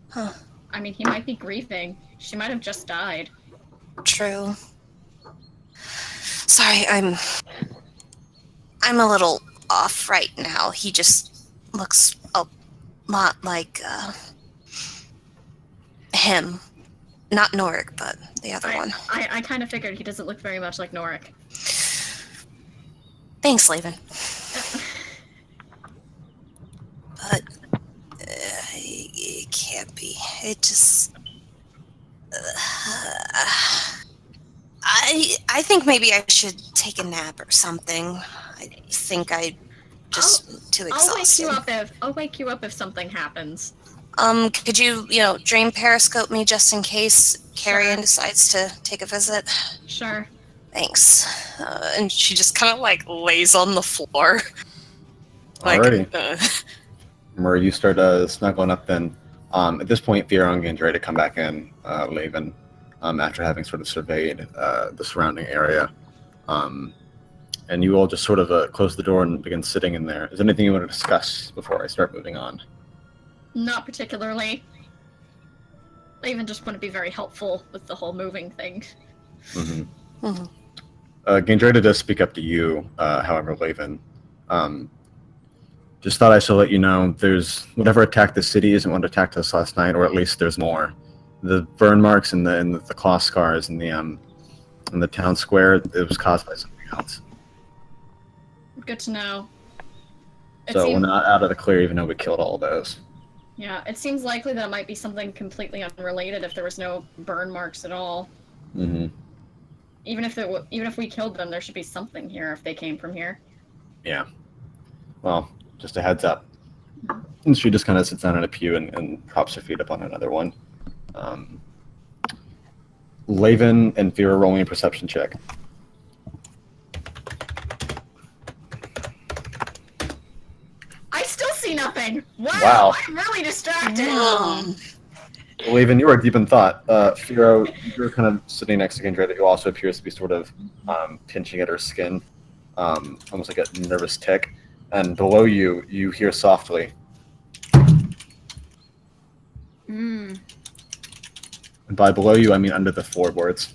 Huh. I mean, he might be grieving. She might have just died. True. Sorry, I'm a little off right now. He just looks a lot like him. Not Norik, but the other one. I kind of figured he doesn't look very much like Norik. Thanks, Laven. But it can't be. It just. I think maybe I should take a nap or something. I think I just too exhausted. I'll wake you up if something happens. Could you dream periscope me just in case Carrion decides to take a visit? Sure. Thanks. And she just kind of lays on the floor. Alrighty. Myr, you start snuggling up then. At this point, Firo and Gandrita come back in, Laven, after having sort of surveyed the surrounding area. And you all just sort of close the door and begin sitting in there. Is there anything you want to discuss before I start moving on? Not particularly. I even just want to be very helpful with the whole moving thing. Mm-hmm. Mm-hmm. Gandrita does speak up to you, however, Laven. Do Just thought I should let you know, there's whatever attacked the city isn't what attacked us last night, or at least there's more. The burn marks and the claw scars in the town square, it was caused by something else. Good to know. So we're not out of the clear, even though we killed all those. Yeah, it seems likely that it might be something completely unrelated if there was no burn marks at all. Mm-hmm. Even if we killed them, there should be something here if they came from here. Yeah. Well, just a heads up. And she just kind of sits down in a pew and props her feet up on another one. Laven and Vera rolling a perception check. I still see nothing. Wow. I'm really distracted. Laven, you are deep in thought. Firo, you're kind of sitting next to Kendra, who also appears to be sort of pinching at her skin, almost like a nervous tick. And below you, you hear softly. Mm. And by below you, I mean under the floorboards.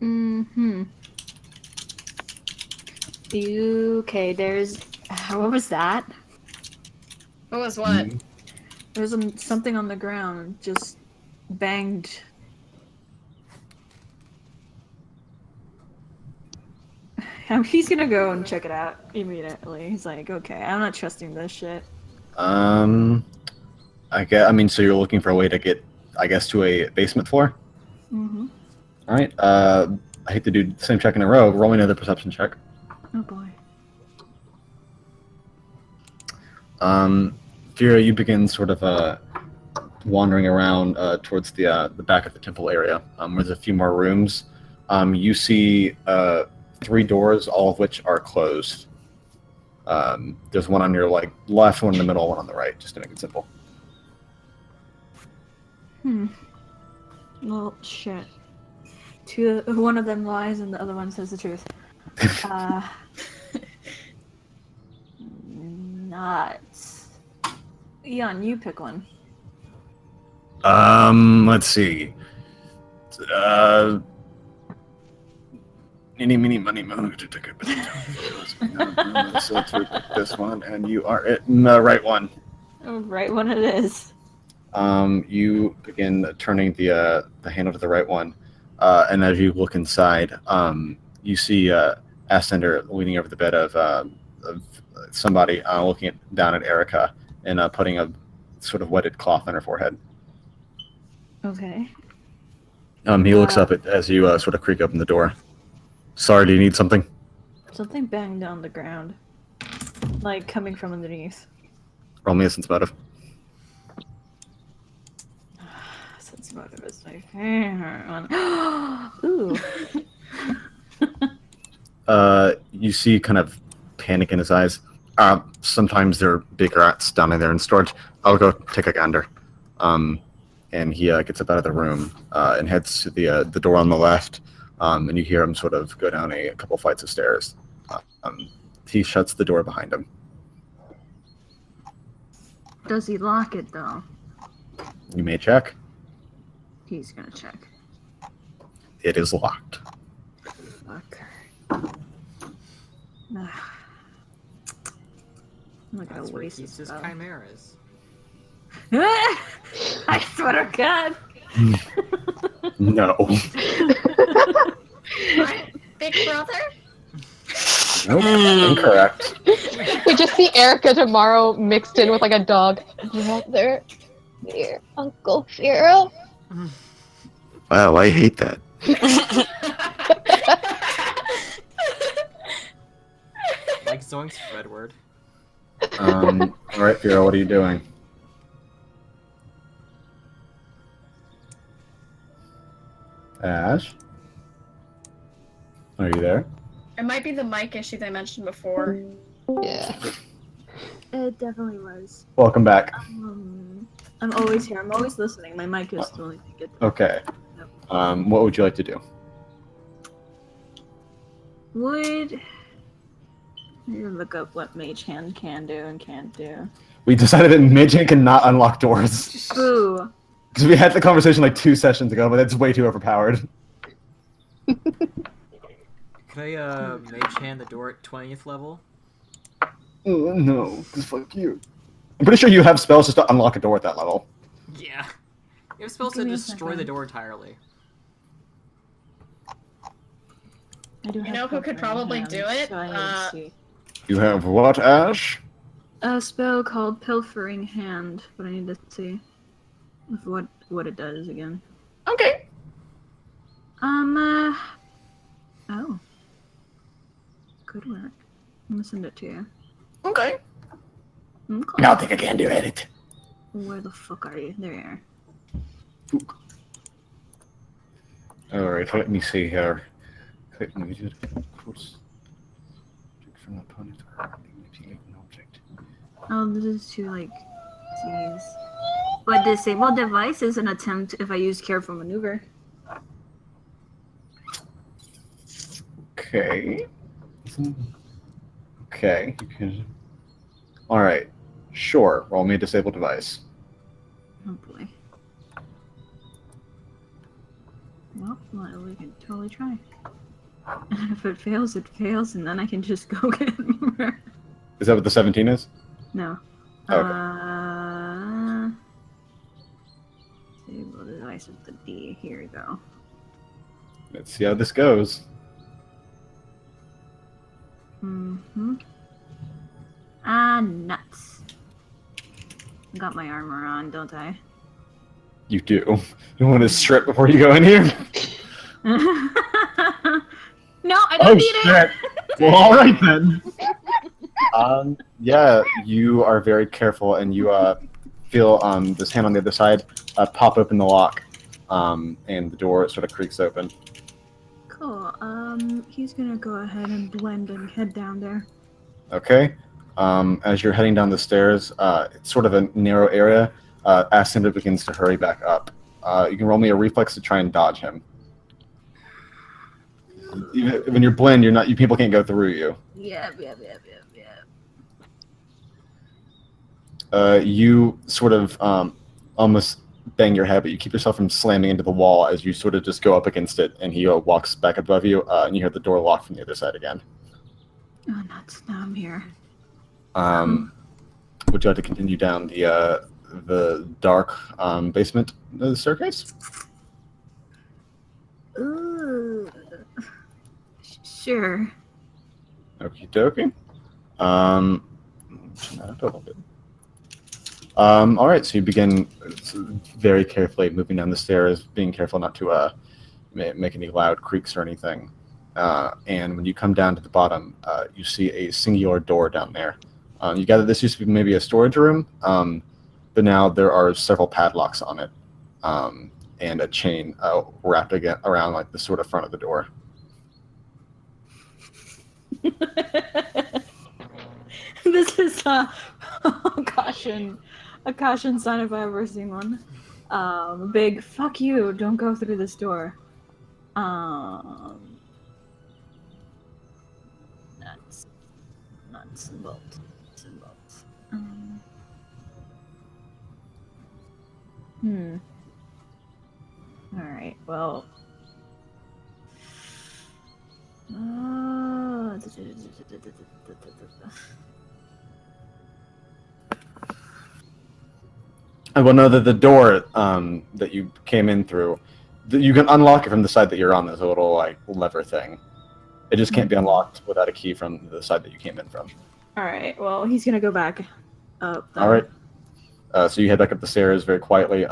Mm-hmm. Okay, there's... What was that? What was what? Mm-hmm. There's something on the ground, just banged. He's gonna go and check it out immediately. He's like, okay, I'm not trusting this shit. I mean, so you're looking for a way to get, I guess, to a basement floor? Mm-hmm. All right. I hate to do the same check in a row. Roll me another perception check. Oh boy. Vera, you begin sort of wandering around towards the back of the temple area. There's a few more rooms. You see 3 doors, all of which are closed. There's one on your left, one in the middle, one on the right, just to make it simple. Well, shit. One of them lies and the other one says the truth. Not. Eon, you pick one. Let's see. Any, mini, money, mo. So to pick this one, and you are in the right one. Oh, right one it is. You begin turning the handle to the right one, and as you look inside, you see Ascender leaning over the bed of somebody, looking down at Erica and putting a sort of wetted cloth on her forehead. Okay. He looks up as you sort of creak open the door. Sorry, do you need something? Something banged on the ground. Like, coming from underneath. Roll me a sense motive. Sense motive is my favorite one. Ooh. You see kind of panic in his eyes. Sometimes there are big rats down in there in storage. I'll go take a gander. And he gets up out of the room and heads to the door on the left. And you hear him sort of go down a couple flights of stairs. He shuts the door behind him. Does he lock it, though? You may check. He's gonna check. It is locked. Okay. I'm not gonna That's where he waste keeps his spell. chimeras. I swear to God. No. Big brother? Nope. Incorrect. We just see Erica tomorrow mixed in with like a dog. Brother, dear Uncle Firo. Wow, I hate that. Like Zoink's Fredward. All right, Firo, what are you doing? Ash? Are you there? It might be the mic issue that I mentioned before. Yeah. It definitely was. Welcome back. I'm always here. I'm always listening. My mic is still good. Okay. What would you like to do? Would... I need to look up what Mage Hand can do and can't do. We decided that Mage Hand cannot unlock doors. Boo. Because we had the conversation like 2 sessions ago, but it's way too overpowered. Could I mage hand the door at 20th level? Oh, no, fuck you. I'm pretty sure you have spells just to unlock a door at that level. Yeah. You have spells to Give me a destroy the second. door entirely. I do You have know who could pilfering probably hand, do it? So I need to see. You have what, Ash? A spell called Pilfering Hand, but I need to see what it does again. Okay. Oh. Good work. I'm gonna send it to you. Okay. Okay. I think I can do it. Where the fuck are you? There you are. Alright, let me see here. Click muted. Quotes. From opponent or manipulate an object. Oh, this is to, like, seize. But disable device is an attempt if I use careful maneuver. Okay. Okay. You can... Alright. Sure. Roll me a disable device. Oh boy. Well, we can totally try. And if it fails, and then I can just go get more. Is that what the 17 is? No. Okay. Disable device with the D. Here we go. Let's see how this goes. Mm-hmm. Ah, nuts. Got my armor on, don't I? You do. You want to strip before you go in here? No, I don't need it! Well, alright then. Yeah, you are very careful, and you feel this hand on the other side pop open the lock, and the door sort of creaks open. Cool. He's gonna go ahead and blend and head down there. Okay. As you're heading down the stairs, it's sort of a narrow area. Ascender begins to hurry back up. You can roll me a reflex to try and dodge him. Even when you're blend, you people can't go through you. Yeah. You sort of almost bang your head, but you keep yourself from slamming into the wall as you sort of just go up against it, and he walks back above you, and you hear the door lock from the other side again. Oh, nuts. Now I'm here. Would you like to continue down the dark basement of the staircase? Ooh. Sure. Okie dokie. Turn that up a little bit. All right, so you begin very carefully moving down the stairs, being careful not to make any loud creaks or anything. And when you come down to the bottom, you see a singular door down there. You gather this used to be maybe a storage room, but now there are several padlocks on it, and a chain wrapped around like the sort of front of the door. This is a caution sign if I've ever seen one. Big fuck you! Don't go through this door. Nuts and bolts. All right. Well. I will know that the door that you came in through, you can unlock it from the side that you're on. There's a little like lever thing. It just can't be unlocked without a key from the side that you came in from. All right. Well, he's gonna go back up. Then. All right. So you head back up the stairs very quietly,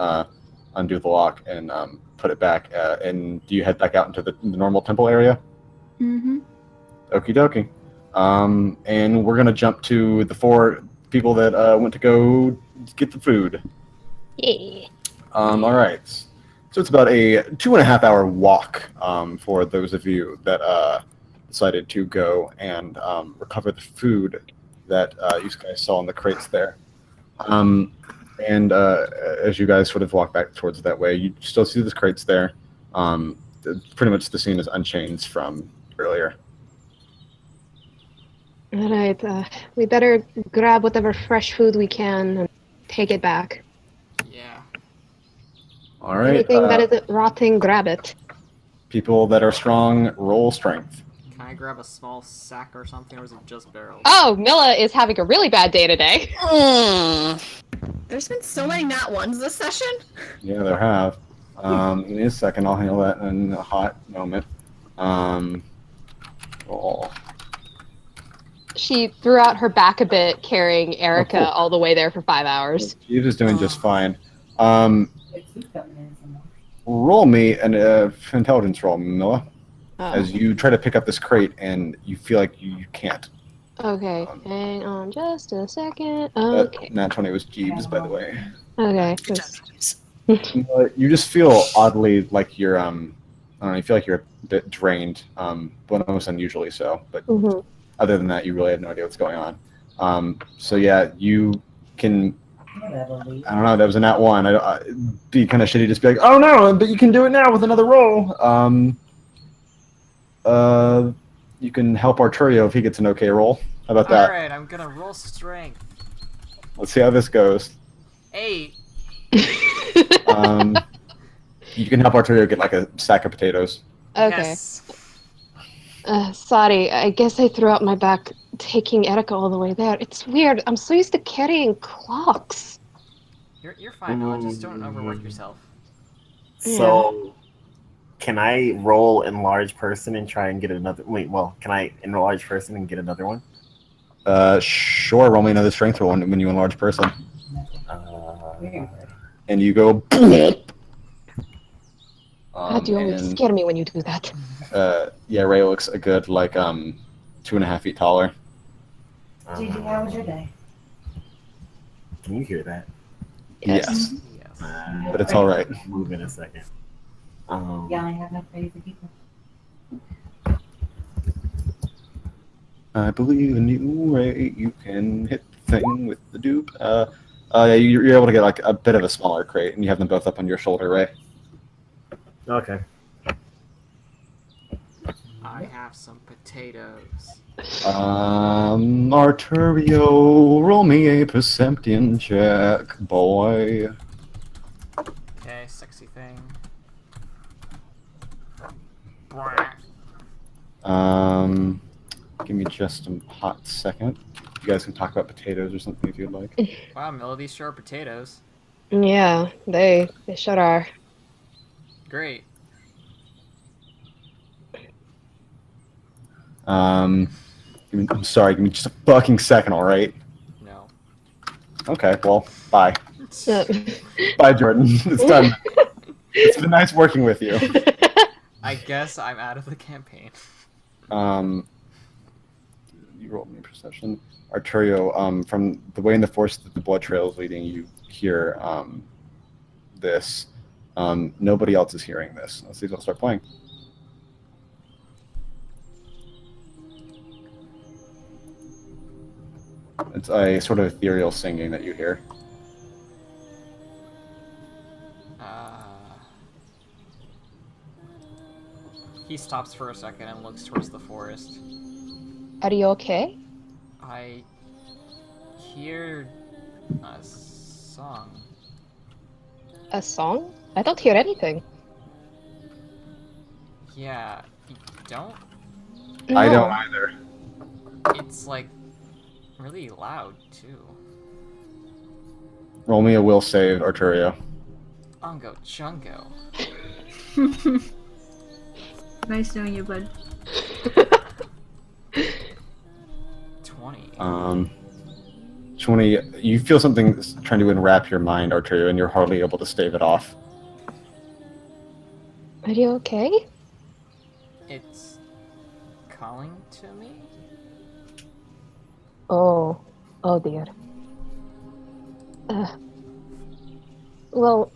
undo the lock, and put it back. And do you head back out into the normal temple area? Mm-hmm. Okie dokie. And we're gonna jump to the 4 people that went to go get the food. Yeah. All right. So it's about a 2.5-hour walk for those of you that decided to go and recover the food that you guys saw in the crates there. And as you guys sort of walk back towards that way, you still see the crates there. Pretty much the scene is unchanged from earlier. All right. We better grab whatever fresh food we can and take it back. Yeah. All right. Anything that isn't rotting, grab it. People that are strong, roll strength. Can I I grab a small sack or something, or is it just barrels? Oh, Milla is having a really bad day today. There's been so many nat ones this session. Yeah, there have. Give me a second. I'll handle that in a hot moment. Oh. She threw out her back a bit, carrying Erica cool. all the way there for 5 hours. Jeeves is doing just fine. Roll me an intelligence roll, Milla, as you try to pick up this crate and you feel like you can't. Okay, hang on just a second. Okay. Nat 20 was Jeeves, by the way. Okay. You just feel oddly like you're, I don't know, you feel like you're a bit drained, but almost unusually so. But other than that, you really have no idea what's going on. So yeah, you can, I don't know, that was a nat 1. It'd be kind of shitty to just be like, oh no, but you can do it now with another roll. You can help Arturio if he gets an okay roll. How about that? Alright, I'm gonna roll strength. Let's see how this goes. 8. You can help Arturio get like a sack of potatoes. Okay. Yes. Sorry, I guess I threw out my back taking Erica all the way there. It's weird. I'm so used to carrying clocks. You're fine, Noah. Just don't overwork yourself. So, can I roll enlarge person and try and get another? Wait, well, can I enlarge person and get another one? Sure. Roll me another strength roll when you enlarge person. And you go. God, you always scare me when you do that. Yeah, Ray looks a good 2.5 feet taller. Gigi, how was your day? Can you hear that? Yes. But it's all right. Move in a second. Yeah, I have no crazy people. I believe in you, Ray. You can hit the thing with the dupe. Yeah, you're able to get a bit of a smaller crate, and you have them both up on your shoulder, Ray. Okay. I have some potatoes. Arturio, roll me a perception check, boy. Okay, sexy thing. Give me just a hot second. You guys can talk about potatoes or something if you'd like. Wow, Melody, sure are potatoes. Yeah, they sure are. Great. I'm sorry, give me just a fucking second, alright? No. Okay, well, bye. Bye, Jordan. It's done. It's been nice working with you. I guess I'm out of the campaign. You rolled me perception. Arturio, from the way in the forest that the blood trail is leading, you hear this. Nobody else is hearing this. Let's see if I'll start playing. It's a sort of ethereal singing that you hear. He stops for a second and looks towards the forest. Are you okay? I hear a song. A song? I don't hear anything. Yeah, you don't? No. I don't either. It's really loud too. Roll me a will save, Arturio. Ungo Chungo. Nice knowing you, bud. 20. 20. You feel something that's trying to enwrap your mind, Arturio, and you're hardly able to stave it off. Are you okay? It's calling to me? Oh dear. Well,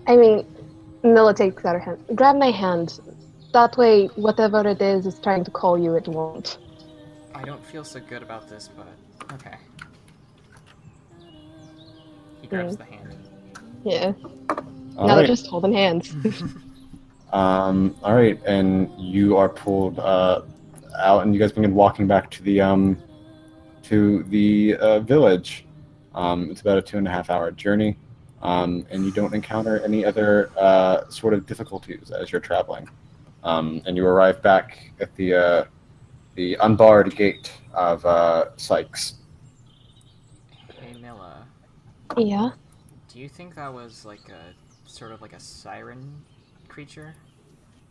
I mean, Milla takes her hand. Grab my hand. That way, whatever it is trying to call you, it won't. I don't feel so good about this, but okay. He grabs the hand. Yeah. All Now right. they're just holding hands. All right, and you are pulled out, and you guys begin walking back to the village. It's about a 2.5-hour journey, and you don't encounter any other sort of difficulties as you're traveling. and you arrive back at the unbarred gate of Sykes. Hey Milla, Yeah. do you think that was like a sort of like a siren creature?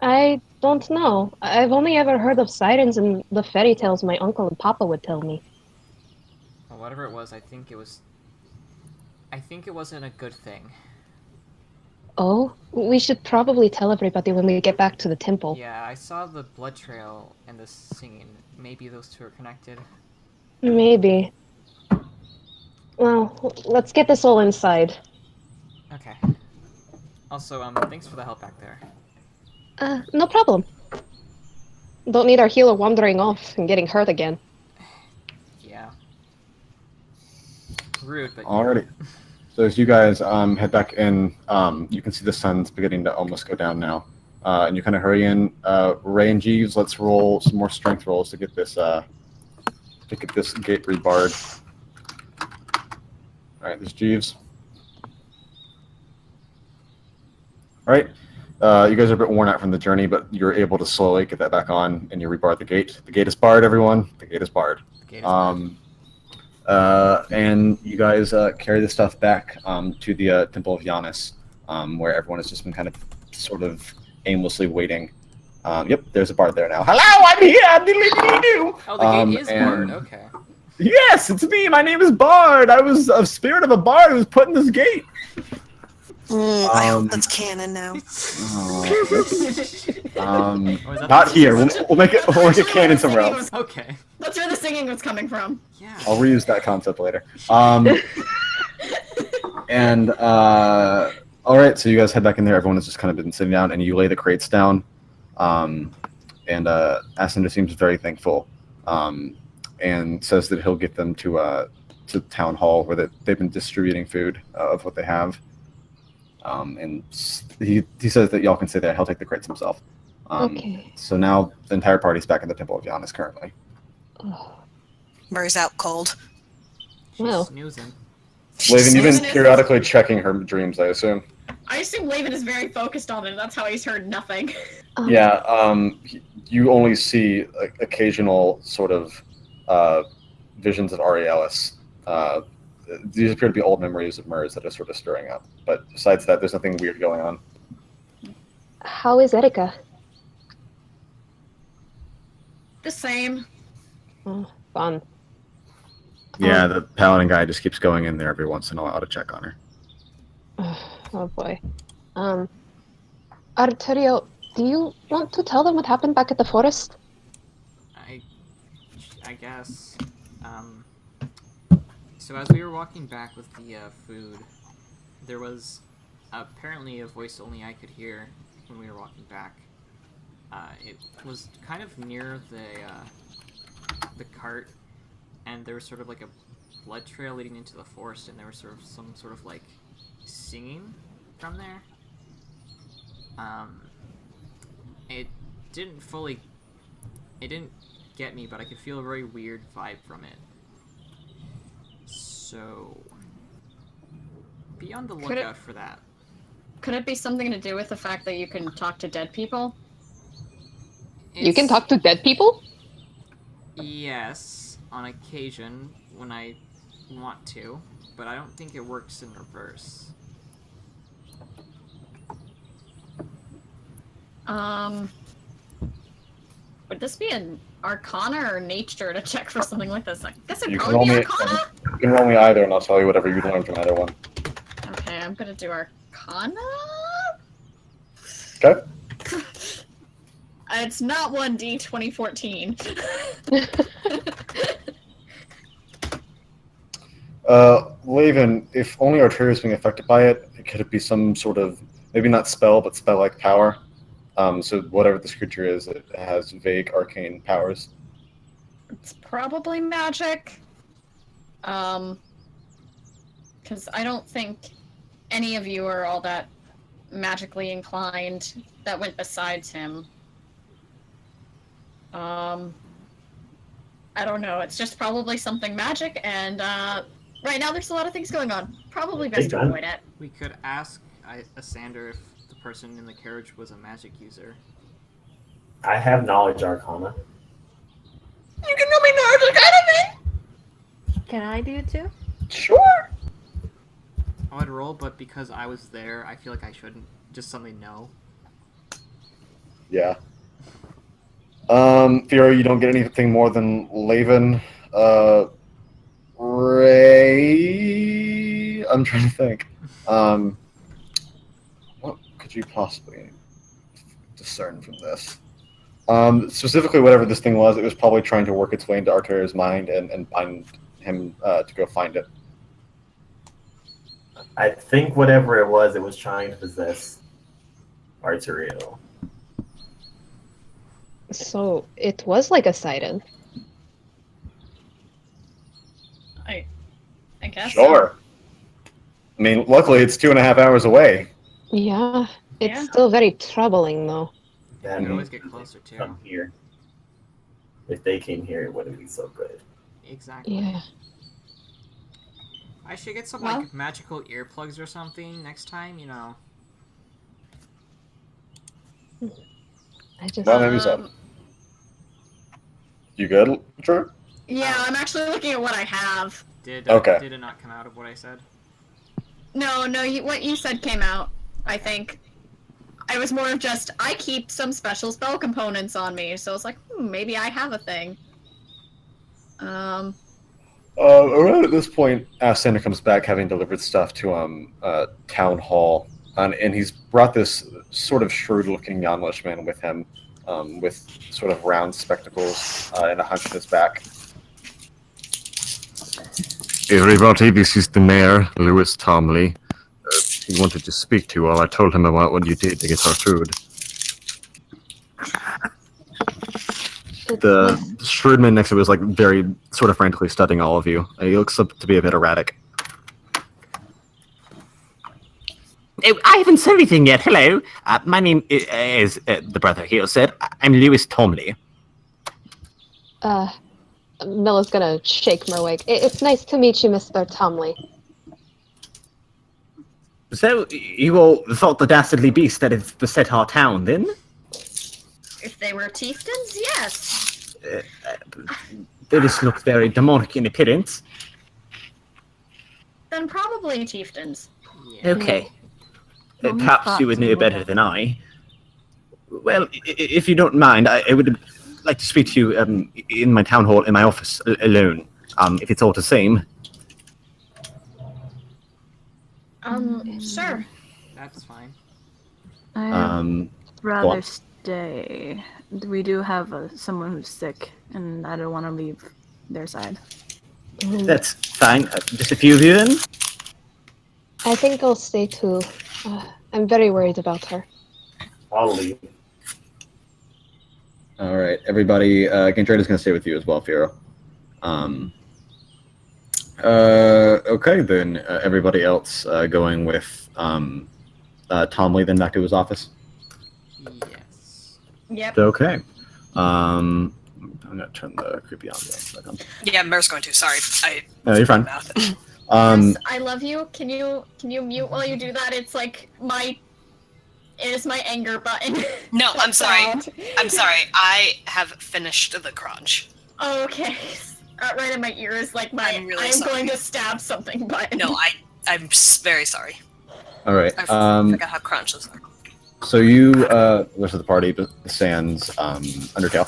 I don't know. I've only ever heard of sirens in the fairy tales my uncle and papa would tell me. Well, whatever it was, I think it was. I think it wasn't a good thing. Oh, we should probably tell everybody when we get back to the temple. Yeah, I saw the blood trail and the singing. Maybe those two are connected. Maybe. Well, let's get this all inside. Okay. Also, thanks for the help back there. No problem. Don't need our healer wandering off and getting hurt again. Yeah. Rude, but Alrighty. So as you guys head back in, you can see the sun's beginning to almost go down now, and you kind of hurry in. Ray and Jeeves, let's roll some more strength rolls to get this gate rebarred. All right, this Jeeves. All right, you guys are a bit worn out from the journey, but you're able to slowly get that back on, and you rebar the gate. The gate is barred, everyone. The gate is barred. the gate is barred. And you guys carry the stuff back to the Temple of Giannis, where everyone has just been kind of sort of aimlessly waiting. Yep, there's a bard there now. Hello, I'm here! Diddly-dee-doo! Oh, the gate is barred, okay. Yes, it's me! My name is Bard! I was a spirit of a bard who was put in this gate! I hope that's canon now. Not here. We'll make it canon somewhere else. Okay. That's where the singing was coming from. Yeah. I'll reuse that concept later. And all right, so you guys head back in there. Everyone has just kind of been sitting down, and you lay the crates down. And Ascinder seems very thankful, and says that he'll get them to town hall where they've been distributing food of what they have. And he says that y'all can stay there. He'll take the crates himself. Okay. So now the entire party's back in the Temple of Giannis currently. Murray's out cold. She's Well. snoozing. Laven, you've been Snoozing is- periodically checking her dreams, I assume. I assume Laven is very focused on it. That's how he's heard nothing. Yeah, you only see occasional sort of visions of Aurealis. These appear to be old memories of Murs that are sort of stirring up. But besides that, there's nothing weird going on. How is Erika? The same. Oh, fun. Yeah, the paladin guy just keeps going in there every once in a while to check on her. Oh boy. Arterio, do you want to tell them what happened back at the forest? I guess. So as we were walking back with the food, there was apparently a voice only I could hear when we were walking back. It was kind of near the cart, and there was sort of like a blood trail leading into the forest, and there was sort of some sort of like singing from there. It didn't get me, but I could feel a very weird vibe from it. So be on the lookout for that. Could it be something to do with the fact that you can talk to dead people? You can talk to dead people? Yes, on occasion when I want to, but I don't think it works in reverse. Would this be an Arcana or Nature to check for something like this? I guess it'd You can probably roll be me, Arcana. you can roll me either, and I'll tell you whatever you learn from either one. Okay, I'm gonna do Arcana. Okay. It's not 1D 2014. Laven, if only Arteria is being affected by it, could it be some sort of, maybe not spell, but spell-like power? So whatever this creature is, it has vague arcane powers. It's probably magic. Because I don't think any of you are all that magically inclined that went besides him. I don't know. It's just probably something magic, and right now there's a lot of things going on. Probably best to avoid it. We could ask Asander if the person in the carriage was a magic user. I have knowledge arcana. You can know me knowledge arcana. Can I do it too? Sure. I would roll, but because I was there, I feel like I shouldn't. Just suddenly know. Yeah. Theo, you don't get anything more than Laven. Ray. I'm trying to think. What could you possibly discern from this? Specifically, whatever this thing was, it was probably trying to work its way into Arturia's mind and bind him to go find it. I think whatever it was trying to possess Arturio. So it was like a siren. I guess. Sure. I mean, luckily it's 2.5 hours away. Yeah, it's Yeah. still very troubling though. That You can always means get closer too. come here. If they came here, it wouldn't be so good. Exactly. Yeah. I should get some Well- like magical earplugs or something next time. You know. I just Well, maybe so. You good, Drew? Yeah, I'm actually looking at what I have. Did Okay. Did it not come out of what I said? No, what you said came out, I think. I was more of just, I keep some special spell components on me, so it's like, maybe I have a thing. Around at this point, Santa comes back having delivered stuff to Town Hall, and he's brought this sort of shrewd-looking younglish man with him, with sort of round spectacles and a hunch in his back. Everybody, this is the mayor, Lewis Tomley. He wanted to speak to you all. I told him about what you did to get our food. The shrewd man next to him was like very sort of frantically studying all of you. He looks up to be a bit erratic. I haven't said anything yet. Hello. My name is the brother here said. I'm Lewis Tomley. Milla's gonna shake Merwig. It's nice to meet you, Mr. Tomley. So, you all thought the dastardly beast that has beset our town, then? If they were chieftains, yes. They just look very demonic in appearance. Then probably chieftains. Yeah. Okay. Well, we Perhaps thought you would we know would better have. than I. Well, if you don't mind, I would like to speak to you in my town hall, in my office, alone. If it's all the same. Sure. That's fine. I'd Go rather on. stay. We do have someone who's sick, and I don't want to leave their side. That's fine. Just a few of you then? I think I'll stay too. I'm very worried about her. I'll leave. All right, everybody. Gantrada's going to stay with you as well, Firo. Okay, then everybody else going with Tomley then back to his office. Yes. Yep. Okay. I'm gonna turn the creepy ambiance back on. Yeah, Mer's going to. Sorry, No, you're fine. Yes, I love you. Can you mute while you do that? It's like it is my anger button. No, I'm sorry. Sound. I'm sorry. I have finished the crunch. Okay. Right in my ear is like I'm really I'm sorry. going to stab something button. No, I'm very sorry. All right. I forgot how crunch looks like. So you, the rest of the party, sans Undertale,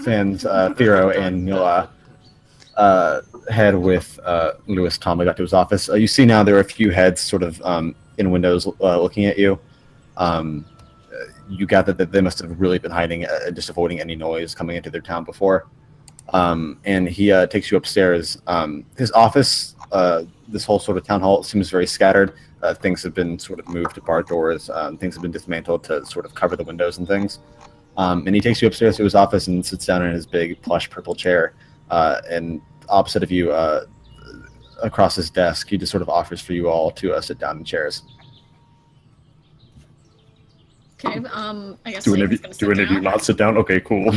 sans Firo and Mila, head with Lewis Tomley back to his office. You see now there are a few heads sort of in windows looking at you. You gather that they must have really been hiding, just avoiding any noise coming into their town before. And he takes you upstairs. His office, this whole sort of town hall, seems very scattered. Things have been sort of moved to bar doors. Things have been dismantled to sort of cover the windows and things. And he takes you upstairs to his office and sits down in his big plush purple chair. And opposite of you, across his desk, he just sort of offers for you all to sit down in chairs. Okay. I guess. Do any Satan's gonna sit of you down. not sit down? Okay, cool.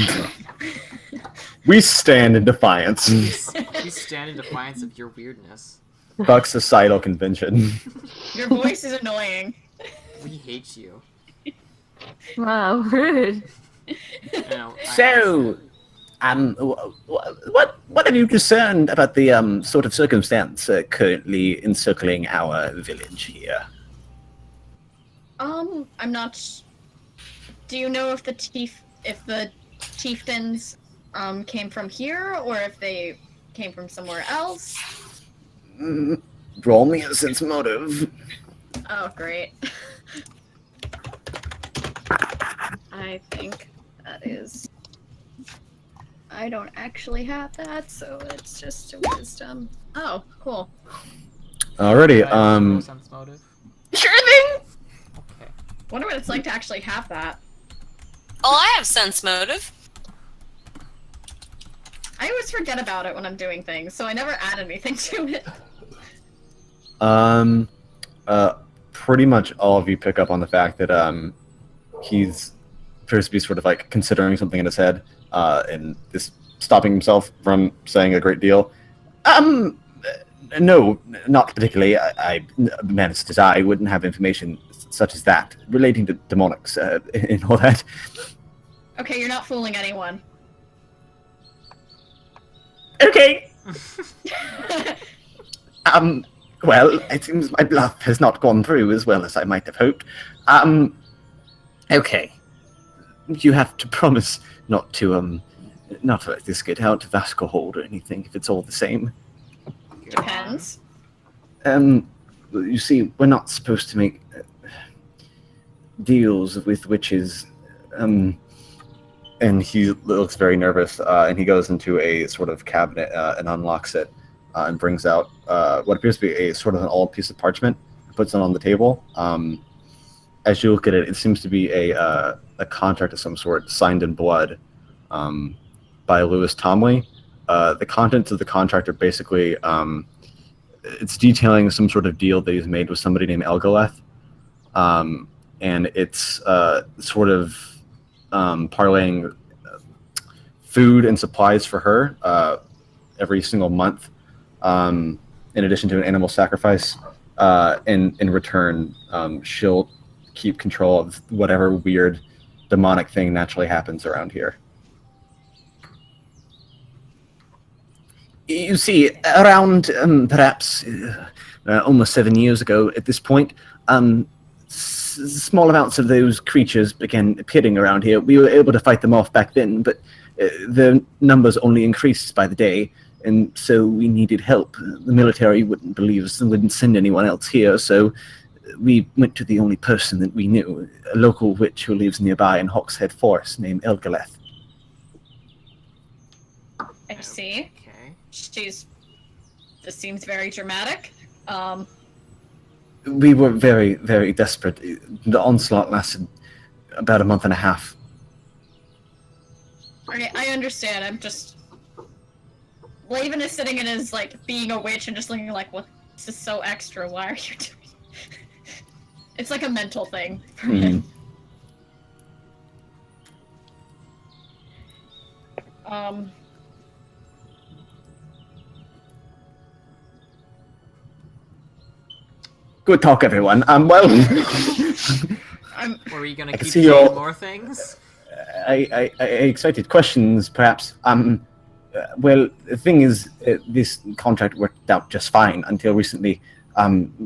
We stand in defiance. You stand in defiance of your weirdness. Fuck societal convention. Your voice is annoying. We hate you. Wow, rude. No, So, what have you discerned about the sort of circumstance currently encircling our village here? I'm not. Do you know if the chieftains came from here or if they came from somewhere else? Roll me a sense motive. Oh, great. I think that is. I don't actually have that, so it's just a wisdom. Oh, cool. Alrighty. Sense motive. Sure thing. Okay. Wonder what it's like to actually have that. Oh, I have sense motive. I always forget about it when I'm doing things, so I never add anything to it. Pretty much all of you pick up on the fact that he's appears to be sort of like considering something in his head, and is stopping himself from saying a great deal. No, not particularly. I managed to die. I wouldn't have information such as that relating to demonics and all that. Okay, you're not fooling anyone. Okay. Well, it seems my bluff has not gone through as well as I might have hoped. Okay. You have to promise not to let this get out of Vasco Hold or anything, if it's all the same. Depends. You see, we're not supposed to make deals with witches, and he looks very nervous, and he goes into a sort of cabinet and unlocks it, and brings out what appears to be a sort of an old piece of parchment, puts it on the table. As you look at it, it seems to be a contract of some sort, signed in blood, by Lewis Tomley. The contents of the contract are basically, it's detailing some sort of deal that he's made with somebody named Elgaleth, and it's sort of parlaying food and supplies for her every single month, in addition to an animal sacrifice. In return, she'll keep control of whatever weird demonic thing naturally happens around here. You see, around perhaps almost 7 years ago at this point, small amounts of those creatures began appearing around here. We were able to fight them off back then, but the numbers only increased by the day, and so we needed help. The military wouldn't believe us and wouldn't send anyone else here, so we went to the only person that we knew, a local witch who lives nearby in Hawkshead Forest named Elgaleth. I see. Okay. This seems very dramatic. We were very, very desperate. The onslaught lasted about a month and a half. Okay, I understand. I'm just... Laven is sitting in his, like, being a witch and just looking like, what? This is so extra. Why are you doing It's like a mental thing for him. Good talk, everyone. Well, Were you gonna keep see saying your- more things? I excited questions, perhaps. Well, the thing is, this contract worked out just fine until recently.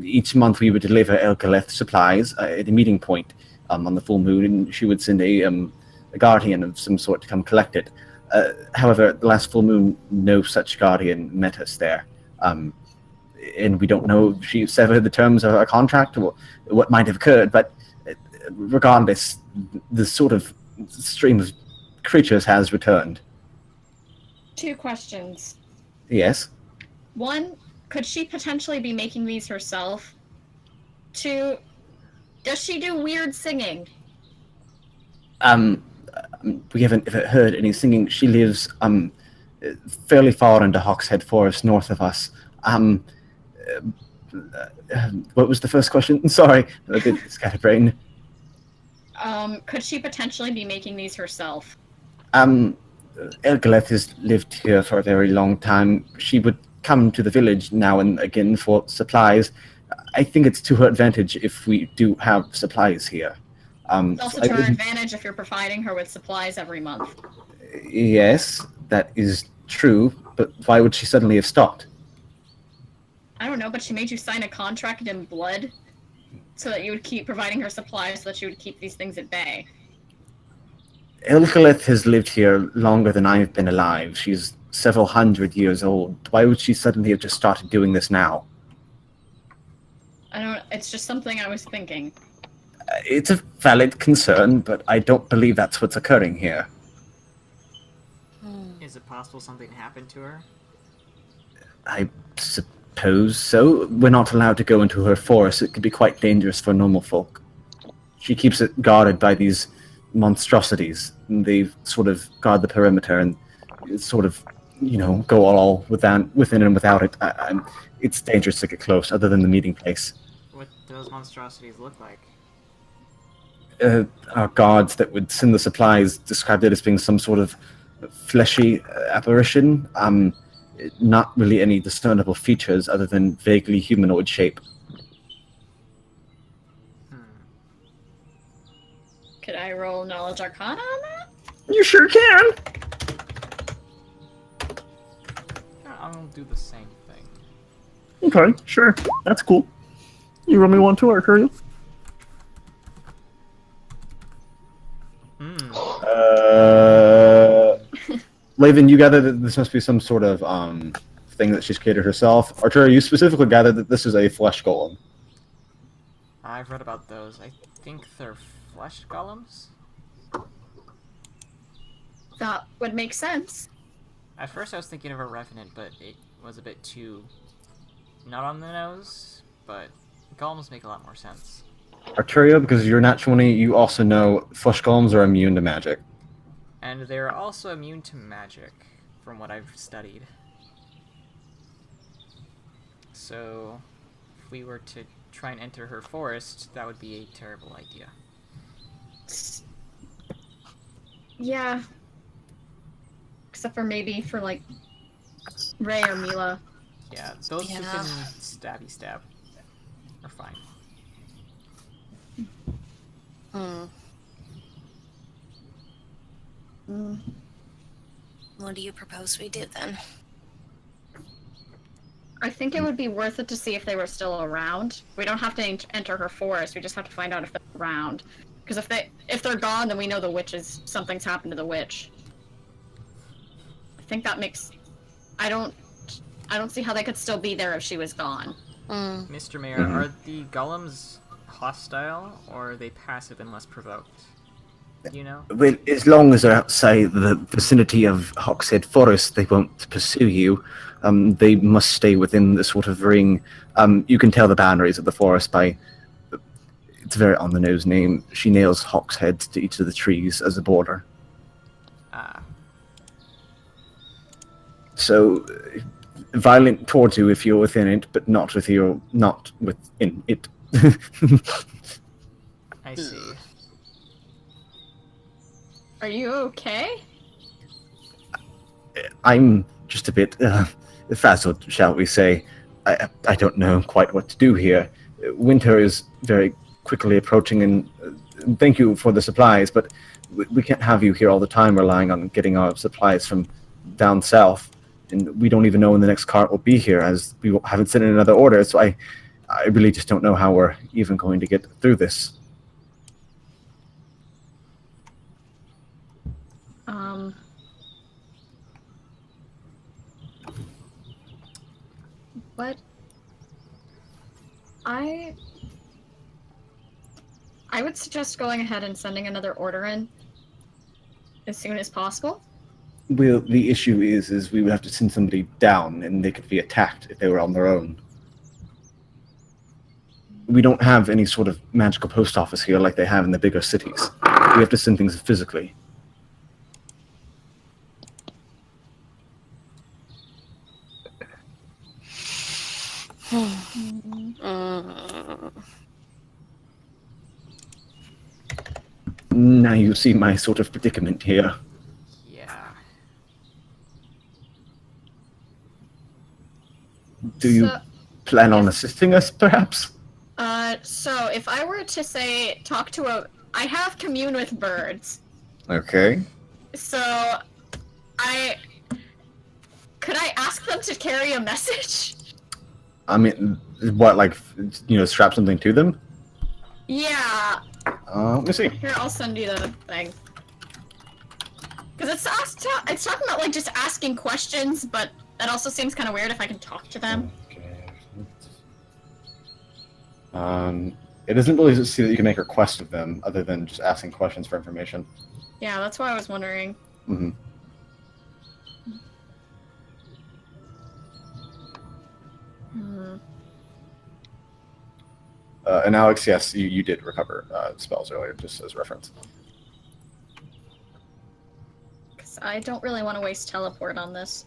Each month we would deliver Elgaleth supplies at a meeting point on the full moon, and she would send a guardian of some sort to come collect it. However, the last full moon, no such guardian met us there. And we don't know if she severed the terms of our contract or what might have occurred, but regardless, the sort of stream of creatures has returned. 2 questions. Yes? 1, could she potentially be making these herself? 2, does she do weird singing? We haven't ever heard any singing. She lives fairly far into Hawkshead Forest, north of us. What was the first question? Sorry, a bit scatterbrained. Could she potentially be making these herself? Elgaleth has lived here for a very long time. She would come to the village now and again for supplies. I think it's to her advantage if we do have supplies here. It's also so to her advantage if you're providing her with supplies every month. yes, that is true, but why would she suddenly have stopped? I don't know, but she made you sign a contract in blood so that you would keep providing her supplies so that she would keep these things at bay. Elgalith has lived here longer than I've been alive. She's several hundred years old. Why would she suddenly have just started doing this now? It's just something I was thinking. It's a valid concern, but I don't believe that's what's occurring here. Is it possible something happened to her? I suppose so. We're not allowed to go into her forest. It could be quite dangerous for normal folk. She keeps it guarded by these monstrosities. They sort of guard the perimeter and sort of, go all within and without it. It's dangerous to get close, other than the meeting place. What do those monstrosities look like? Our guards that would send the supplies described it as being some sort of fleshy apparition. Not really any discernible features other than vaguely humanoid shape. Could I roll Knowledge Arcana on that? You sure can. I'll do the same thing. Okay, sure. That's cool. You roll me one too, Arcurial? Laven, you gather that this must be some sort of thing that she's created herself. Arturo, you specifically gathered that this is a flesh golem. I've read about those. I think they're flesh golems? That would make sense. At first I was thinking of a revenant, but it was a bit too not on the nose, but golems make a lot more sense. Arturo, because you're natural 20, you also know flesh golems are immune to magic. And they're also immune to magic, from what I've studied. So, if we were to try and enter her forest, that would be a terrible idea. Yeah. Except for maybe for, like, Ray or Mila. Yeah, those who can stabby stab are fine. What do you propose we do then? I think it would be worth it to see if they were still around. We don't have to enter her forest. We just have to find out if they're around. Because if they're gone, then we know the witch something's happened to the witch. I think that makes. I don't see how they could still be there if she was gone. Mr. Mayor, are the golems hostile or are they passive unless provoked? Do you know? Well, as long as they're outside the vicinity of Hawkshead Forest, they won't pursue you. They must stay within the sort of ring. You can tell the boundaries of the forest by... It's a very on-the-nose name. She nails hawks' heads to each of the trees as a border. So, violent towards you if you're within it, but not within it. I see. Are you okay? I'm just a bit frazzled, shall we say. I don't know quite what to do here. Winter is very quickly approaching, and thank you for the supplies, but we can't have you here all the time relying on getting our supplies from down south. And we don't even know when the next cart will be here, as we haven't sent in another order, so I really just don't know how we're even going to get through this. What? I would suggest going ahead and sending another order in as soon as possible. Well, the issue is we would have to send somebody down, and they could be attacked if they were on their own. We don't have any sort of magical post office here like they have in the bigger cities. We have to send things physically. Now you see my sort of predicament here. Yeah. Do you plan on assisting us, perhaps? So if I were to say talk to I have commune with birds. Okay. So, could I ask them to carry a message? I mean, what, like, strap something to them? Yeah. Let me see. Here, I'll send you the thing. Because it's talking about, like, just asking questions, but that also seems kind of weird if I can talk to them. It doesn't really see that you can make requests of them, other than just asking questions for information. Yeah, that's why I was wondering. Mm-hmm. And Alex, yes, you did recover spells earlier, just as reference. Because I don't really want to waste teleport on this.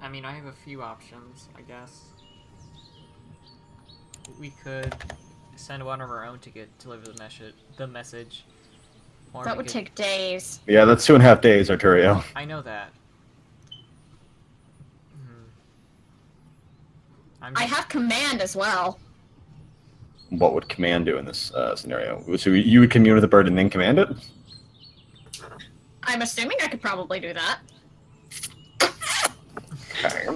I mean, I have a few options, I guess. We could send one of our own to deliver the message. Or That would take days. Yeah, that's 2.5 days, Arturio. I know that. I have command as well. What would command do in this scenario? So you would commune with the bird and then command it? I'm assuming I could probably do that. Okay.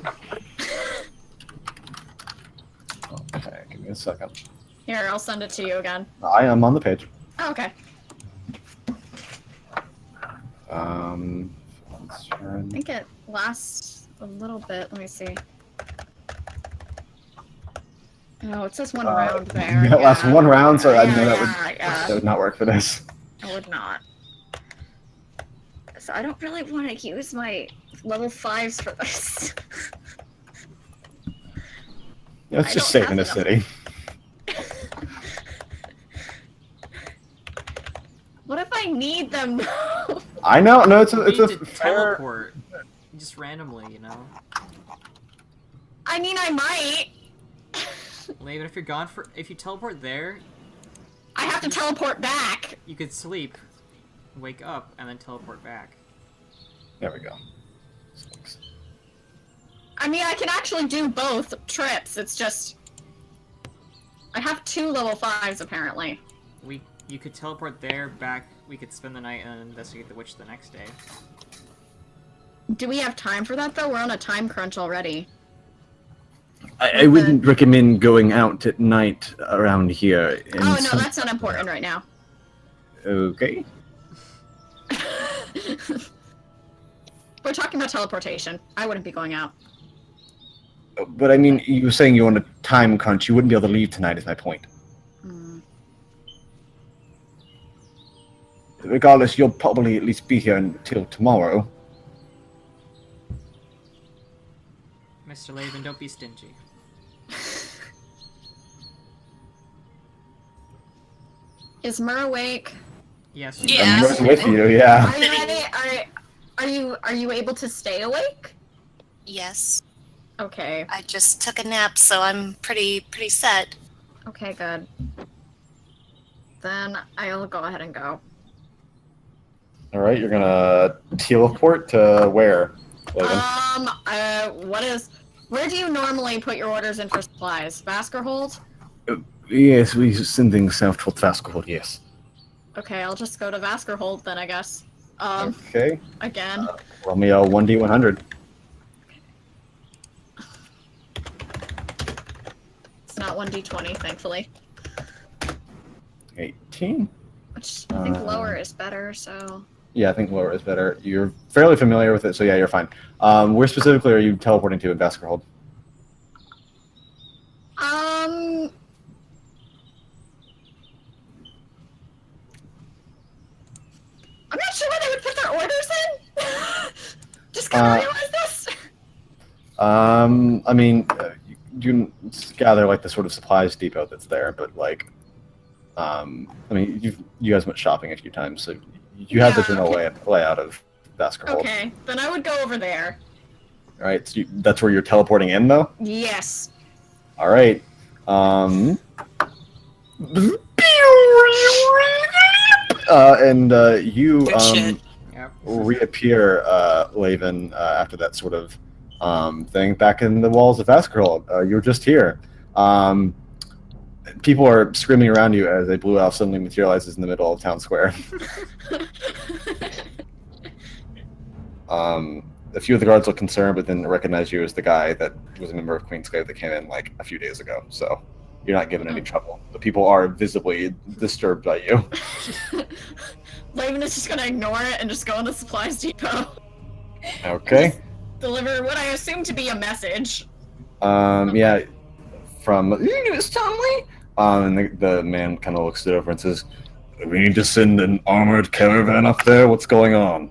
Okay, give me a second. Here, I'll send it to you again. I am on the page. Oh, okay. I think it lasts a little bit. Let me see. Oh, it says one round there. That lasts one round, so I know yeah. that would not work for this. I would not. So I don't really want to use my level 5s for this. Let's just save in the city. What if I need them? I know. No, it's a fair. Teleport, just randomly, you know. I mean, I might. Well, even if you're gone if you teleport there, I have to teleport back. You could sleep, wake up, and then teleport back. There we go. I mean, I can actually do both trips. It's just I have 2 level 5s apparently. You could teleport there, back. We could spend the night and investigate the witch the next day. Do we have time for that though? We're on a time crunch already. I wouldn't recommend going out at night around here. Oh no, that's not important right now. Okay. We're talking about teleportation. I wouldn't be going out. But I mean, you were saying you're on a time crunch. You wouldn't be able to leave tonight, is my point. Regardless, you'll probably at least be here until tomorrow. Mr. Laven, don't be stingy. Is Mur awake? Yes. I'm right with you, yeah. Are you ready? Are you able to stay awake? Yes. Okay. I just took a nap, so I'm pretty set. Okay, good. Then I'll go ahead and go. All right, you're gonna teleport to where? Logan? Where do you normally put your orders in for supplies? Vaskerhold? Yes, we send things south towards Vaskerhold, yes. Okay, I'll just go to Vaskerhold then, I guess. Okay. Again. Roll me a 1d100. It's not 1d20, thankfully. 18. Which I think lower is better, so... Yeah, I think lower is better. You're fairly familiar with it, so yeah, you're fine. Where specifically are you teleporting to in Vaskerhold? I'm not sure where they would put their orders in. Just kind of realized this. I mean, you can gather like the sort of supplies depot that's there, but like, I mean, you guys went shopping a few times, so you have the general layout of Vaskerhold. Okay, then I would go over there. All right, so that's where you're teleporting in, though. Yes. All right. You reappear, Laven, after that sort of thing back in the walls of Askerhold. You were just here. People are screaming around you as a blue elf suddenly materializes in the middle of town square. A few of the guards look concerned, but then recognize you as the guy that was a member of Queensclave that came in like a few days ago. So you're not given any trouble. The people are visibly disturbed by you. Laven is just gonna ignore it and just go in the supplies depot. Okay. Just deliver what I assume to be a message. Yeah, from Stanley. And the man kind of looks it over and says, "We need to send an armored caravan up there. What's going on?"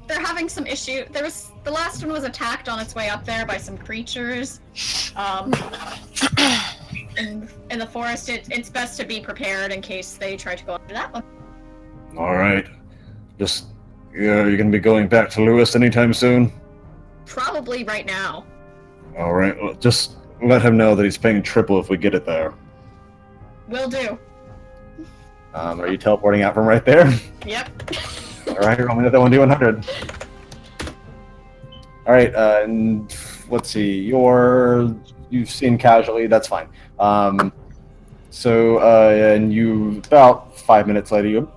They're having some issue. The last one was attacked on its way up there by some creatures. In the forest, it's best to be prepared in case they try to go after that one. All right. Just, you're gonna be going back to Lewis anytime soon? Probably right now. All right. Well, just let him know that he's paying triple if we get it there. Will do. Are you teleporting out from right there? Yep. All right, roll me another 1d100. All right, and let's see. You've seen casually. That's fine. And you about 5 minutes later, you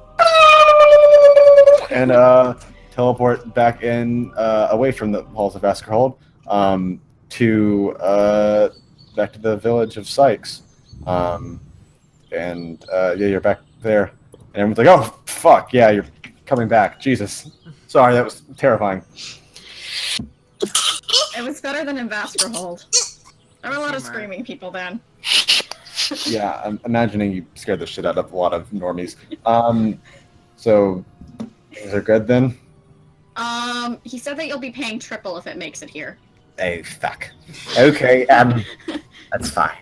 and teleport back in away from the halls of Askerhold to back to the village of Sykes. You're back there, and everyone's like, "Oh, fuck, yeah, you're coming back." Jesus. Sorry, that was terrifying. It was better than in Vaskerhold. There were a lot of screaming people then. Yeah, I'm imagining you scared the shit out of a lot of normies. So, is it good then? He said that you'll be paying triple if it makes it here. Oh, fuck. Okay, that's fine.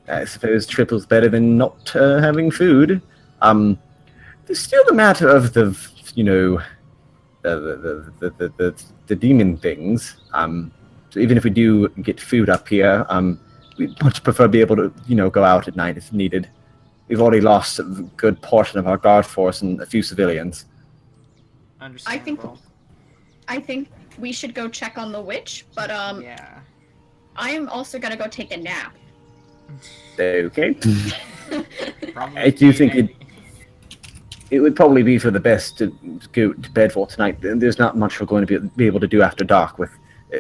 I suppose triple's better than not having food. There's still the matter of the demon things. So even if we do get food up here, we'd much prefer to be able to, go out at night if needed. We've already lost a good portion of our guard force and a few civilians. Understandable. I think we should go check on the witch, but yeah. I am also gonna go take a nap. Okay. I do think it would probably be for the best to go to bed for tonight. There's not much we're going to be able to do after dark with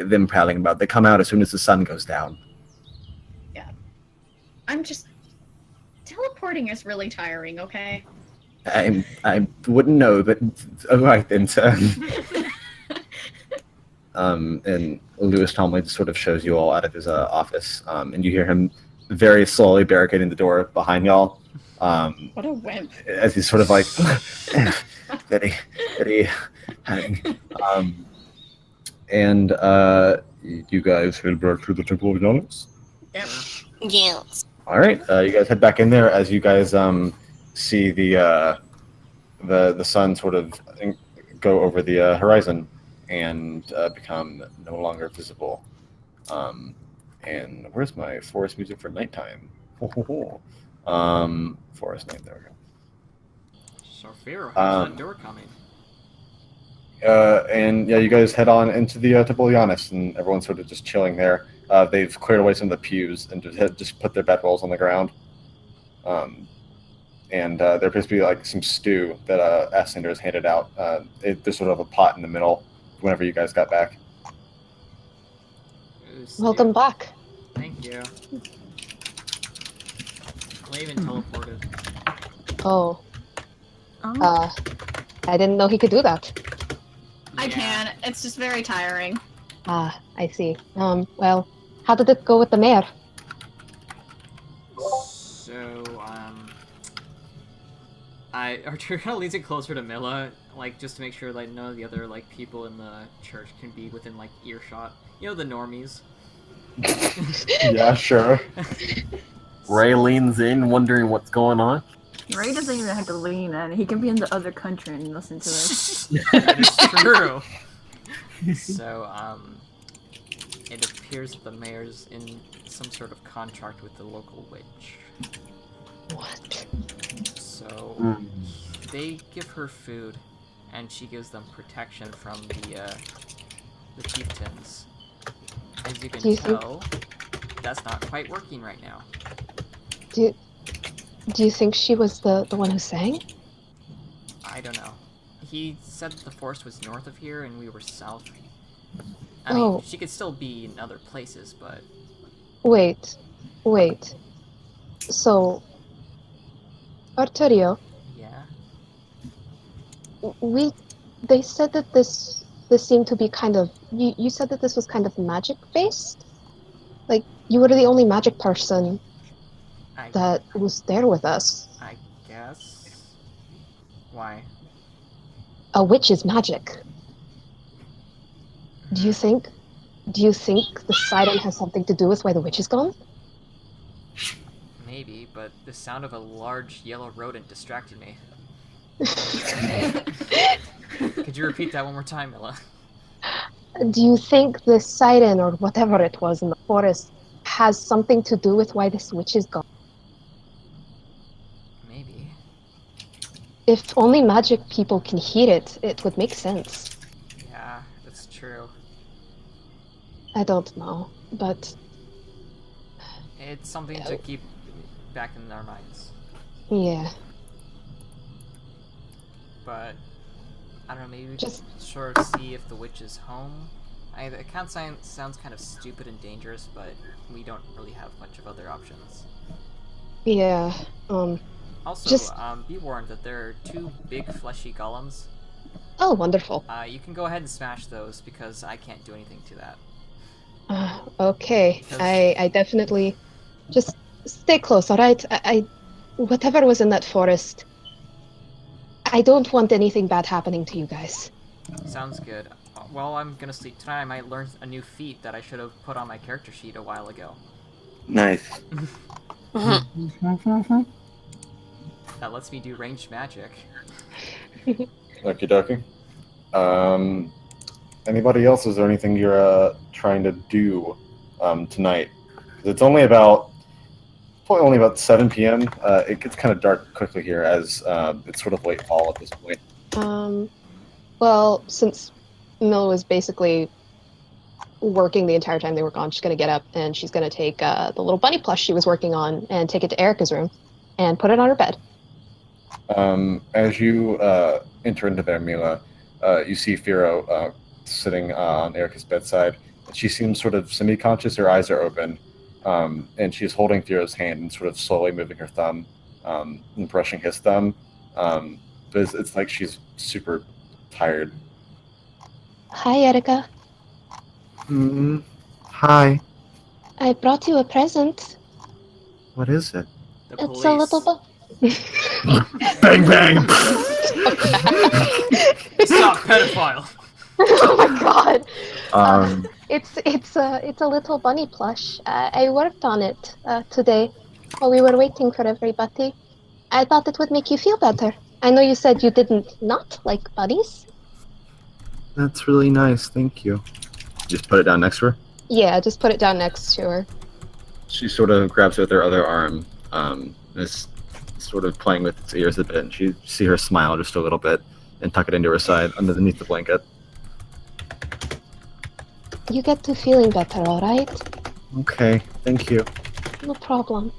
them prowling about. They come out as soon as the sun goes down. Yeah. Teleporting is really tiring, okay? I wouldn't know, but alright then, sir. And Lewis Tomley just sort of shows you all out of his office, and you hear him very slowly barricading the door behind y'all. What a wimp. As he's sort of like, Betty, you guys head back to the Temple of Giannis? Yep. Yes. All right, you guys head back in there as you guys see the sun sort of go over the horizon and become no longer visible. And where's my forest music for nighttime? Forest night. There we go. Sophia, how's that door coming? And yeah, you guys head on into the Temple of Giannis, and everyone's sort of just chilling there. They've cleared away some of the pews and just put their bedrolls on the ground. And there appears to be like some stew that Assander has handed out. There's sort of a pot in the middle whenever you guys got back. Welcome back. Thank you. Laven teleported. Oh. I didn't know he could do that. I can. It's just very tiring. Ah, I see. Well, how did it go with the mayor? So, Arturo leads it closer to Milla, like, just to make sure, like, none of the other, like, people in the church can be within, like, earshot. You know, the normies. Yeah, sure. Ray leans in, wondering what's going on. Ray doesn't even have to lean in. He can be in the other country and listen to us. That is true. So, it appears that the mayor's in some sort of contract with the local witch. What? So, they give her food, and she gives them protection from the chieftains. As you can Do you tell, that's not quite working right now. Do you think she was the one who sang? I don't know. He said that the forest was north of here and we were south. I Oh. mean, she could still be in other places, but... Wait. So, Arturio, Yeah? they said that this seemed to be kind of, you said that this was kind of magic based? Like, you were the only magic person that was there with us. I guess? Why? A witch is magic. Do you think the siren has something to do with why the witch is gone? Maybe, but the sound of a large yellow rodent distracted me. Could you repeat that one more time, Mila? Do you think the siren or whatever it was in the forest has something to do with why this witch is gone? Maybe. If only magic people can hear it, it would make sense. Yeah, that's true. I don't know, but... It's something to keep back in our minds. Yeah. But, I don't know, maybe we Just sort of see if the witch is home. It kind of sounds kind of stupid and dangerous, but we don't really have much of other options. Yeah, Also, be warned that there are 2 big fleshy golems. Oh, wonderful. You can go ahead and smash those, because I can't do anything to that. Okay, I definitely... Just stay close, alright? Whatever was in that forest, I don't want anything bad happening to you guys. Sounds good. While I'm gonna sleep tonight, I might learn a new feat that I should have put on my character sheet a while ago. Nice. That lets me do ranged magic. Okie dokie. Anybody else? Is there anything you're trying to do tonight? 'Cause it's only about 7 p.m. It gets kind of dark quickly here, as it's sort of late fall at this point. Well, since Mill was basically working the entire time they were gone, she's gonna get up and she's gonna take the little bunny plush she was working on and take it to Erica's room and put it on her bed. As you enter into there, Mila, you see Firo sitting on Erica's bedside. She seems sort of semi-conscious. Her eyes are open, and she's holding Firo's hand and sort of slowly moving her thumb and brushing his thumb. But it's like she's super tired. Hi, Erica. Hi. I brought you a present. What is it? It's a little Bang bang. Stop, pedophile. Oh my god. Um, It's a little bunny plush. I worked on it today while we were waiting for everybody. I thought it would make you feel better. I know you said you didn't not like bunnies. That's really nice. Thank you. Just put it down next to her. Yeah, just put it down next to her. She sort of grabs it with her other arm, is sort of playing with its ears a bit, and you see her smile just a little bit and tuck it into her side underneath the blanket. You get to feeling better, alright? Okay. Thank you. No problem.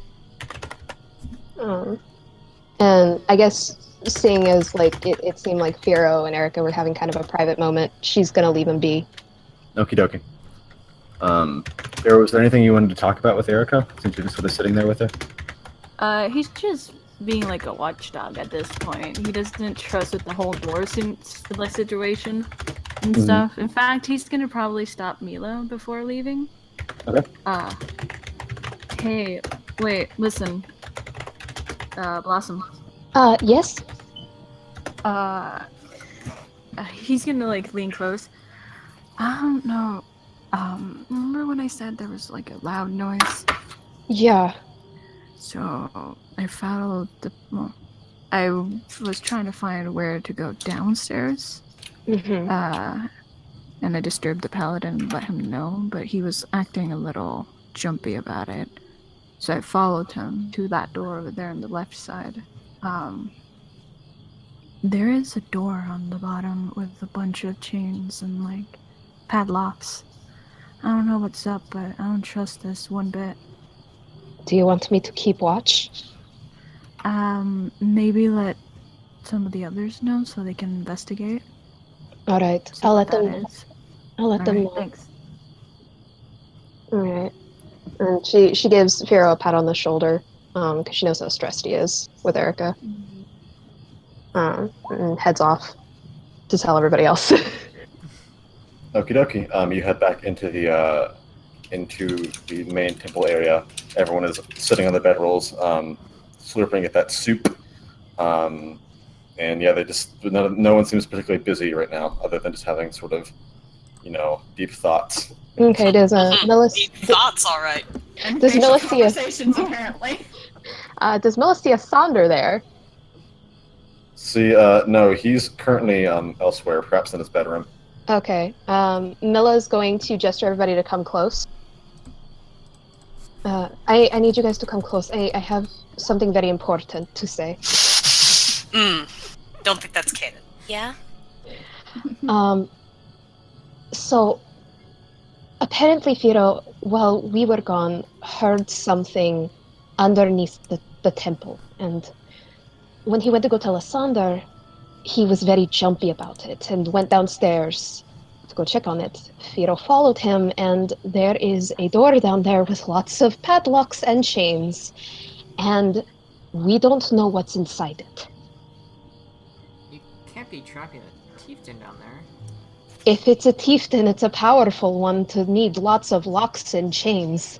And I guess seeing as like it seemed like Firo and Erica were having kind of a private moment, she's gonna leave him be. Okie dokie. Was there anything you wanted to talk about with Erica, since you're just sort of sitting there with her? He's just being like a watchdog at this point. He doesn't trust with the whole door situation and stuff. In fact, he's gonna probably stop Mila before leaving. Okay. Hey, wait, listen. Blossom. Yes? He's gonna like lean close. I don't know. Remember when I said there was like a loud noise? Yeah. So I followed I was trying to find where to go downstairs. Mm-hmm. And I disturbed the paladin and let him know, but he was acting a little jumpy about it. So I followed him to that door over there on the left side. There is a door on the bottom with a bunch of chains and like padlocks. I don't know what's up, but I don't trust this one bit. Do you want me to keep watch? Maybe let some of the others know so they can investigate. All right, See I'll what let them that know. is. I'll let them Alright, know. thanks. All right. And she gives Firo a pat on the shoulder, because she knows how stressed he is with Erica. And heads off to tell everybody else. Okie dokie. You head back into the main temple area. Everyone is sitting on the bedrolls, slurping at that soup. And yeah, no one seems particularly busy right now, other than just having sort of, deep thoughts. Okay, does Millis Deep thoughts, all right. And Does facial Millis see a- conversations, apparently. does Millis see a Sonder there? See, no, he's currently elsewhere, perhaps in his bedroom. Okay. Milla's going to gesture everybody to come close. I need you guys to come close. I have something very important to say. Don't think that's canon. Yeah? So apparently Firo, while we were gone, heard something underneath the temple, and when he went to go tell Asander, he was very jumpy about it and went downstairs to go check on it. Firo followed him, and there is a door down there with lots of padlocks and chains, and we don't know what's inside it. You can't be trapping a chieftain down there. If it's a chieftain, it's a powerful one to need lots of locks and chains.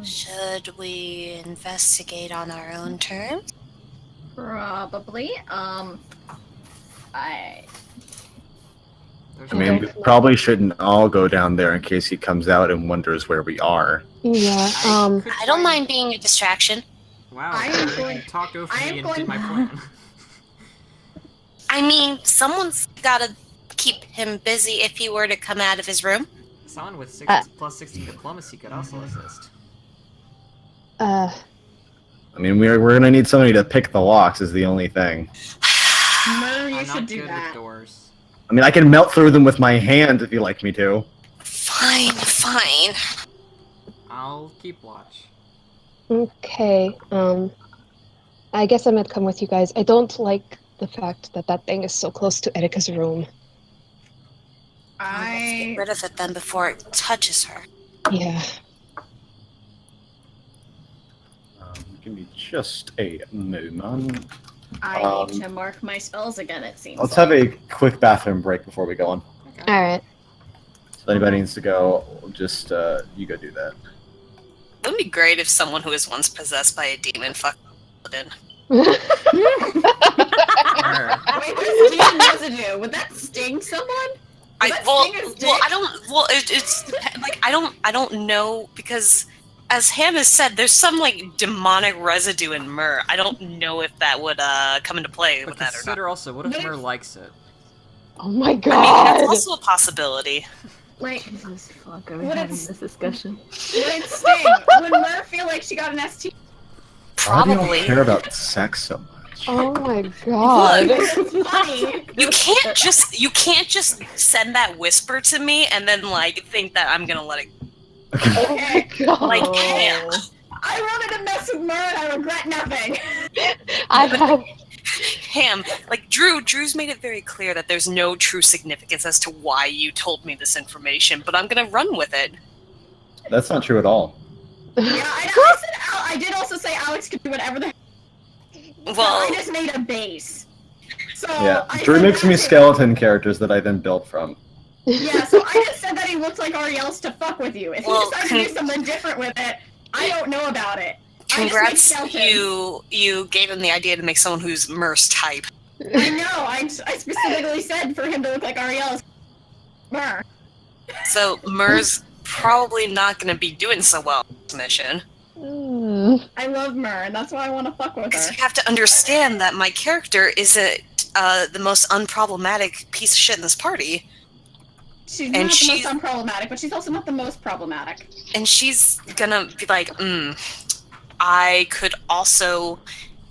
Should we investigate on our own terms? Probably. I mean, we probably shouldn't all go down there in case he comes out and wonders where we are. Yeah, I don't mind being a distraction. Wow, you talked over me and did my plan. I mean, someone's gotta keep him busy if he were to come out of his room. Someone with plus 16 diplomacy could also assist. I mean, we're gonna need somebody to pick the locks is the only thing. No, you I'm should not do good that. with doors. I mean, I can melt through them with my hand if you like me to. Fine. I'll keep watch. Okay, I guess I might come with you guys. I don't like the fact that that thing is so close to Erika's room. Let's get rid of it then before it touches her. Yeah. Give me just a moment. I need to mark my spells again, it seems. Let's have a quick bathroom break before we go on. Okay. Alright. So if anybody needs to go, just you go do that. Wouldn't it be great if someone who was once possessed by a demon fucked in? Wait, what does demon residue? Would that sting someone? I don't know, because as Hannah said, there's some like demonic residue in myrrh. I don't know if that would come into play But with that or not. consider also, what if Myrrh likes it? Oh my god! I mean, that's also a possibility. Like, Jesus fuck, are we having this discussion? would it sting? Would Myrrh feel like she got an ST? Why do Probably. you care about sex so much? Oh my god! It's funny. You can't just send that whisper to me and then like think that I'm gonna let it. Oh my god! Like, Ham. I wanted to mess with Myrrh and I regret nothing. I have. Ham, like Drew's made it very clear that there's no true significance as to why you told me this information, but I'm gonna run with it. That's not true at all. Yeah, I did also say Alex could do whatever the. Well, I just made a base. So Yeah, I Drew said makes me that- skeleton characters that I then built from. Yeah, so I just said that he looked like Ariel's to fuck with you. If you Well, decide to do something different with it, I don't know about it. congrats, I just made you gave him the idea to make someone who's Merce type. I know. I specifically said for him to look like Ariel's. Myrrh. So Mer's probably not gonna be doing so well in this mission. I love Myrrh, and that's why I want to fuck with her. Because you have to understand that my character isn't the most unproblematic piece of shit in this party. She's not the most unproblematic, but she's also not the most problematic. And she's gonna be like, I could also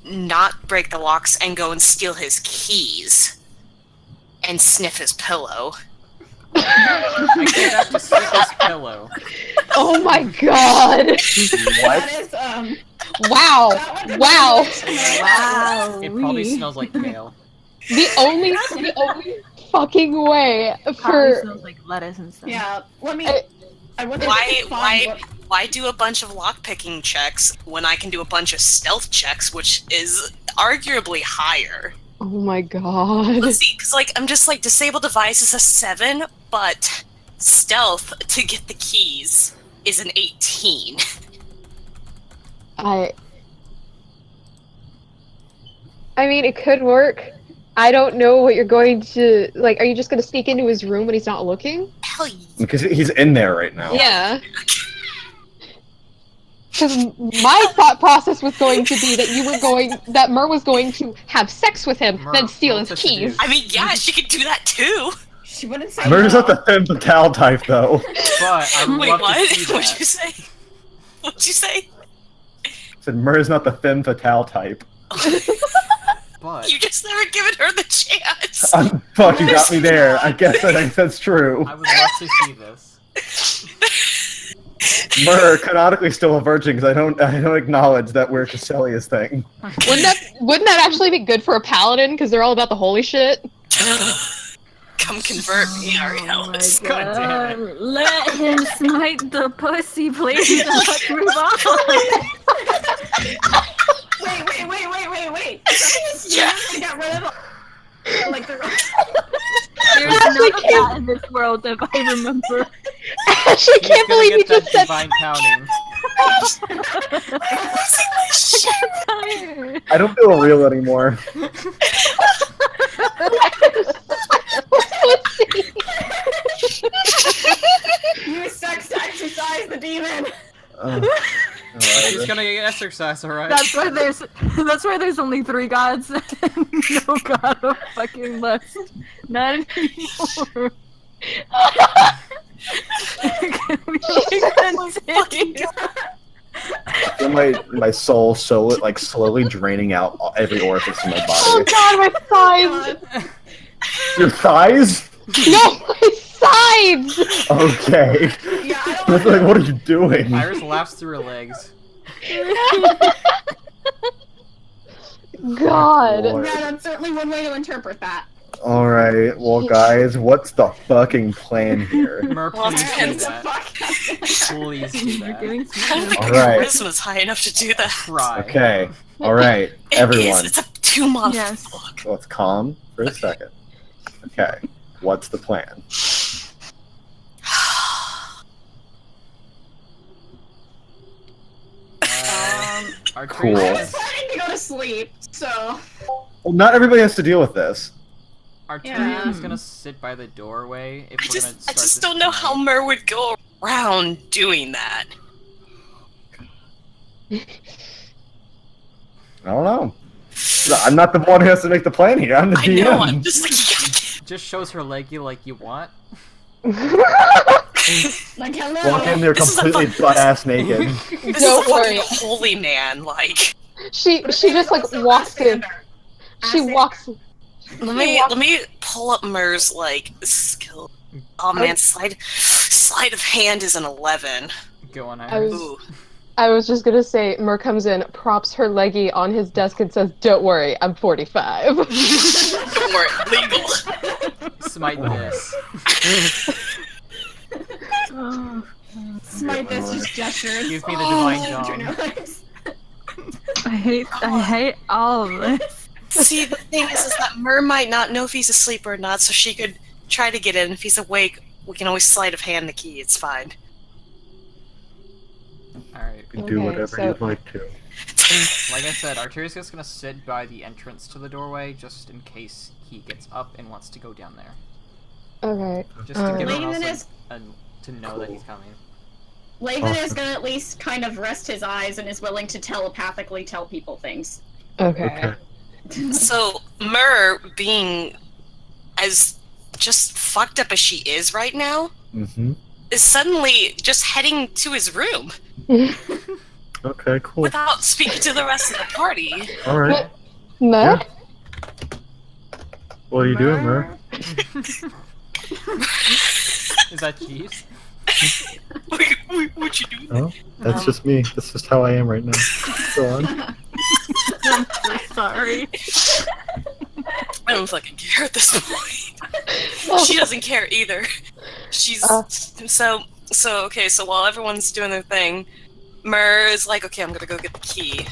not break the locks and go and steal his keys. and sniff his pillow. I did have to sniff his pillow. Oh my god! That is, Wow! Wow! Wow. It probably smells like kale. The only fucking way Probably for smells like lettuce and stuff. yeah, let me... I wonder if Why, I can find why do a bunch of lockpicking checks when I can do a bunch of stealth checks, which is arguably higher? oh my god. Let's see, because like I'm just like disable device is a 7, but stealth to get the keys is an 18. I mean, it could work. I don't know what you're going to like. Are you just going to sneak into his room when he's not looking? Hell yeah. Because he's in there right now. Yeah. Because my thought process was going to be that Mer was going to have sex with him, Mer, then steal don't his touch the keys. dude. I mean, yeah, she could do that too. She wouldn't say Murder's no. not the femme fatale type, though. But I would Wait, love what? to see What'd that. you say? What'd you say? I said Murder's not the femme fatale type. But You just never given her the chance. Fuck, you got me there. I guess that's true. I would love to see this. Mur, canonically still a virgin because I don't acknowledge that we're Casselia's thing. Wouldn't that actually be good for a paladin? Because they're all about the holy shit. Come convert me, Ariellis. God damn it. Let him smite the pussy, please. And let's move on. Wait. Yeah. Got rid of like the There's no cat in this world, if I remember. I actually He's can't gonna believe you get that just said divine pounding. I don't feel real anymore. use sex to exercise the demon. He's gonna get exercise, alright? That's why there's only 3 gods and no god of fucking lust. Not anymore. Can we continue? I feel my soul slowly draining out every orifice in my oh body. god, my thighs! Your thighs? No, my sides! Okay. Yeah, I I don't was like, what are you doing? Iris laughs through her legs. God. Lord. Yeah, that's certainly one way to interpret that. Alright, well guys, what's the fucking plan here? Mer, Well, it please do depends. that. Fuck. Please do You're that. getting I don't think All my right. charisma's high enough to do that. Try. Okay, alright, It everyone, is. It's a 2-month Yes. book. let's calm for a second. Okay, what's the plan? Our Cool. Trius I is- was planning to go to sleep, so Well, not everybody has to deal with this. Our Yeah. Trius is gonna sit by the doorway if I we're gonna just start this don't know how tonight. Mer would go around doing that. I don't know. I'm not the one who has to make the plan here. I'm the I DM. know. I'm just like, you gotta Just shows her leggy like you want. like hello. Walk in there This is a completely fun- butt ass naked. This Don't is a worry. fucking holy man. Like, She just like walks in. She walks. let me pull up Mer's like skill. Oh man, sleight of hand is an 11. Go on, I Iris. was- Ooh. I was just gonna say, Mer comes in, props her leggy on his desk, and says, "Don't worry, I'm 45." Don't worry, legal. Smite this. Oh, Smite this just gestures. Give me the divine Oh, dom. I hate all of this. See, the thing is that Mer might not know if he's asleep or not, so she could try to get in. If he's awake, we can always sleight of hand the key. It's fine. Alright. You can do Okay, whatever so- you'd like to. Like I said, Arterius is gonna sit by the entrance to the doorway just in case he gets up and wants to go down there. Okay. Just to give Laven everyone is else to know that he's coming. Laven is gonna at least kind of rest his eyes and is willing to telepathically tell people things. Okay. So, Mer, being as just fucked up as she is right now, Mm-hmm. is suddenly just heading to his room Okay, cool. without speaking to the rest of the party. All right. Mer? What are you doing, Mer? Is that Jeeves? What'd you do? Oh, that's just me. That's just how I am right now. Go on. I'm so sorry. I don't fucking care at this point. She doesn't care either. She's so okay. So while everyone's doing their thing, Mer is like, okay, I'm gonna go get the key.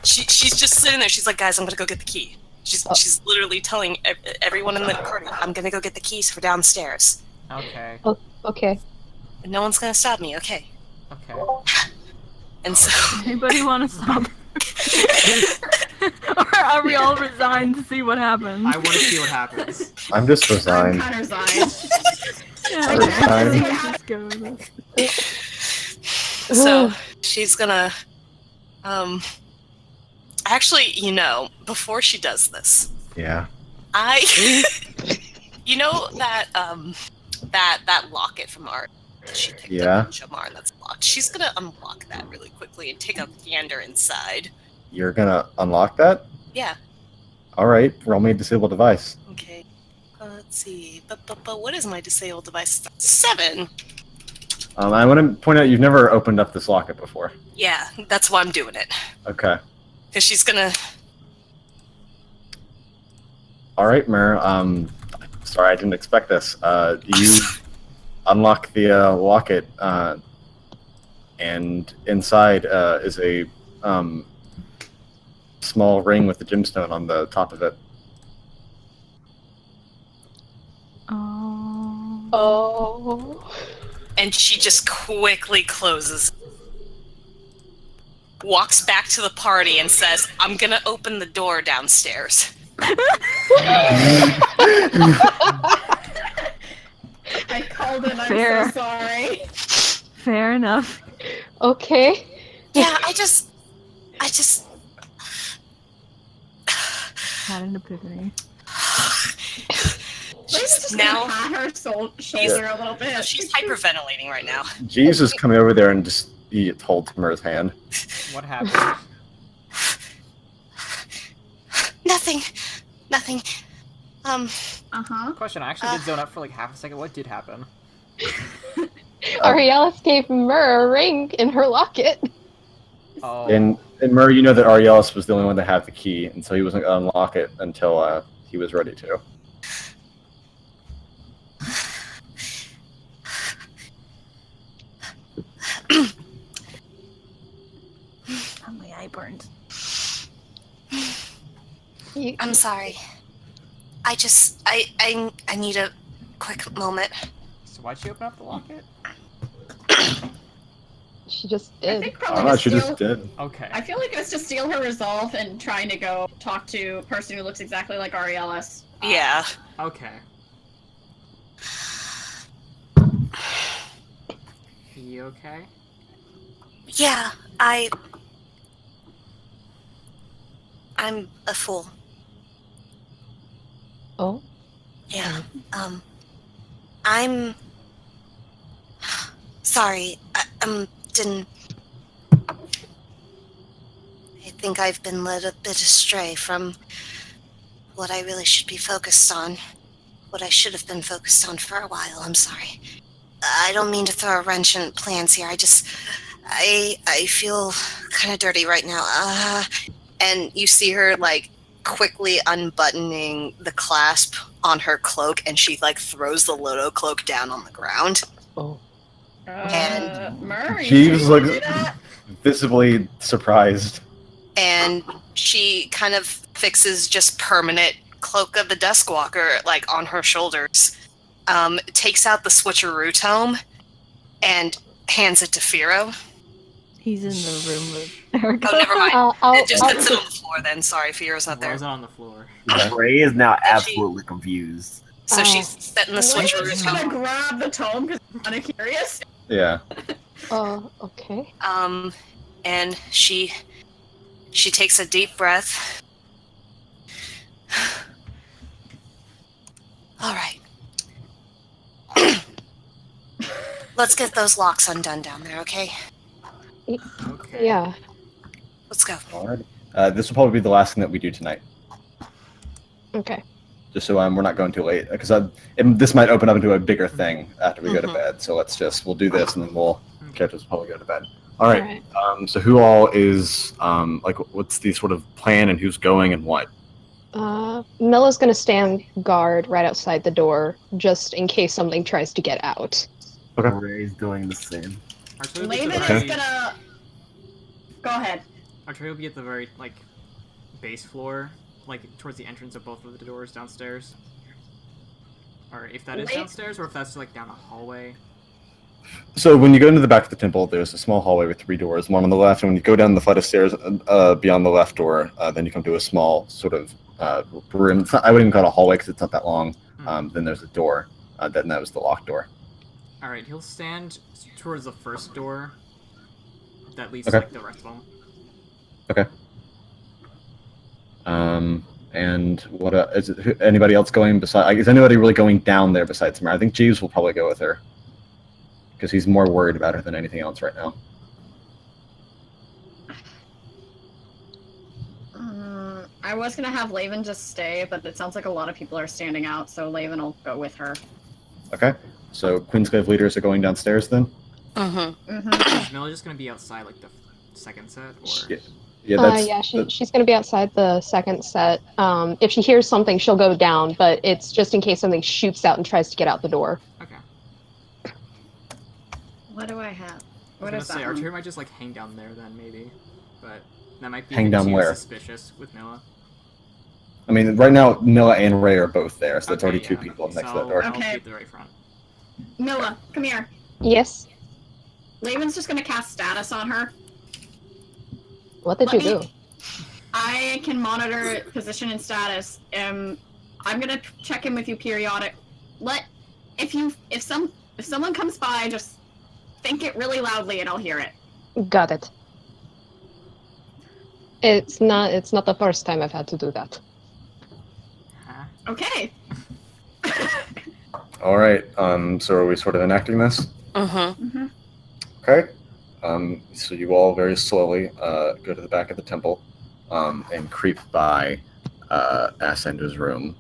She's just sitting there. She's like, guys, I'm gonna go get the key. She's literally telling everyone in the party, I'm gonna go get the keys for downstairs. Okay. Oh, okay. And no one's gonna stop me. Okay. Okay. And so Anybody want to stop? Or are we all resigned to see what happens? I want to see what happens. I'm just resigned. I'm kind of resigned. Yeah, Resigned. let's go with this. So she's gonna actually, before she does this, Yeah. you know that that locket from Art that she picked Yeah. up in Jamar that's locked. She's gonna unlock that really quickly and take a gander inside. You're gonna unlock that? Yeah. All right. Roll me a disabled device. Okay. Let's see. But what is my disabled device? 7. I want to point out you've never opened up this locket before. Yeah, that's why I'm doing it. Okay. Because she's gonna. All right, Mer. Sorry, I didn't expect this. You unlock the locket, and inside is a small ring with a gemstone on the top of it. Oh. And she just quickly closes. Walks back to the party and says, I'm gonna open the door downstairs. I called it. I'm Fair. so sorry. Fair enough. Okay. Yeah, I just Had an epiphany. Let's just now pat her shoulder a little bit. she's hyperventilating right now. Jeeves is coming over there and just he holds Mer's hand. What happened? Nothing. Question, I actually did zone up for like half a second. What did happen? Ariella gave Mer a ring in her locket. Oh. And Mer, you know that Arielis was the only one to have the key, and so he wasn't going to unlock it until he was ready to. My eye burned. I'm sorry. I need a quick moment. So why'd she open up the locket? She just I did. think Oh, probably no, to she steal, just did. Okay. I feel like it's to steal her resolve and trying to go talk to a person who looks exactly like Arielis. Yeah. Okay. You okay? Yeah, I'm a fool. Oh. Yeah. I'm sorry. I think I've been led a bit astray from what I really should be focused on. What I should have been focused on for a while. I'm sorry. I don't mean to throw a wrench in plans here. I feel kind of dirty right now. And you see her like quickly unbuttoning the clasp on her cloak, and she like throws the Loto cloak down on the ground. Oh. And Murray, Jeeves did you do looks that? visibly surprised. and she kind of fixes just permanent Cloak of the Duskwalker like on her shoulders. Takes out the switcheroo tome and hands it to Firo. He's in the room with Erica. Oh, never mind. I'll It just puts it on the floor then. Sorry, Firo's not there. Was it on the floor? Ray is now And she- absolutely confused. So she's setting the Blaine switcheroo is gonna tome. grab the tome because I'm kind of curious. Yeah. Okay. And she takes a deep breath. All right. Let's get those locks undone down there, okay? Okay. Yeah. Let's go. All right. This will probably be the last thing that we do tonight. Okay. just so we're not going too late, because this might open up into a bigger thing after we go to bed. So we'll do this, and then characters will probably go to bed. All right. So who all is what's the sort of plan, and who's going and what? Milla's gonna stand guard right outside the door, just in case something tries to get out. Okay. Ray's doing the same. Laven is gonna... Go ahead. Arturo will be at the very, base floor, towards the entrance of both of the doors downstairs. Or if that is downstairs, or if that's, down a hallway. So when you go into the back of the temple, there's a small hallway with 3 doors, one on the left, and when you go down the flight of stairs beyond the left door, then you come to a small sort of room. I wouldn't even call it a hallway because it's not that long. Then there's a door. Then that was the locked door. Alright, he'll stand towards the first door that leads Okay. to the rest of them. Okay. And what is it? Anybody else going besides? Is anybody really going down there besides Samara? I think Jeeves will probably go with her because he's more worried about her than anything else right now. I was gonna have Laven just stay, but it sounds like a lot of people are standing out, so Laven will go with her. Okay. So Queensclave leaders are going downstairs then? Is Mila just gonna be outside, the second set, or...? Yeah, she's going to be outside the second set. If she hears something, she'll go down, but it's just in case something shoots out and tries to get out the door. Okay. What do I have? What is that? Arturo might just hang down there then, maybe, but that might be hang down too where? Suspicious with Mila. I mean, right now Mila and Ray are both there, so that's already 2 people next to that door. I'll Okay. keep the right front. Mila, come here. Yes. Laven's just gonna cast status on her. What did you do? I can monitor position and status. I'm gonna check in with you periodic. If someone comes by, just think it really loudly and I'll hear it. Got it. It's not the first time I've had to do that. Okay. All right. So are we sort of enacting this? Okay. So you all very slowly go to the back of the temple and creep by Ascender's room.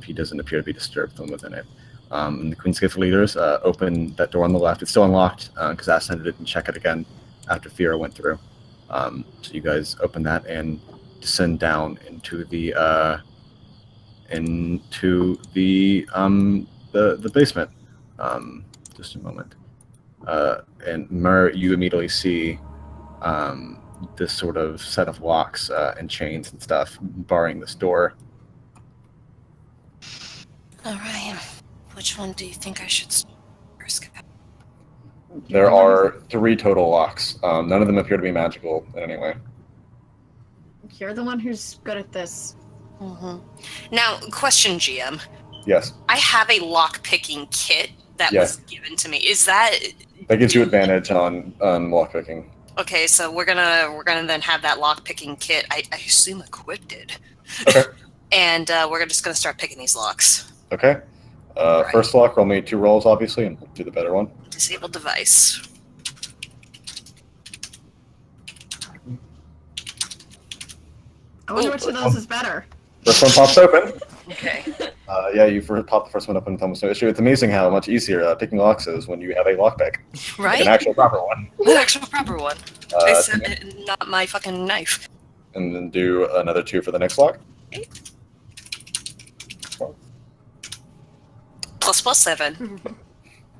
He doesn't appear to be disturbed from within it. And the Queenscliff leaders open that door on the left. It's still unlocked because Ascender didn't check it again after Fira went through. So you guys open that and descend down into the basement. Just a moment. And Mur, you immediately see this sort of set of locks and chains and stuff barring this door. All right. Which one do you think I should first? There are 3 total locks. None of them appear to be magical in any way. You're the one who's good at this. Now, question, GM. Yes. I have a lock-picking kit that was given to me. Is that... That gives you advantage on lockpicking. Okay, so we're gonna then have that lock-picking kit, I assume equipped. Okay. And we're just gonna start picking these locks. Okay. First lock, roll me 2 rolls, obviously, and do the better one. Disable device. I wonder which of those is better. First one pops open. Okay. Yeah, you pop the first one open with almost no issue. It's amazing how much easier picking locks is when you have a lockpick. Right? Like an actual proper one. An actual proper one. I said not my fucking knife. And then do another 2 for the next lock. Okay. Plus 7.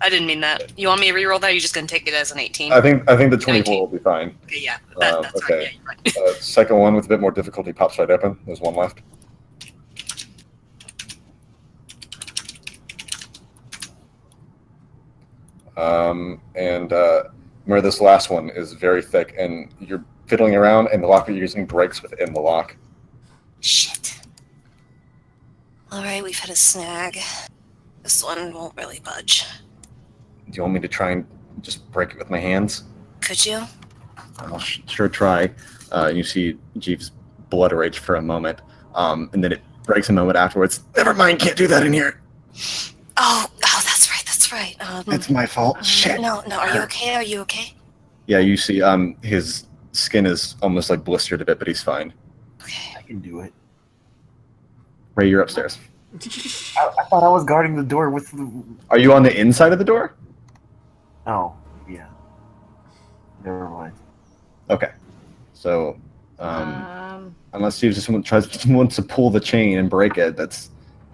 I didn't mean that. You want me to reroll that, or are you just going to take it as an 18? I think the 24 will be fine. Okay, yeah, that's okay. right. Yeah, you're right. Second one with a bit more difficulty pops right open. There's 1 left. Remember, this last one is very thick, and you're fiddling around, and the lock you're using breaks within the lock. Shit. Alright, we've had a snag. This one won't really budge. Do you want me to try and just break it with my hands? Could you? I'll sure try. You see Jeeves blood rage for a moment, and then it breaks a moment afterwards. Never mind, can't do that in here. Oh, that's right. It's my fault. Shit. No, are you okay? Yeah, you see, his skin is almost blistered a bit, but he's fine. Okay. I can do it. Ray, you're upstairs. I thought I was guarding the door with the... Are you on the inside of the door? Oh, yeah. Never mind. Okay. So, unless he just wants to pull the chain and break it, that's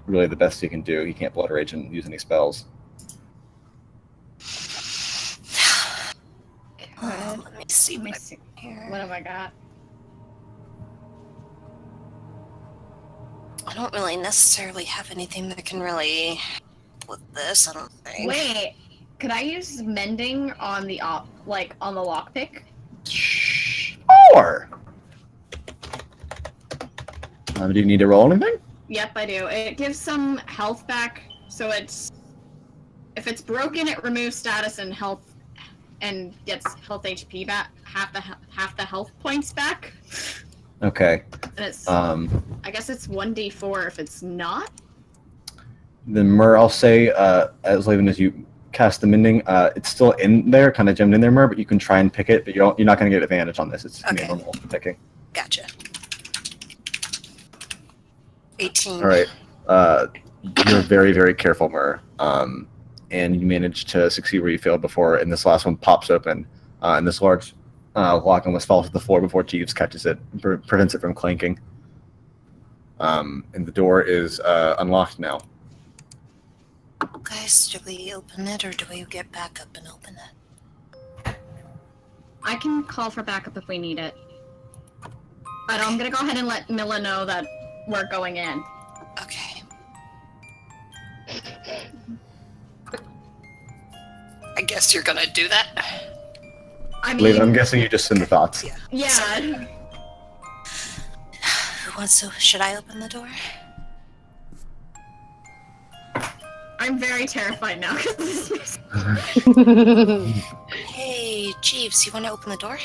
really the best he can do. He can't blood rage and use any spells. Let me see. What have I got? I don't really necessarily have anything that can really with this. I don't think. Wait, could I use mending on the on the lockpick? Sure. Do you need to roll anything? Yep, I do. It gives some health back, so it's if it's broken, it removes status and health, and gets health HP back, half the health points back. Okay. And it's I guess it's 1d4 if it's not. Then Mur, I'll say as even as you cast the mending, it's still in there, kind of gemmed in there, Mur, but you can try and pick it, but you're not going to get advantage on this. It's Okay. normal picking. Gotcha. 18. All right. You're very, very careful, Mur. And you manage to succeed where you failed before, and this last one pops open, and this large lock almost falls to the floor before Jeeves catches it, prevents it from clanking. And the door is unlocked now. Guys, do we open it or do we get back up and open it? I can call for backup if we need it. But I'm gonna go ahead and let Mila know that we're going in. Okay. I guess you're gonna do that. I mean, Leave I'm guessing you just send the thoughts. yeah. Who wants to? Should I open the door? I'm very terrified now. Hey, Jeeves, you want to open the door?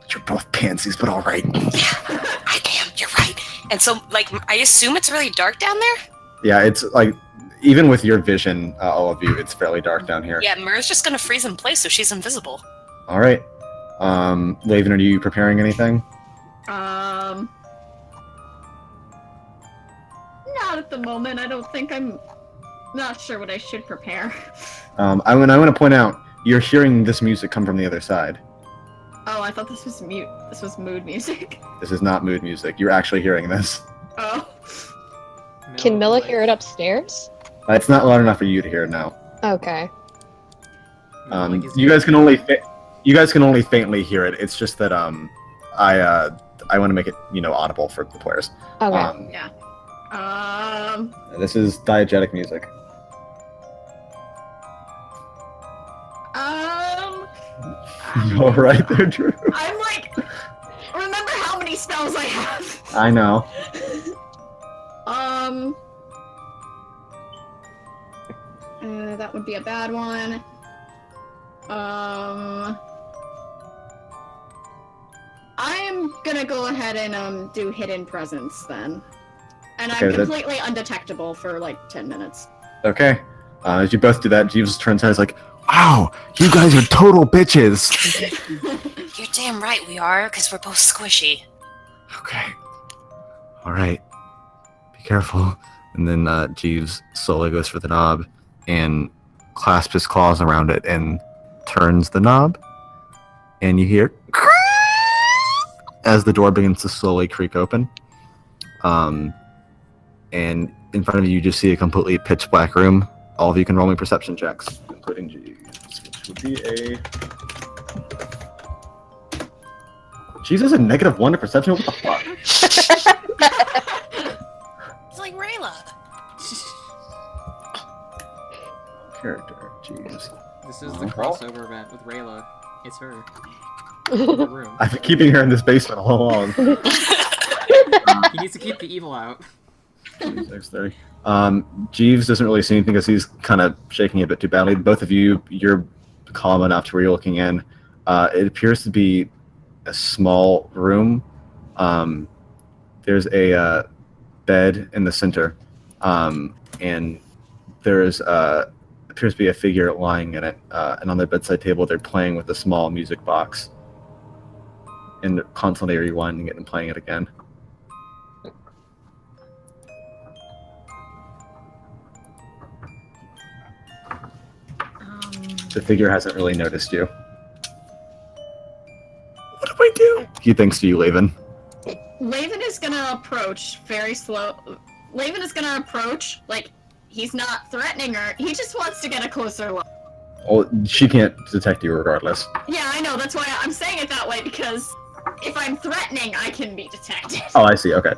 You're both pansies, but all right. I am. You're right. And so, I assume it's really dark down there. Yeah, it's like even with your vision, all of you, it's fairly dark down here. Yeah, Mur's just gonna freeze in place, so she's invisible. All right. Laven, are you preparing anything? Not at the moment. I don't think I'm not sure what I should prepare. I want to point out you're hearing this music come from the other side. Oh, I thought this was mute. This was mood music. This is not mood music. You're actually hearing this. Oh. Can Mila hear it upstairs? It's not loud enough for you to hear now. Okay. You guys can only faintly hear it. It's just that I want to make it audible for the players. Okay. Yeah. This is diegetic music. All right there, Drew. I'm remember how many spells I have. I know. That would be a bad one. I am gonna go ahead and do hidden presence then. And I'm completely undetectable for 10 minutes. Okay. As you both do that, Jeeves turns and is like, "Wow, you guys are total bitches." You're damn right we are, because we're both squishy. Okay. All right. Be careful. And then Jeeves slowly goes for the knob and clasps his claws around it and turns the knob. And you hear as the door begins to slowly creak open. And in front of you, you just see a completely pitch black room. All of you can roll me perception checks, including Jeeves, which would be a... Jeeves has a -1 to perception? What the fuck? It's like Rayla. Character, Jeeves. This is the crossover event with Rayla. It's her. In the room. I've been keeping her in this basement all along. He needs to keep the evil out. 6:30. Jeeves doesn't really see anything because he's kind of shaking a bit too badly. Both of you, you're calm enough to where you're looking in. It appears to be a small room. There's a bed in the center, and there's appears to be a figure lying in it. And on their bedside table, they're playing with a small music box, and constantly rewinding it and playing it again. The figure hasn't really noticed you. What do I do? He thinks to you, Laven. Laven is gonna approach very slow. Laven is gonna approach, like, he's not threatening her, he just wants to get a closer look. Well, she can't detect you regardless. Yeah, I know, that's why I'm saying it that way, because if I'm threatening, I can be detected. Oh, I see, okay.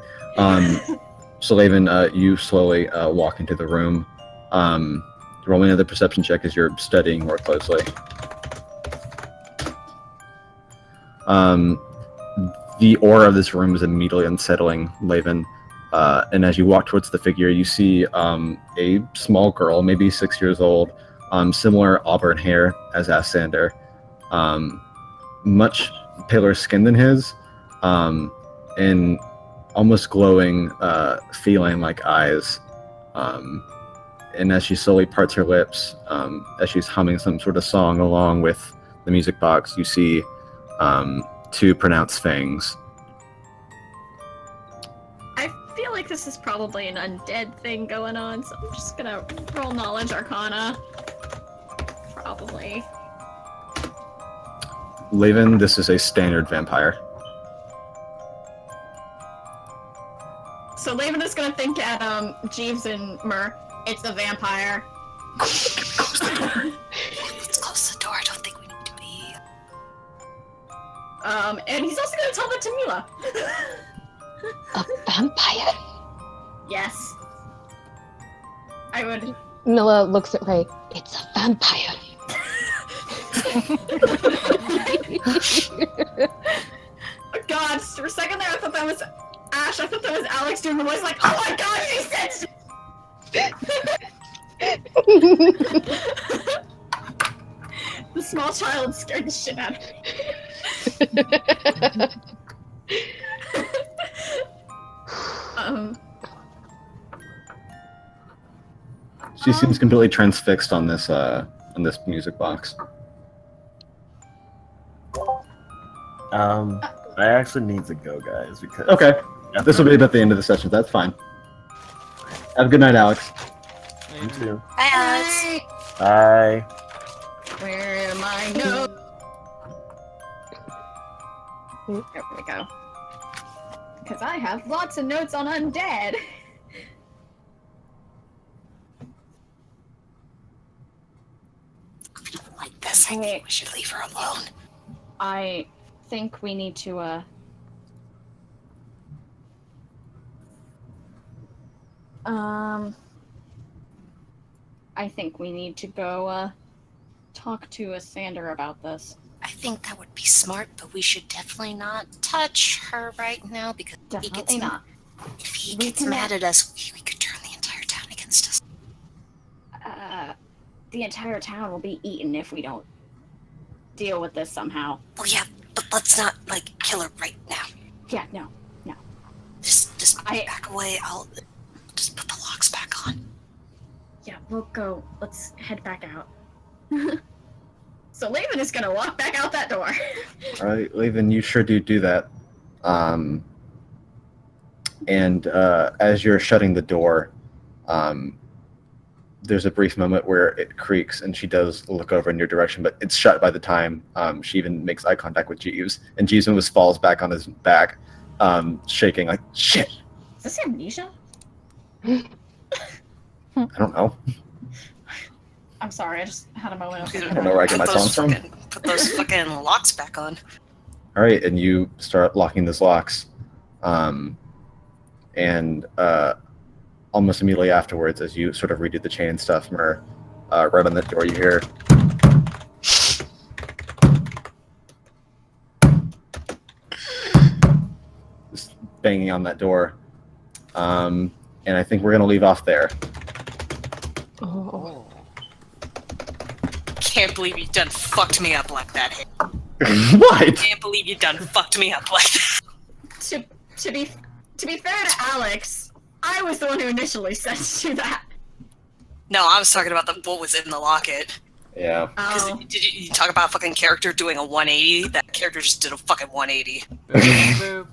So Laven, you slowly walk into the room. Roll me another perception check as you're studying more closely. The aura of this room is immediately unsettling, Laven. And as you walk towards the figure, you see a small girl, maybe 6 years old, similar auburn hair as Assander, much paler skin than his, and almost glowing feline-like eyes. And as she slowly parts her lips, as she's humming some sort of song along with the music box, you see two pronounced fangs. I feel like this is probably an undead thing going on, so I'm just gonna roll Knowledge Arcana. Probably. Laven, this is a standard vampire. So Laven is gonna think at Jeeves and Mur. It's a vampire. Let's close the door. I don't think we need to be. And he's also gonna tell that to Mila. A vampire? Yes. I would. Mila looks at Ray. It's a vampire. God, for a second there I thought that was Ash. I thought that was Alex doing the voice like, oh my god, he said. The small child scared the shit out of me. She seems completely transfixed on this music box. I actually need to go, guys, because Okay. This will be about the end of the session. That's fine. Have a good night, Alex. You too. Hi, Alex. Bye. Where am I? No. There we go. Because I have lots of notes on undead. Like this, I think we should leave her alone. I think we need to, I think we need to go, talk to Sander about this. I think that would be smart, but we should definitely not touch her right now because Definitely not. If he gets mad at us, we could turn the entire town against us. The entire town will be eaten if we don't deal with this somehow. Oh yeah, but let's not, like, kill her right now. Yeah, no. Just back away. I'll just put the locks back on. Yeah, we'll go. Let's head back out. So Laven is gonna walk back out that door. Alright, Laven, you sure do that. And as you're shutting the door, there's a brief moment where it creaks and she does look over in your direction, but it's shut by the time she even makes eye contact with Jeeves. And Jeeves almost falls back on his back, shaking like, shit! Is this amnesia? I don't know. I'm sorry, I just had a moment of... I don't know where I get my songs from. Put those fucking locks back on. Alright, and you start locking those locks. Almost immediately afterwards, as you sort of redo the chain stuff, Mur, right on the door you hear. Just banging on that door. And I think we're going to leave off there. Oh. Can't believe you done fucked me up like that. What? Can't believe you done fucked me up like that. To be fair to Alex, I was the one who initially said to do that. No, I was talking about what was in the locket. Yeah. Oh. Did you talk about a fucking character doing a 180? That character just did a fucking 180. Boop, boop.